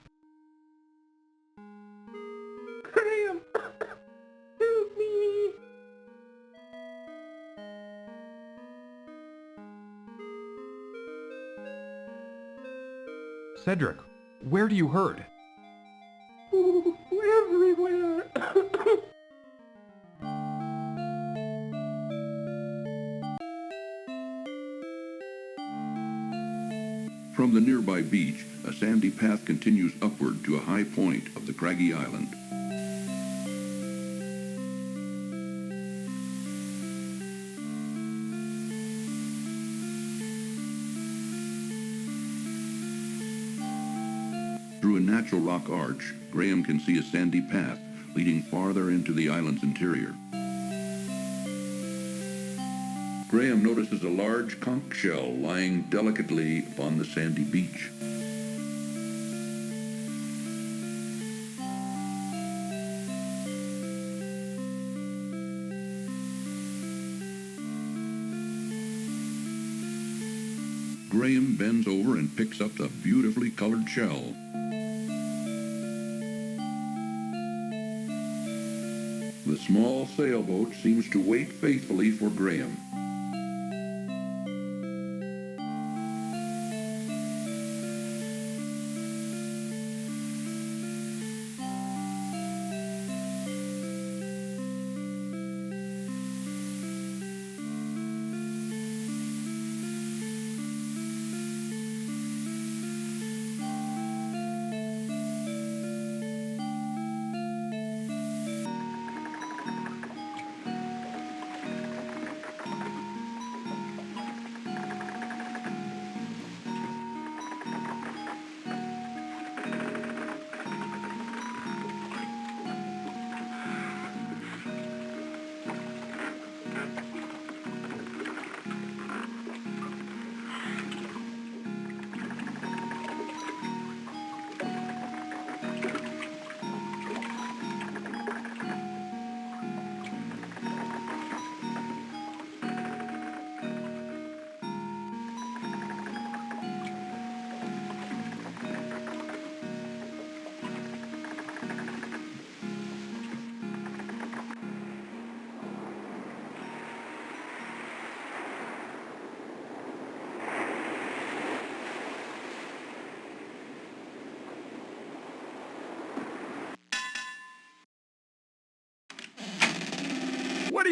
Graham! Help me! Cedric, where do you hurt? Ooh, everywhere! From the nearby beach, a sandy path continues upward to a high point of the craggy island. Through a natural rock arch, Graham can see a sandy path leading farther into the island's interior. Graham notices a large conch shell lying delicately upon the sandy beach. Graham bends over and picks up the beautifully colored shell. The small sailboat seems to wait faithfully for Graham.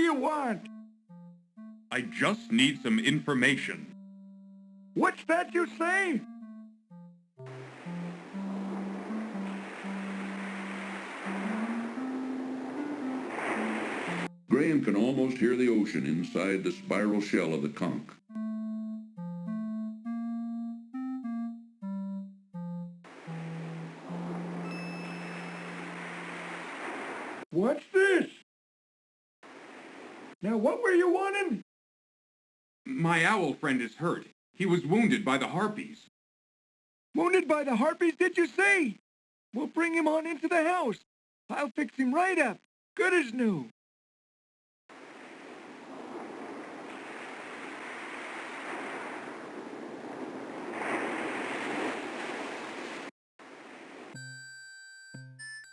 you want? I just need some information. What's that you say? Graham can almost hear the ocean inside the spiral shell of the conch. What's this? Now what were you wanting? My owl friend is hurt. He was wounded by the Harpies. Wounded by the Harpies, did you say? We'll bring him on into the house. I'll fix him right up. Good as new.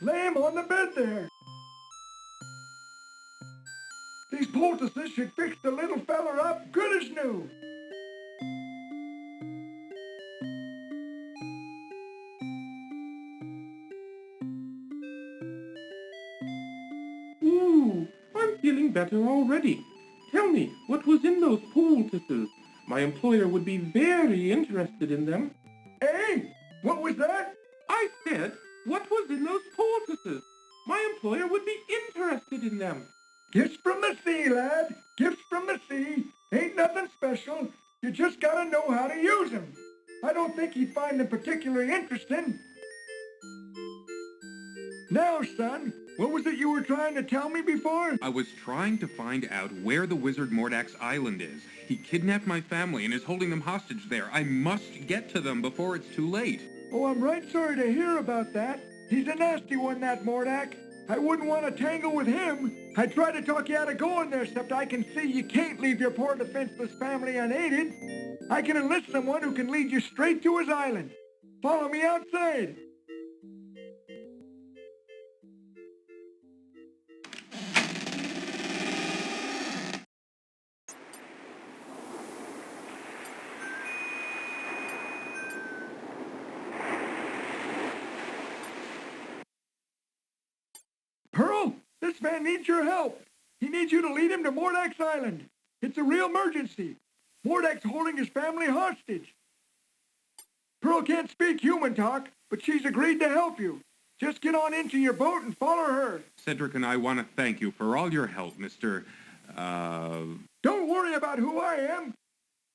Lay him on the bed there. These poultices should fix the little feller up good as new. Ooh, I'm feeling better already. Tell me, what was in those poultices? My employer would be very interested in them. Hey, what was that? I said, what was in those poultices? My employer would be interested in them. Gifts from the sea, lad. Gifts from the sea. Ain't nothing special. You just gotta know how to use them. I don't think he'd find them particularly interesting. Now, son, what was it you were trying to tell me before? I was trying to find out where the wizard Mordack's Island is. He kidnapped my family and is holding them hostage there. I must get to them before it's too late. Oh, I'm right sorry to hear about that. He's a nasty one, that Mordack. I wouldn't want to tangle with him. I tried to talk you out of going there, except I can see you can't leave your poor defenseless family unaided. I can enlist someone who can lead you straight to his island. Follow me outside. Pearl, this man needs your help. He needs you to lead him to Mordack's Island. It's a real emergency. Mordack's holding his family hostage. Pearl can't speak human talk, but she's agreed to help you. Just get on into your boat and follow her. Cedric and I want to thank you for all your help, Mr. Don't worry about who I am.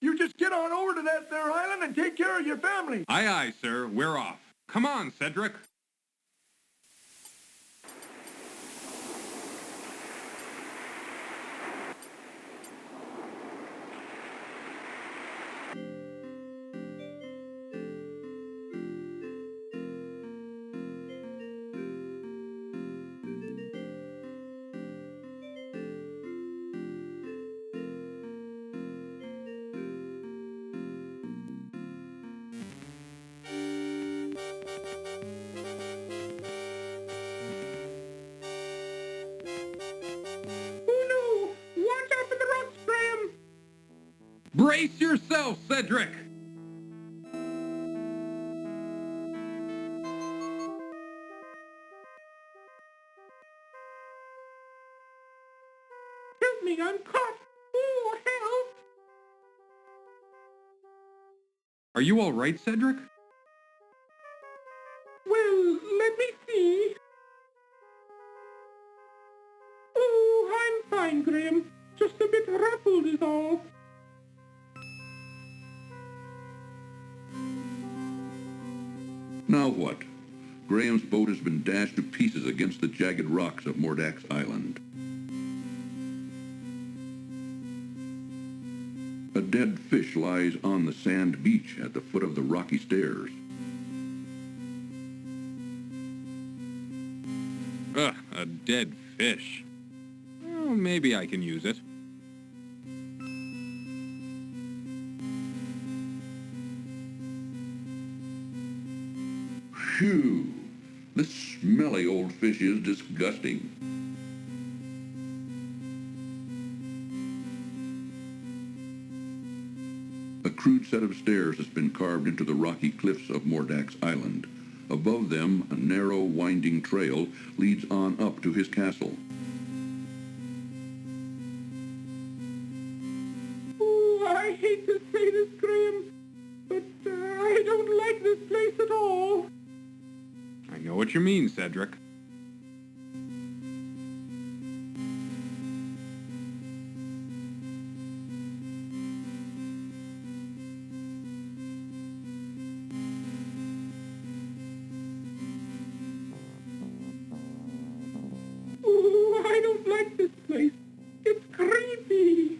You just get on over to that there island and take care of your family. Aye, aye, sir. We're off. Come on, Cedric. Brace yourself, Cedric! Help me, I'm caught! Oh, help! Are you all right, Cedric? Well, let me see. Oh, I'm fine, Graham. Just a bit ruffled is all. Now what? Graham's boat has been dashed to pieces against the jagged rocks of Mordack's Island. A dead fish lies on the sand beach at the foot of the rocky stairs. Ugh, a dead fish. Oh, maybe I can use it. Phew! This smelly old fish is disgusting. A crude set of stairs has been carved into the rocky cliffs of Mordack's Island. Above them, a narrow, winding trail leads on up to his castle. hate to say this, Graham, but I don't like this place at all. I know what you mean, Cedric. Ooh, I don't like this place. It's creepy.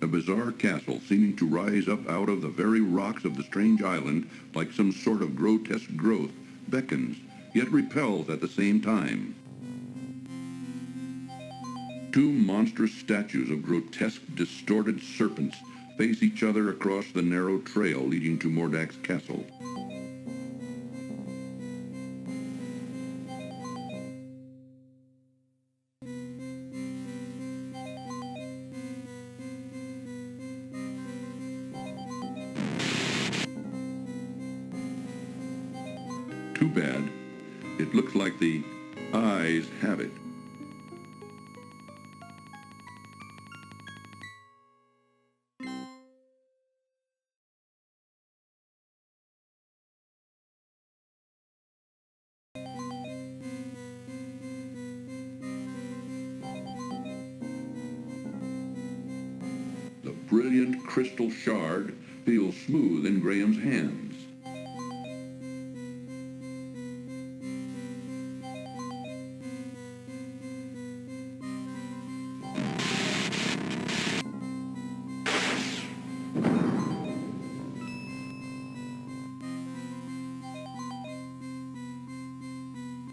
A bizarre castle seeming to rise up out of the very rocks of the strange island like some sort of grotesque growth beckons, yet repels at the same time. Two monstrous statues of grotesque, distorted serpents face each other across the narrow trail leading to Mordack's castle. Too bad. It looks like the eyes have it. The brilliant crystal shard feels smooth in Graham's hands.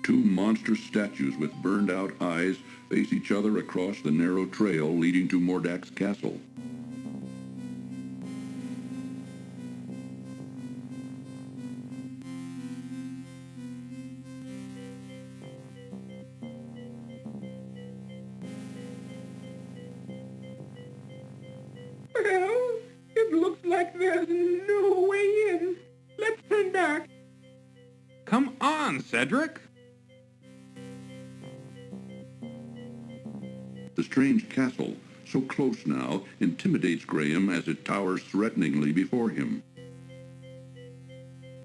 Two monstrous statues with burned-out eyes face each other across the narrow trail leading to Mordack's castle. Well, it looks like there's no way in. Let's turn back. Come on, Cedric! The strange castle, so close now, intimidates Graham as it towers threateningly before him.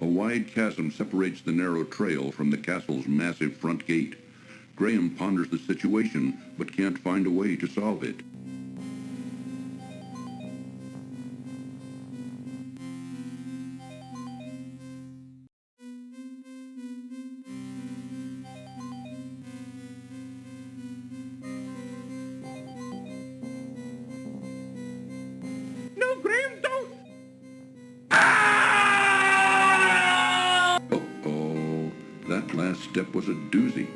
A wide chasm separates the narrow trail from the castle's massive front gate. Graham ponders the situation, but can't find a way to solve it. No, Graham, don't! Uh-oh, that last step was a doozy.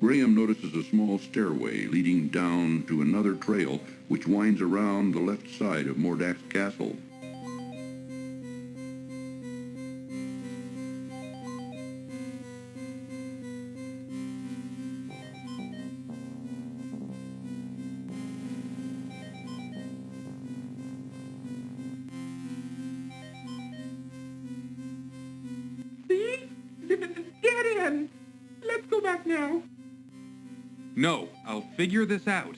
Graham notices a small stairway leading down to another trail which winds around the left side of Mordack's castle. See? Get in! Let's go back now. No, I'll figure this out.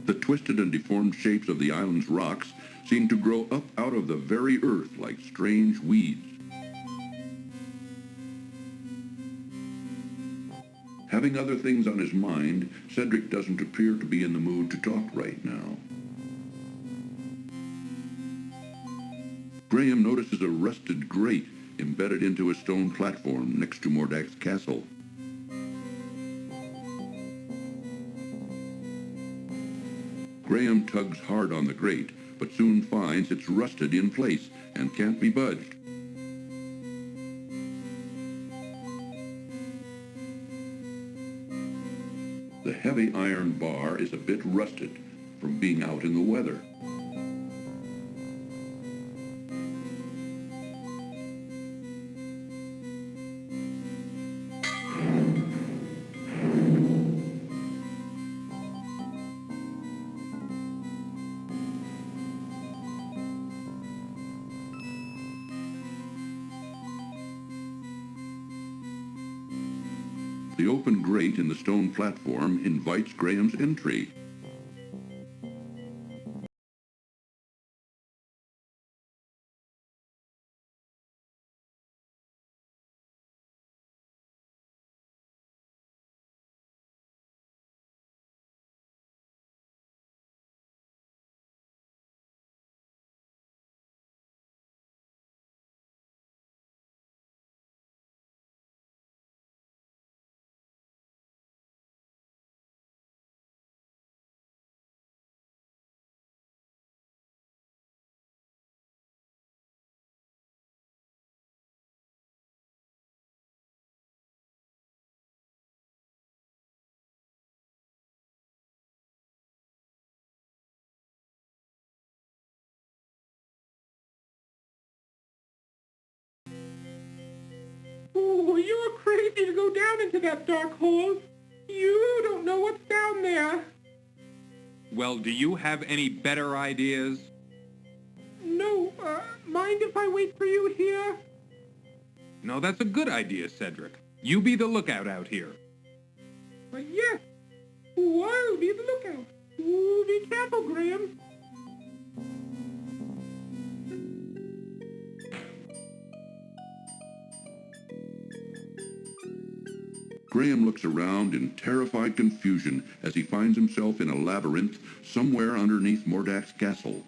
The twisted and deformed shapes of the island's rocks seem to grow up out of the very earth like strange weeds. Having other things on his mind, Cedric doesn't appear to be in the mood to talk right now. Graham notices a rusted grate embedded into a stone platform next to Mordack's castle. Graham tugs hard on the grate, but soon finds it's rusted in place and can't be budged. The heavy iron bar is a bit rusted from being out in the weather. The open grate in the stone platform invites Graham's entry. Oh, you're crazy to go down into that dark hole. You don't know what's down there. Well, do you have any better ideas? No, mind if I wait for you here? No, that's a good idea, Cedric. You be the lookout out here. Yes. I'll be the lookout. Be careful, Graham. Graham looks around in terrified confusion as he finds himself in a labyrinth somewhere underneath Mordack's castle.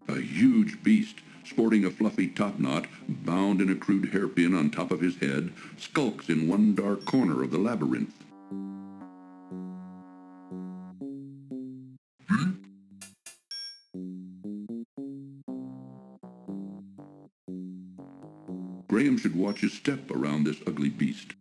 A huge beast, sporting a fluffy topknot, bound in a crude hairpin on top of his head, skulks in one dark corner of the labyrinth. Graham should watch his step around this ugly beast.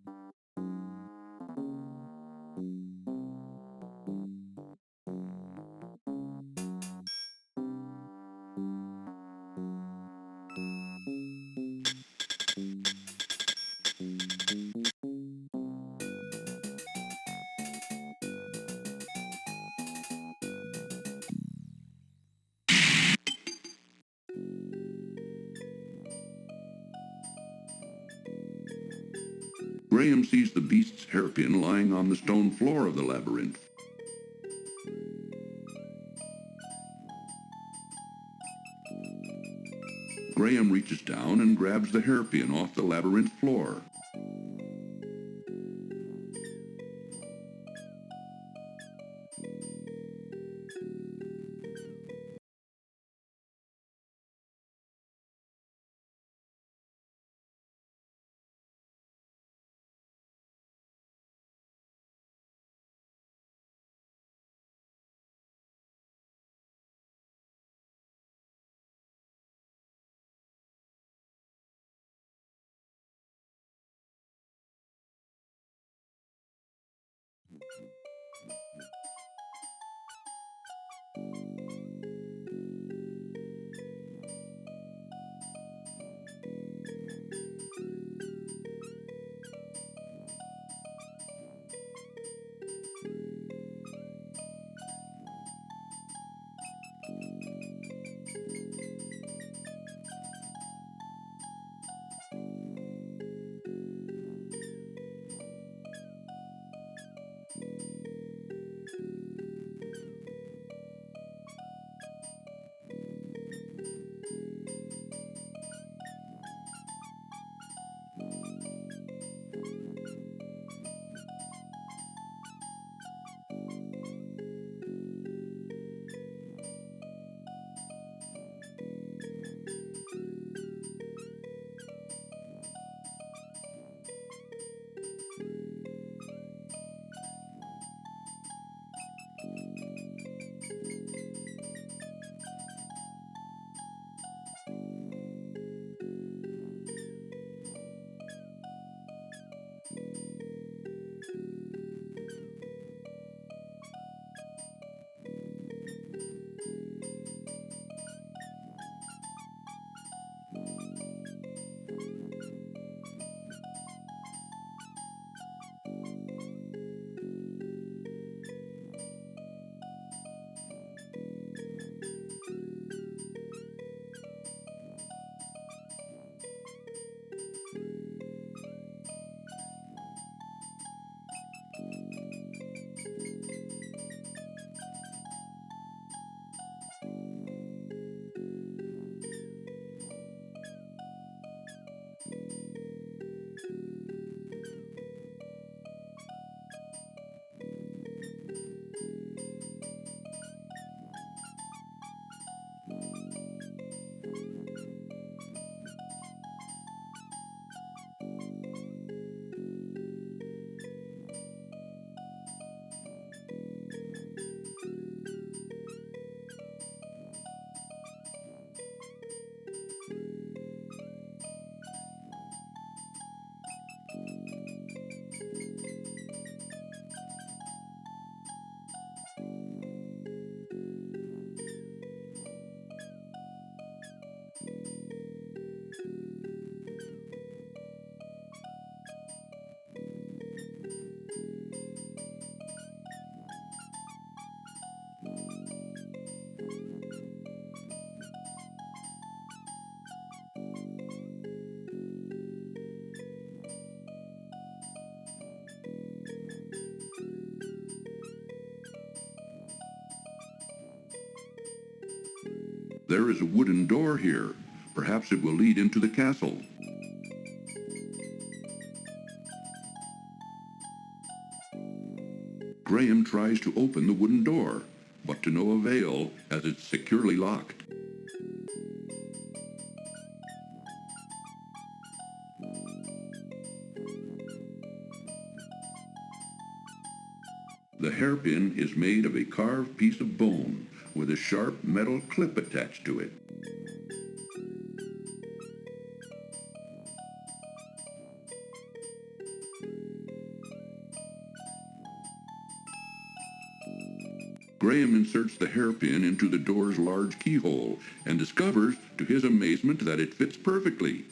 Graham sees the beast's hairpin lying on the stone floor of the labyrinth. Graham reaches down and grabs the hairpin off the labyrinth floor. There is a wooden door here. Perhaps it will lead into the castle. Graham tries to open the wooden door, but to no avail as it's securely locked. The hairpin is made of a carved piece of bone with a sharp metal clip attached to it. Graham inserts the hairpin into the door's large keyhole and discovers, to his amazement, that it fits perfectly.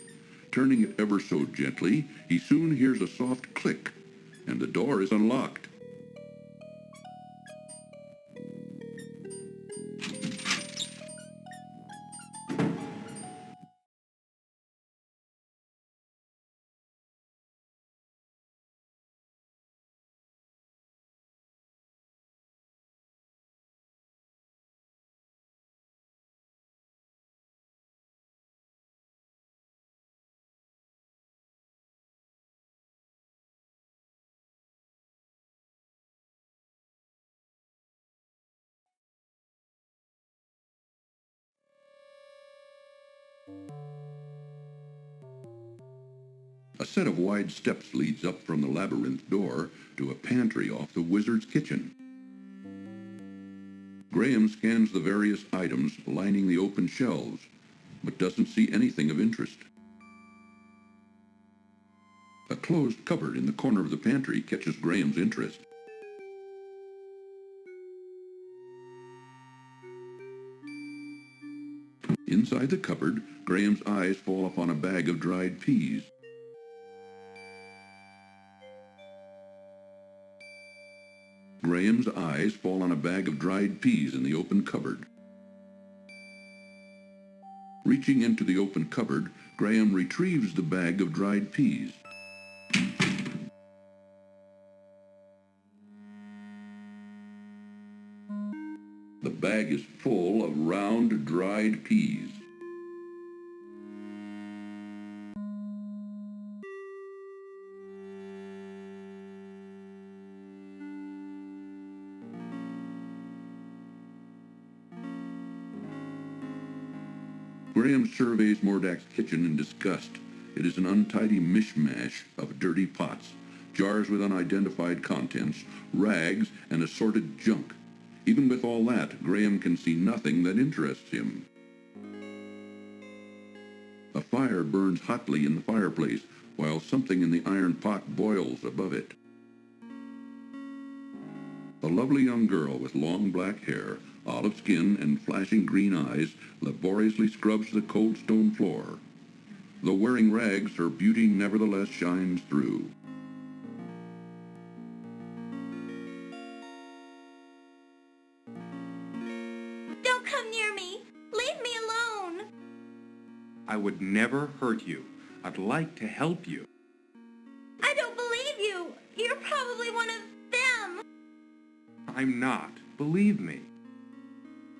Turning it ever so gently, he soon hears a soft click, and the door is unlocked. A set of wide steps leads up from the labyrinth door to a pantry off the wizard's kitchen. Graham scans the various items lining the open shelves, but doesn't see anything of interest. A closed cupboard in the corner of the pantry catches Graham's interest. Inside the cupboard, Graham's eyes fall upon a bag of dried peas. Graham's eyes fall on a bag of dried peas in the open cupboard. Reaching into the open cupboard, Graham retrieves the bag of dried peas. The bag is full of round, dried peas. Graham surveys Mordack's kitchen in disgust. It is an untidy mishmash of dirty pots, jars with unidentified contents, rags, and assorted junk. Even with all that, Graham can see nothing that interests him. A fire burns hotly in the fireplace, while something in the iron pot boils above it. A lovely young girl with long black hair, olive skin, and flashing green eyes laboriously scrubs the cold stone floor. Though wearing rags, her beauty nevertheless shines through. Don't come near me! Leave me alone! I would never hurt you. I'd like to help you. I don't believe you! You're probably one of them! I'm not. Believe me.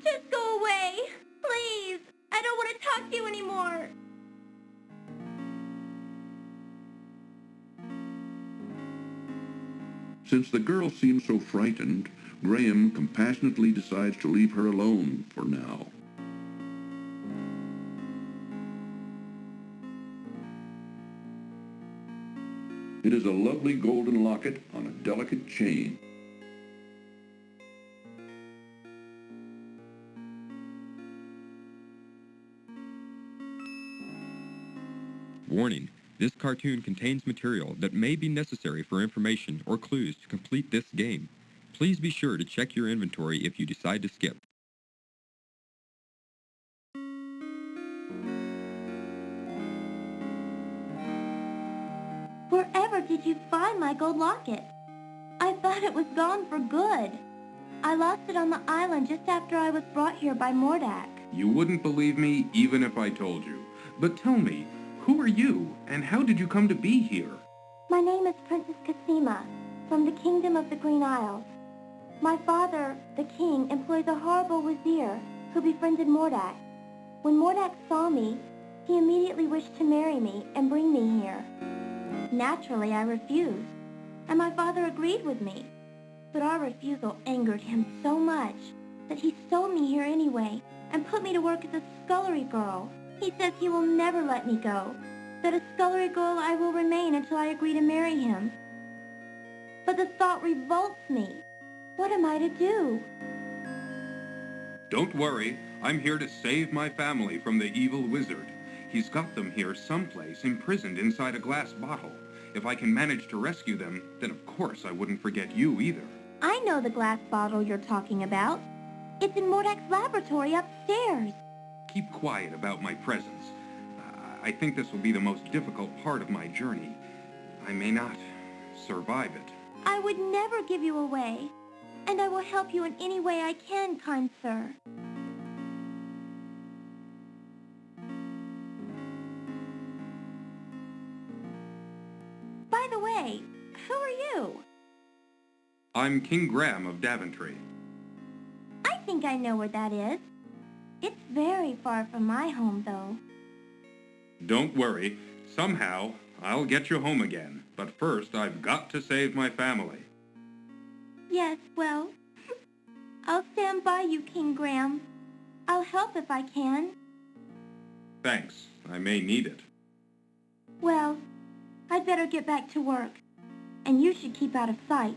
Just go away! Please! I don't want to talk to you anymore! Since the girl seems so frightened, Graham compassionately decides to leave her alone for now. It is a lovely golden locket on a delicate chain. Warning, this cartoon contains material that may be necessary for information or clues to complete this game. Please be sure to check your inventory if you decide to skip. Wherever did you find my gold locket? I thought it was gone for good. I lost it on the island just after I was brought here by Mordack. You wouldn't believe me even if I told you. But tell me, who are you, and how did you come to be here? My name is Princess Casima, from the Kingdom of the Green Isles. My father, the king, employs a horrible wazir who befriended Mordack. When Mordack saw me, he immediately wished to marry me and bring me here. Naturally, I refused, and my father agreed with me. But our refusal angered him so much that he stole me here anyway and put me to work as a scullery girl. He says he will never let me go, that a scullery girl I will remain until I agree to marry him. But the thought revolts me. What am I to do? Don't worry, I'm here to save my family from the evil wizard. He's got them here someplace, imprisoned inside a glass bottle. If I can manage to rescue them, then of course I wouldn't forget you either. I know the glass bottle you're talking about. It's in Mordack's laboratory upstairs. Keep quiet about my presence. I think this will be the most difficult part of my journey. I may not survive it. I would never give you away, and I will help you in any way I can, kind sir. By the way, who are you? I'm King Graham of Daventry. I think I know where that is. It's very far from my home, though. Don't worry. Somehow, I'll get you home again. But first, I've got to save my family. Yes, well, I'll stand by you, King Graham. I'll help if I can. Thanks. I may need it. Well, I'd better get back to work. And you should keep out of sight.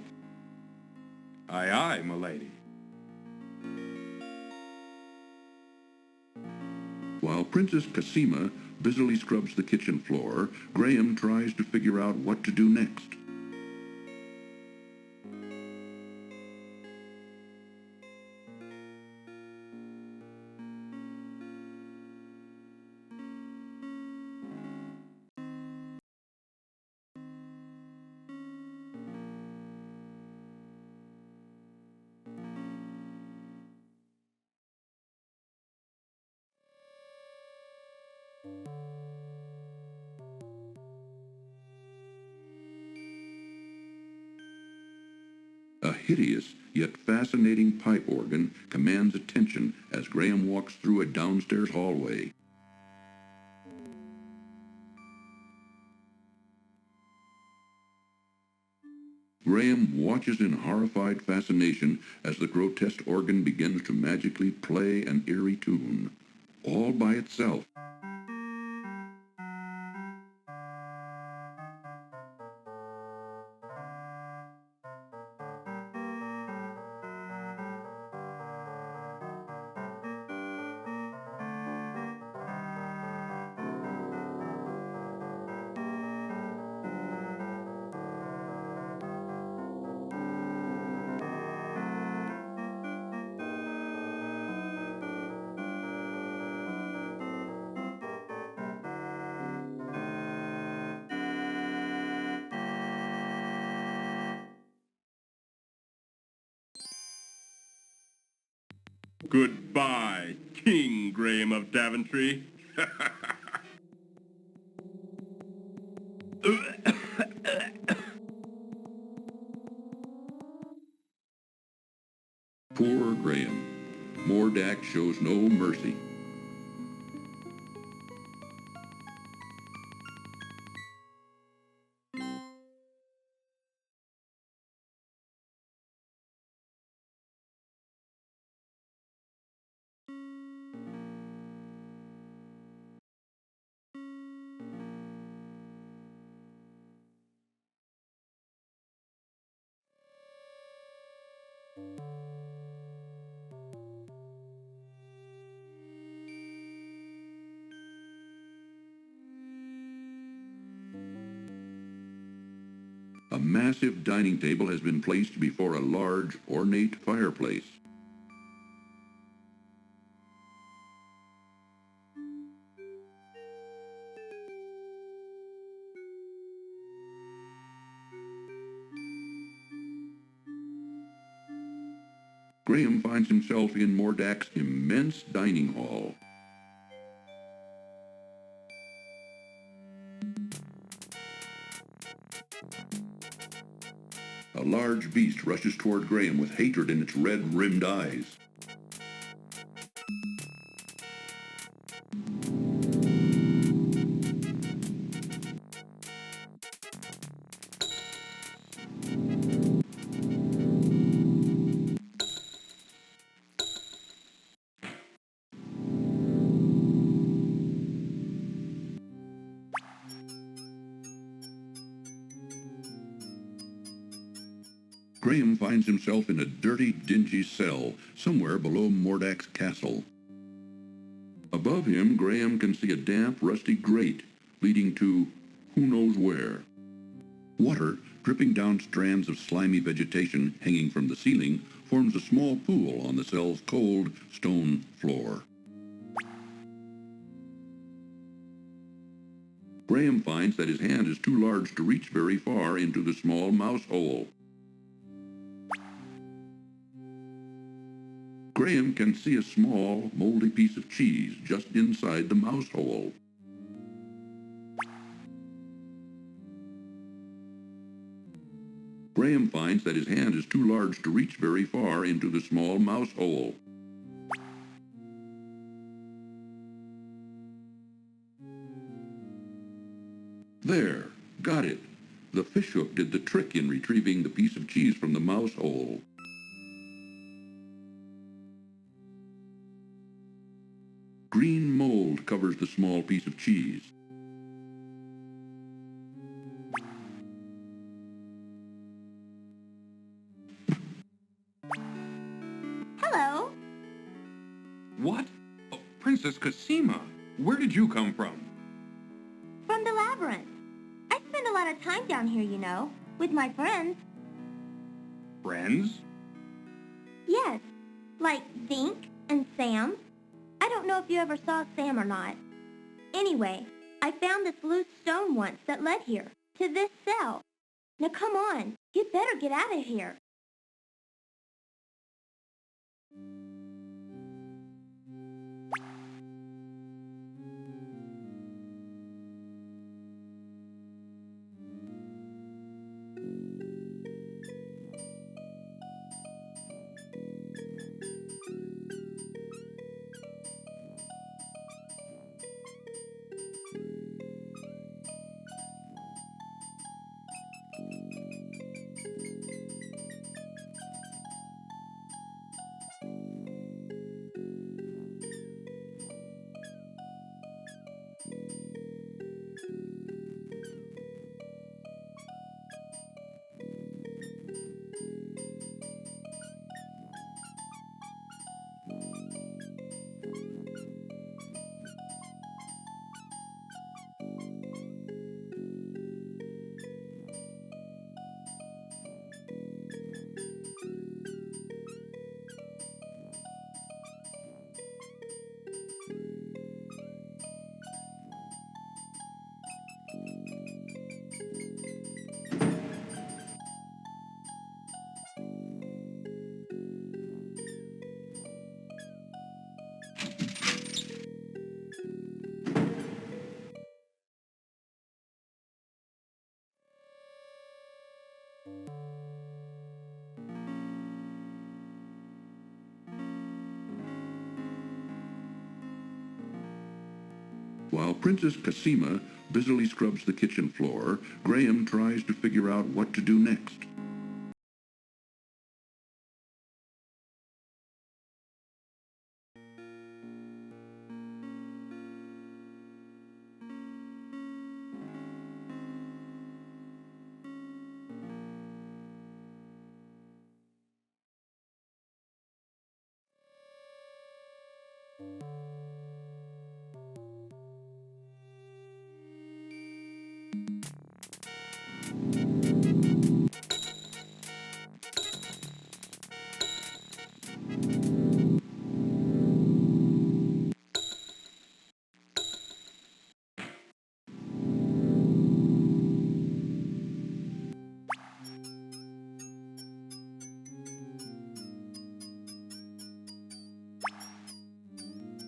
Aye, aye, milady. While Princess Cassima busily scrubs the kitchen floor, Graham tries to figure out what to do next. A hideous yet fascinating pipe organ commands attention as Graham walks through a downstairs hallway. Graham watches in horrified fascination as the grotesque organ begins to magically play an eerie tune, all by itself. Goodbye, King Graham of Daventry. Poor Graham. Mordack shows no mercy. A massive dining table has been placed before a large, ornate fireplace. Graham finds himself in Mordack's immense dining hall. A large beast rushes toward Graham with hatred in its red-rimmed eyes. Graham finds himself in a dirty, dingy cell somewhere below Mordack's castle. Above him, Graham can see a damp, rusty grate leading to who knows where. Water, dripping down strands of slimy vegetation hanging from the ceiling, forms a small pool on the cell's cold stone floor. Graham finds that his hand is too large to reach very far into the small mouse hole. Graham can see a small, moldy piece of cheese just inside the mouse hole. Graham finds that his hand is too large to reach very far into the small mouse hole. There, got it. The fishhook did the trick in retrieving the piece of cheese from the mouse hole. Green mold covers the small piece of cheese. Hello. What? Oh, Princess Casima, where did you come from? From the Labyrinth. I spend a lot of time down here, you know, with my friends. Friends? Yes, like Zink and Sam. I don't know if you ever saw Sam or not. Anyway, I found this loose stone once that led here, to this cell. Now come on, you'd better get out of here. While Princess Casima busily scrubs the kitchen floor, Graham tries to figure out what to do next.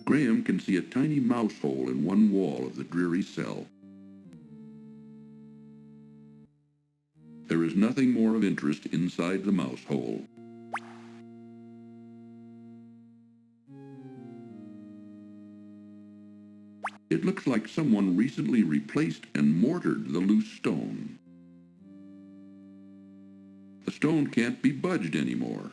Graham can see a tiny mouse hole in one wall of the dreary cell. There is nothing more of interest inside the mouse hole. It looks like someone recently replaced and mortared the loose stone. The stone can't be budged anymore.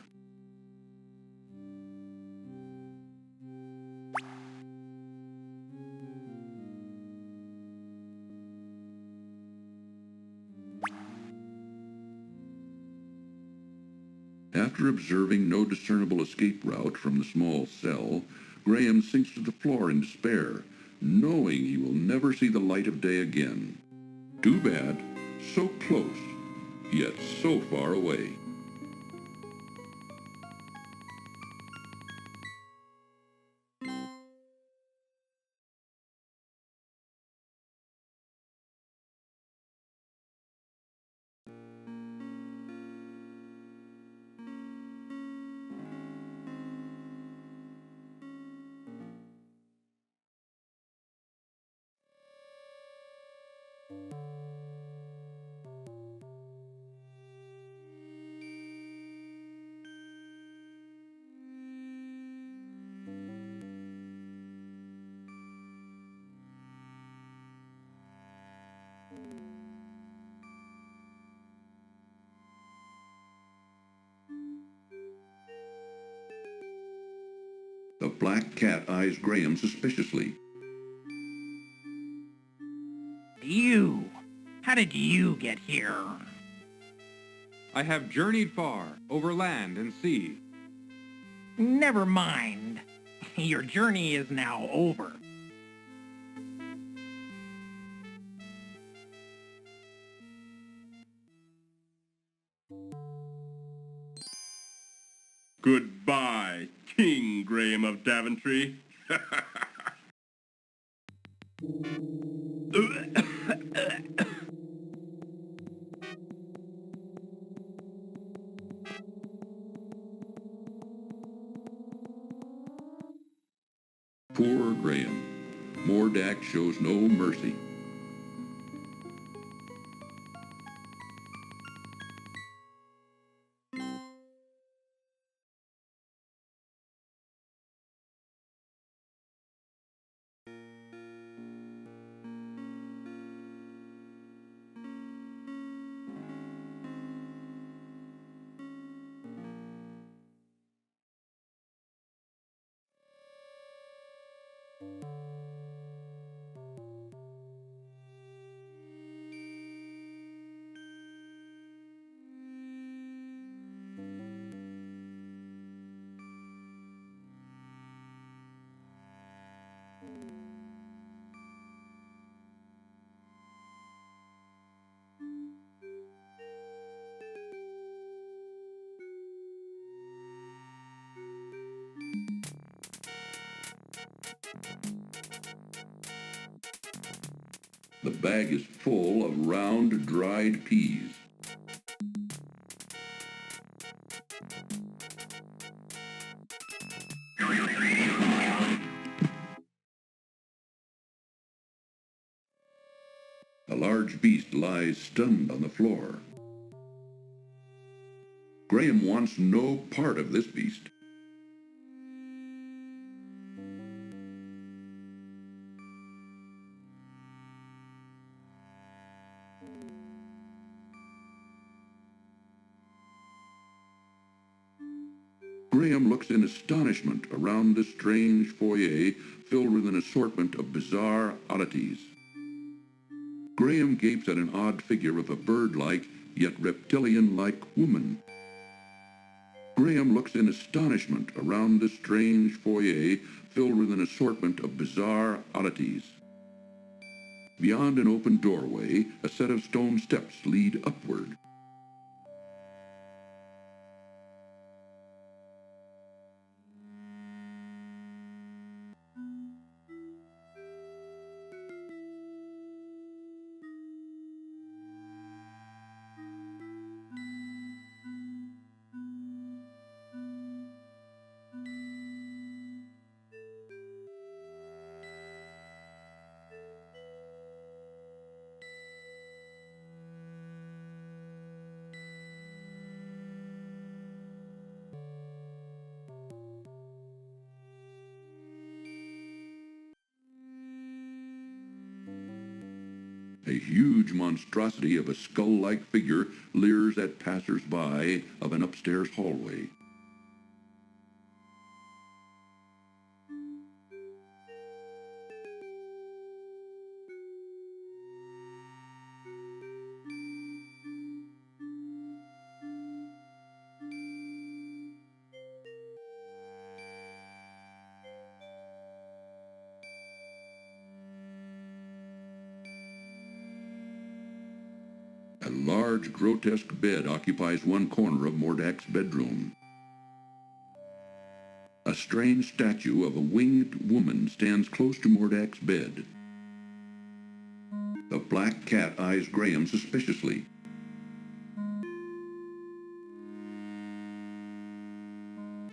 After observing no discernible escape route from the small cell, Graham sinks to the floor in despair, knowing he will never see the light of day again. Too bad, so close, yet so far away. The black cat eyes Graham suspiciously. You! How did you get here? I have journeyed far, over land and sea. Never mind. Your journey is now over. Goodbye, King Graham of Daventry. Poor Graham. Mordack shows no mercy. The bag is full of round, dried peas. A large beast lies stunned on the floor. Graham wants no part of this beast. Graham looks in astonishment around the strange foyer filled with an assortment of bizarre oddities. Graham gapes at an odd figure of a bird-like, yet reptilian-like woman. Graham looks in astonishment around the strange foyer filled with an assortment of bizarre oddities. Beyond an open doorway, a set of stone steps lead upward. A huge monstrosity of a skull-like figure leers at passers-by of an upstairs hallway. A large, grotesque bed occupies one corner of Mordack's bedroom. A strange statue of a winged woman stands close to Mordack's bed. The black cat eyes Graham suspiciously.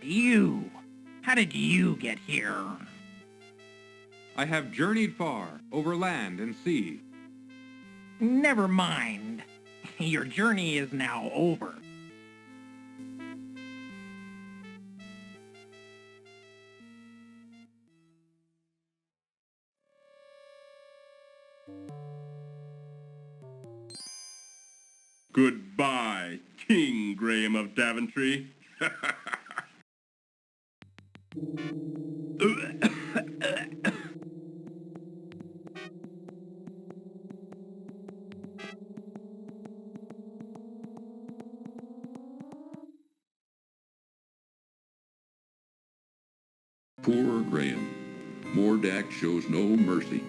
You! How did you get here? I have journeyed far, over land and sea. Never mind. Your journey is now over. Goodbye, King Graham of Daventry. Poor Graham. Mordack shows no mercy.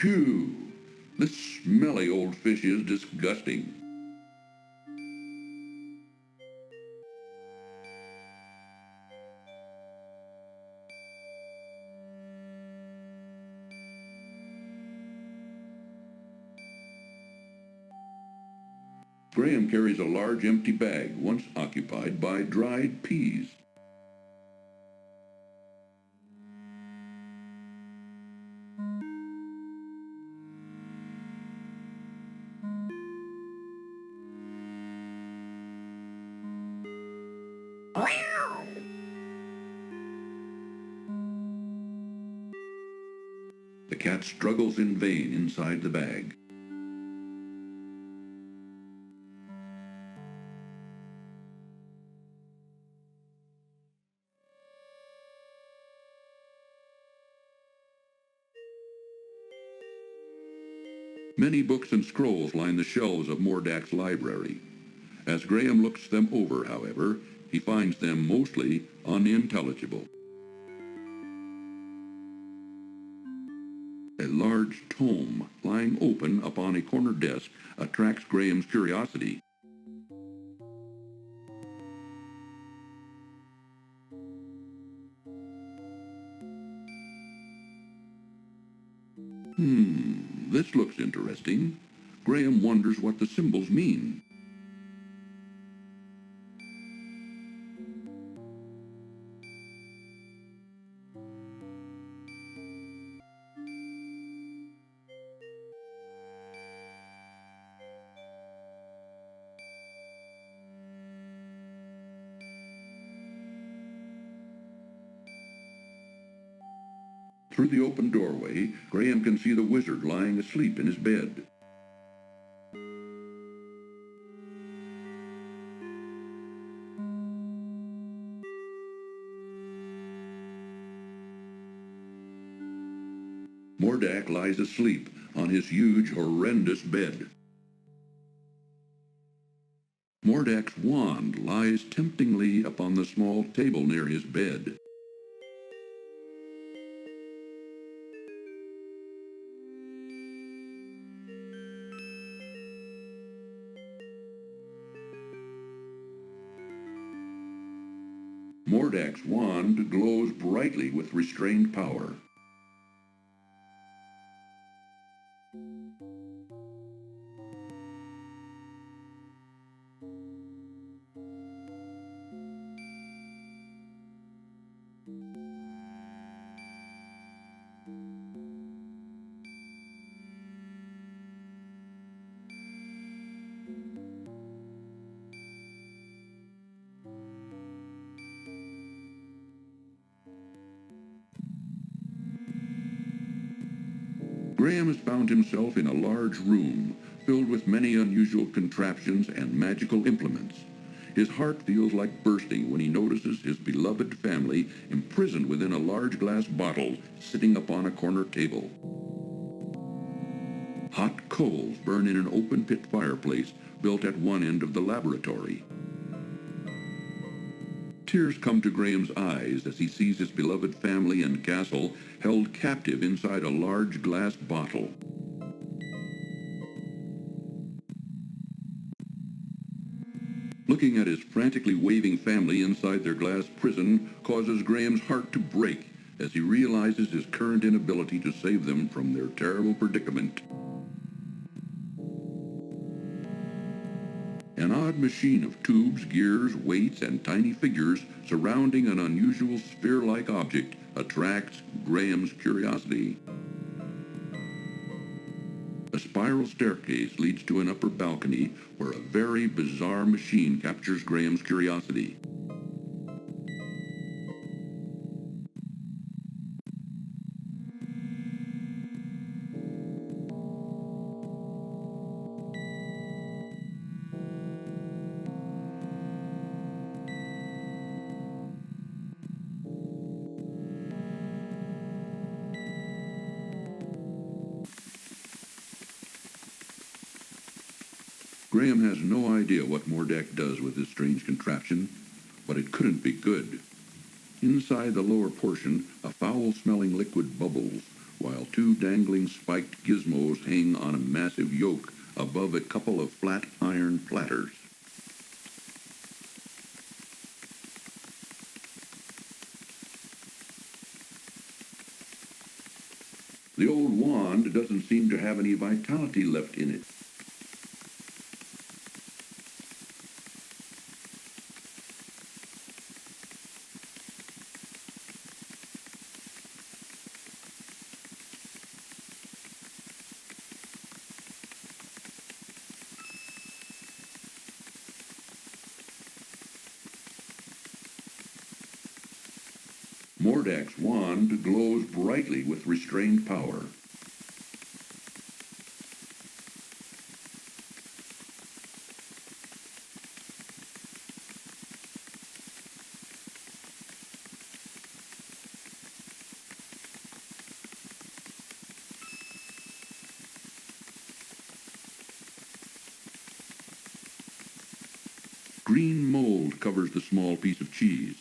Phew! This smelly old fish is disgusting. Graham carries a large empty bag once occupied by dried peas. The cat struggles in vain inside the bag. Many books and scrolls line the shelves of Mordack's library. As Graham looks them over, however, he finds them mostly unintelligible. A large tome lying open upon a corner desk attracts Graham's curiosity. This looks interesting. Graham wonders what the symbols mean. Through the open doorway, Graham can see the wizard lying asleep in his bed. Mordack lies asleep on his huge, horrendous bed. Mordack's wand lies temptingly upon the small table near his bed. Mordack's wand glows brightly with restrained power. Graham has found himself in a large room filled with many unusual contraptions and magical implements. His heart feels like bursting when he notices his beloved family imprisoned within a large glass bottle sitting upon a corner table. Hot coals burn in an open pit fireplace built at one end of the laboratory. Tears come to Graham's eyes as he sees his beloved family and castle held captive inside a large glass bottle. Looking at his frantically waving family inside their glass prison causes Graham's heart to break as he realizes his current inability to save them from their terrible predicament. An odd machine of tubes, gears, weights, and tiny figures surrounding an unusual sphere-like object attracts Graham's curiosity. A spiral staircase leads to an upper balcony where a very bizarre machine captures Graham's curiosity. Graham has no idea what Mordack does with this strange contraption, but it couldn't be good. Inside the lower portion, a foul-smelling liquid bubbles, while two dangling spiked gizmos hang on a massive yoke above a couple of flat iron platters. The old wand doesn't seem to have any vitality left in it. Mordack's wand glows brightly with restrained power. Green mold covers the small piece of cheese.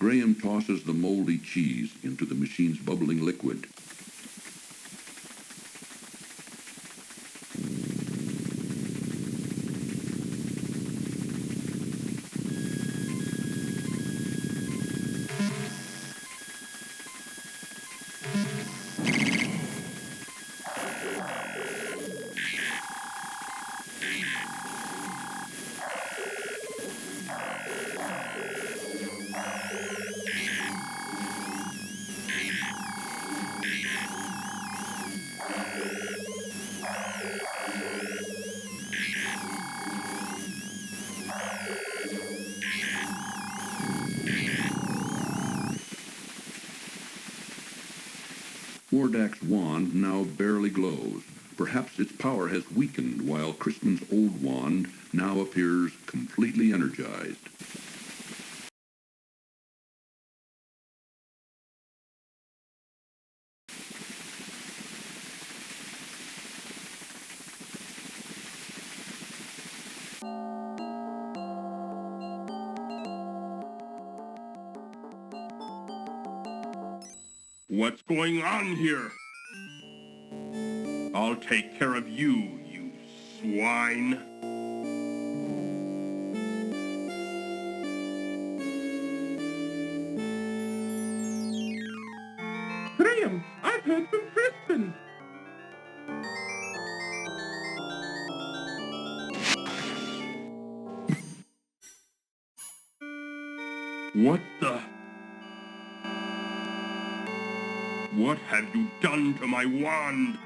Graham tosses the moldy cheese into the machine's bubbling liquid. Mordack's wand now barely glows. Perhaps its power has weakened while Crispin's old wand now appears completely energized. What's going on here? I'll take care of you, you swine. Graham, I've heard from Crispin. What the? What have you done to my wand?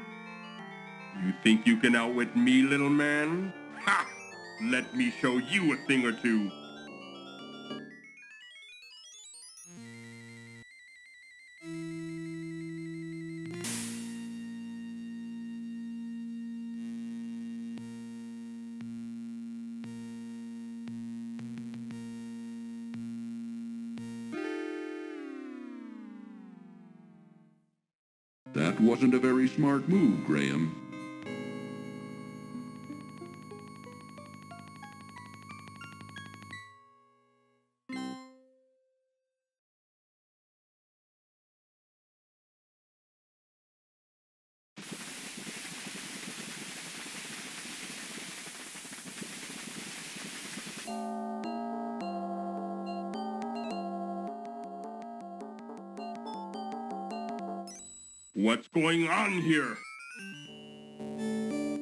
You think you can outwit me, little man? Ha! Let me show you a thing or two. That wasn't a very smart move, Graham. What's going on here?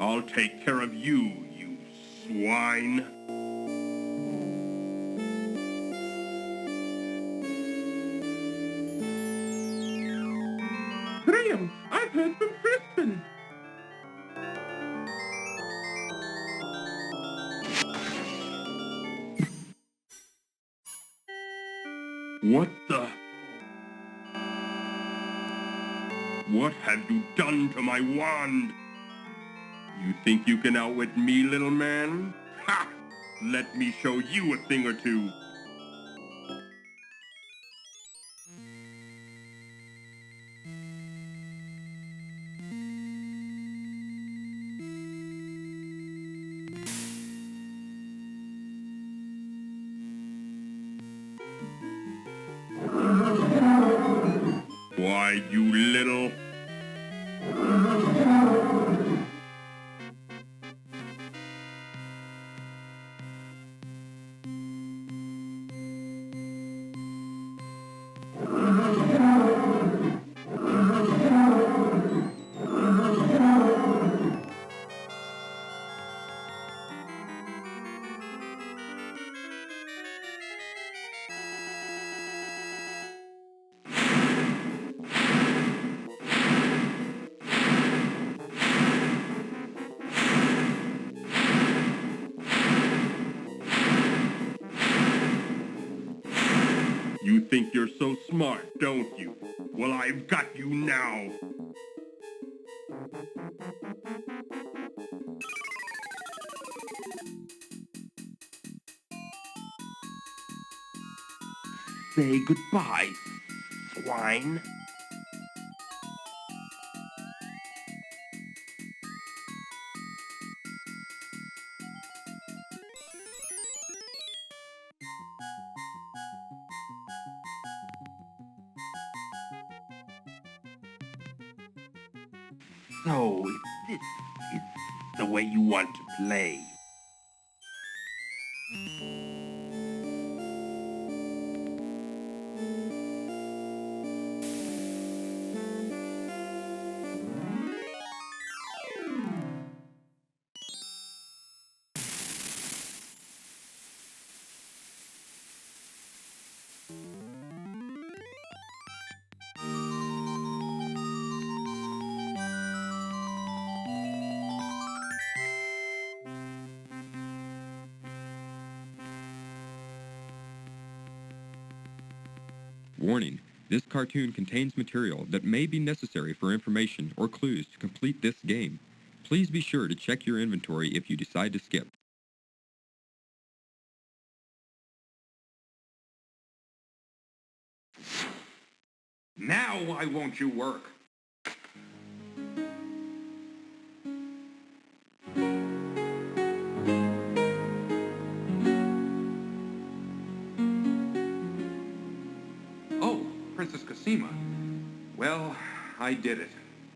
I'll take care of you, you swine. Graham, I've heard from Crispin. What the? What have you done to my wand? You think you can outwit me, little man? Ha! Let me show you a thing or two. Why, you little... You think you're so smart, don't you? Well, I've got you now. Say goodbye, swine. So, if this is the way you want to play. Warning, this cartoon contains material that may be necessary for information or clues to complete this game. Please be sure to check your inventory if you decide to skip. Now why won't you work? Oh, Princess Cosima. Well, I did it.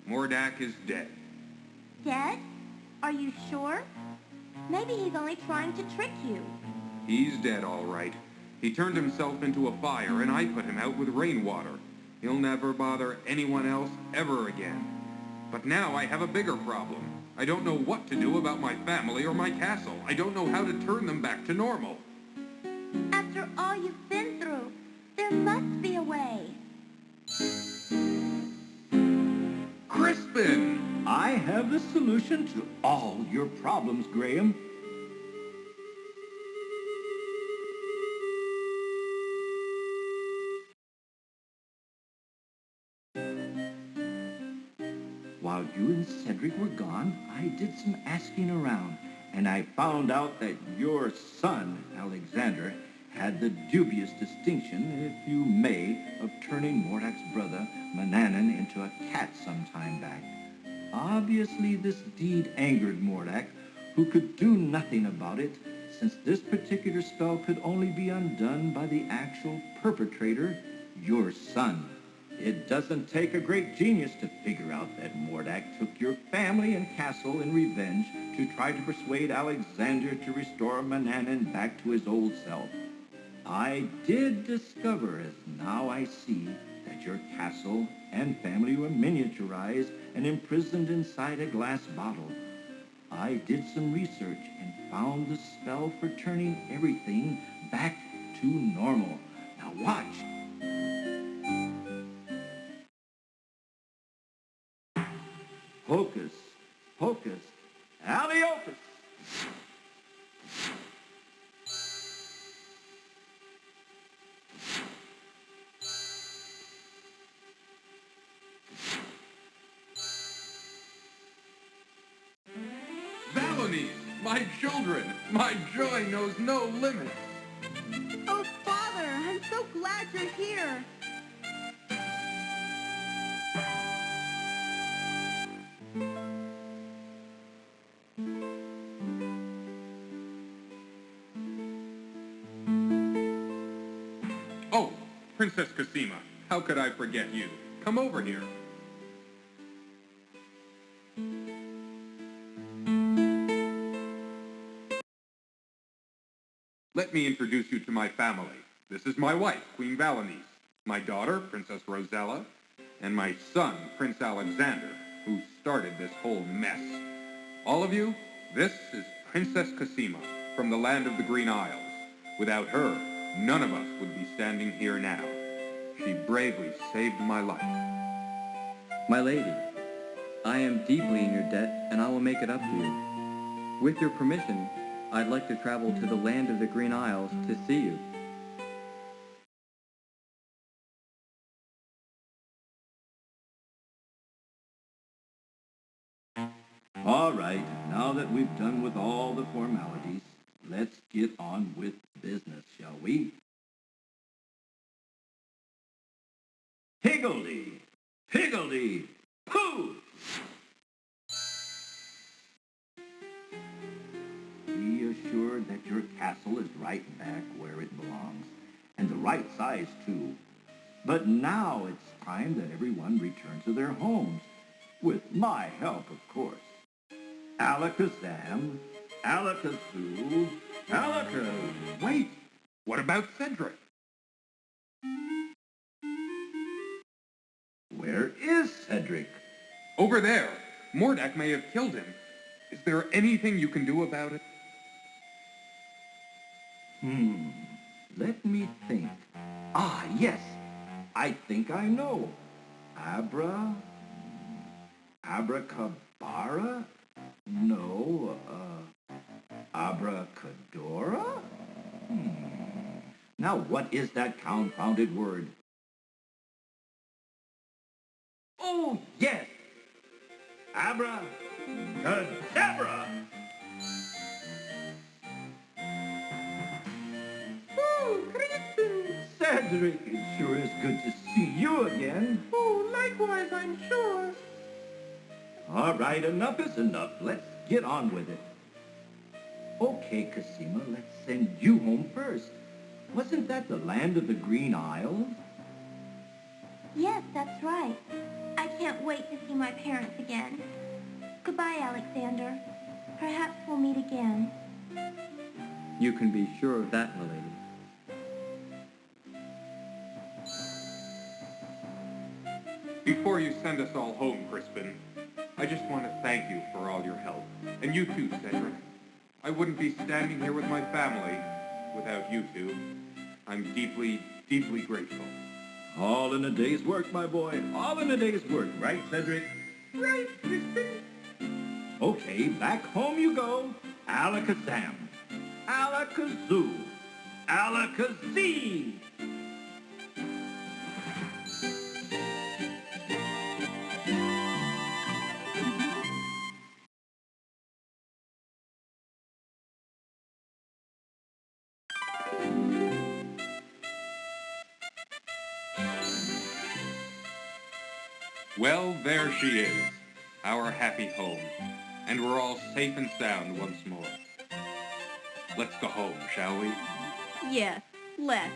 Mordack is dead. Dead? Are you sure? Maybe he's only trying to trick you. He's dead, all right. He turned himself into a fire, and I put him out with rainwater. He'll never bother anyone else ever again. But now I have a bigger problem. I don't know what to do about my family or my castle. I don't know how to turn them back to normal. After all you've been through, there must be a way. Crispin! I have the solution to all your problems, Graham. and Cedric were gone, I did some asking around, and I found out that your son, Alexander, had the dubious distinction, if you may, of turning Mordack's brother, Manannan, into a cat some time back. Obviously, this deed angered Mordack, who could do nothing about it, since this particular spell could only be undone by the actual perpetrator, your son. It doesn't take a great genius to figure out that Mordack took your family and castle in revenge to try to persuade Alexander to restore Manannan back to his old self. I did discover, as now I see, that your castle and family were miniaturized and imprisoned inside a glass bottle. I did some research and found the spell for turning everything back to normal. Now watch. Hocus pocus, alley-ocus. My children! My joy knows no limits! Oh, Father, I'm so glad you're here. Oh, Princess Cosima, how could I forget you? Come over here. Let me introduce you to my family. This is my wife, Queen Valenice, my daughter, Princess Rosella, and my son, Prince Alexander, who started this whole mess. All of you, this is Princess Cosima from the land of the Green Isles. Without her, none of us would be standing here now. She bravely saved my life. My lady, I am deeply in your debt, and I will make it up to you. With your permission, I'd like to travel to the land of the Green Isles to see you. All right, now that we've done with all the formalities, let's get on with business, shall we? Higgledy, piggledy, pooh! Be assured that your castle is right back where it belongs, and the right size too. But now it's time that everyone return to their homes, with my help, of course. Alakazam, Alakazoo, Alakaz... Wait! What about Cedric? Where is Cedric? Over there. Mordack may have killed him. Is there anything you can do about it? Let me think. Ah, yes. I think I know. Abracabara? No, abracadora? Now what is that confounded word? Oh, yes! Abracadabra! Oh, Crispin! Cedric, it sure is good to see you again. Oh, likewise, I'm sure. All right, enough is enough. Let's get on with it. Okay, Cosima, let's send you home first. Wasn't that the land of the Green Isles? Yes, that's right. I can't wait to see my parents again. Goodbye, Alexander. Perhaps we'll meet again. You can be sure of that, my lady. Before you send us all home, Crispin, I just want to thank you for all your help. And you too, Cedric. I wouldn't be standing here with my family without you two. I'm deeply, deeply grateful. All in a day's work, my boy. All in a day's work, right, Cedric? Right, Crispin. Okay, back home you go. Alakazam. Alakazoo. Alakazee. Well, there she is, our happy home, and we're all safe and sound once more. Let's go home, shall we? Yes, let's.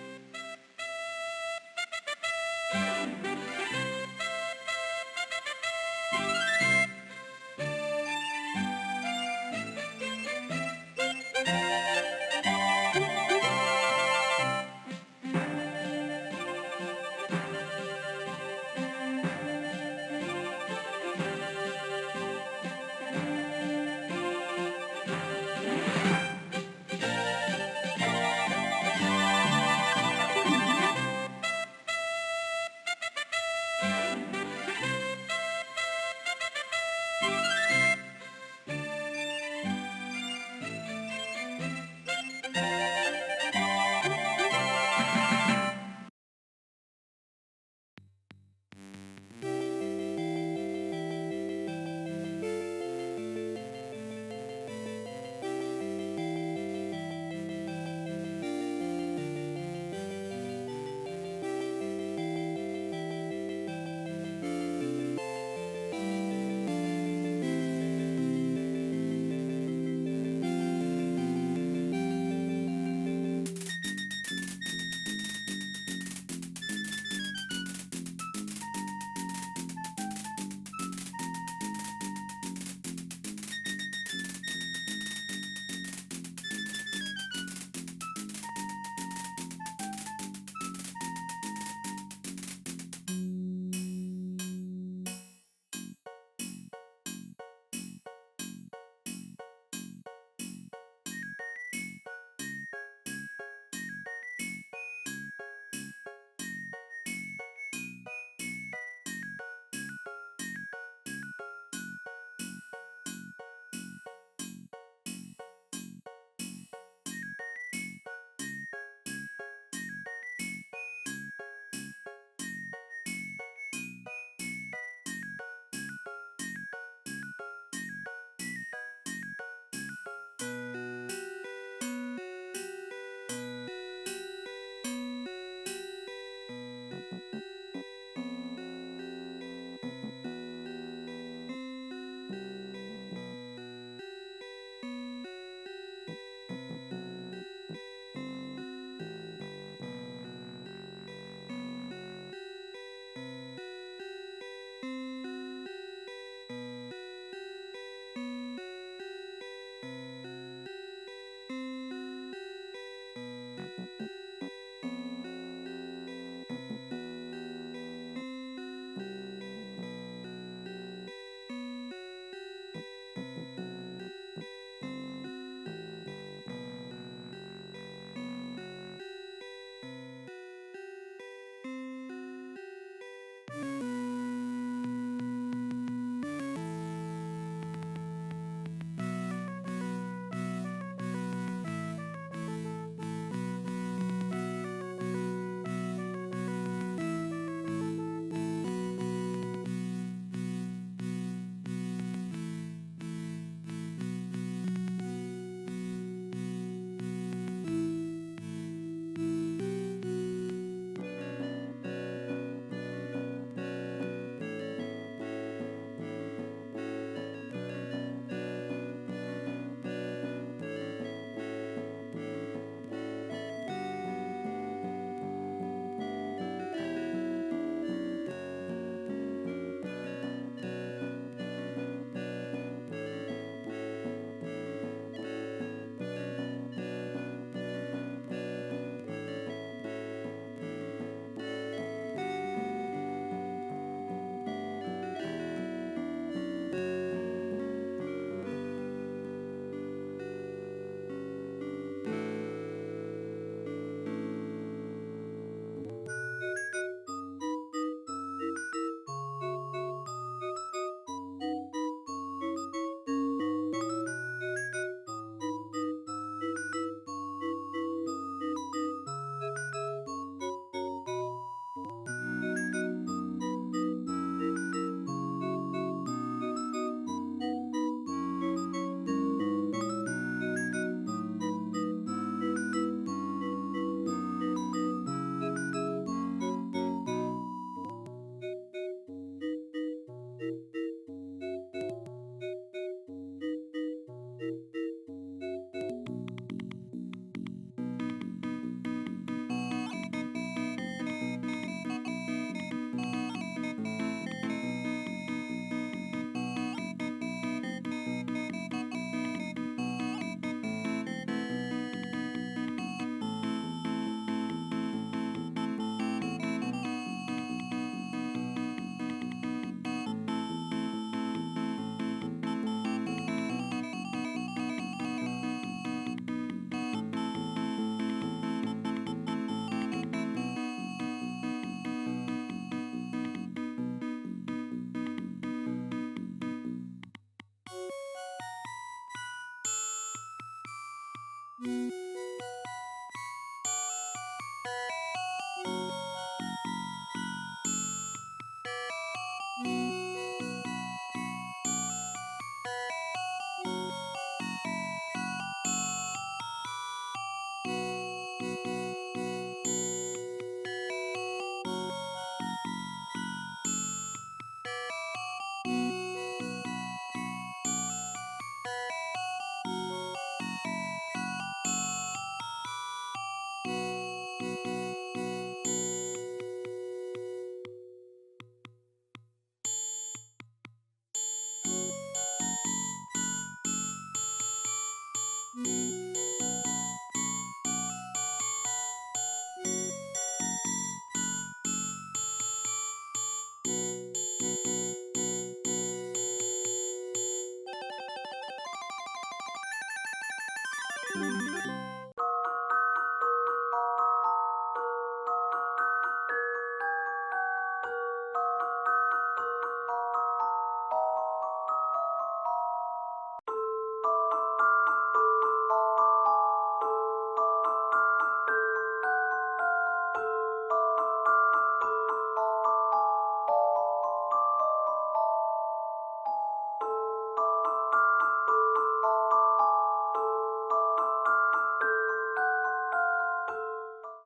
you.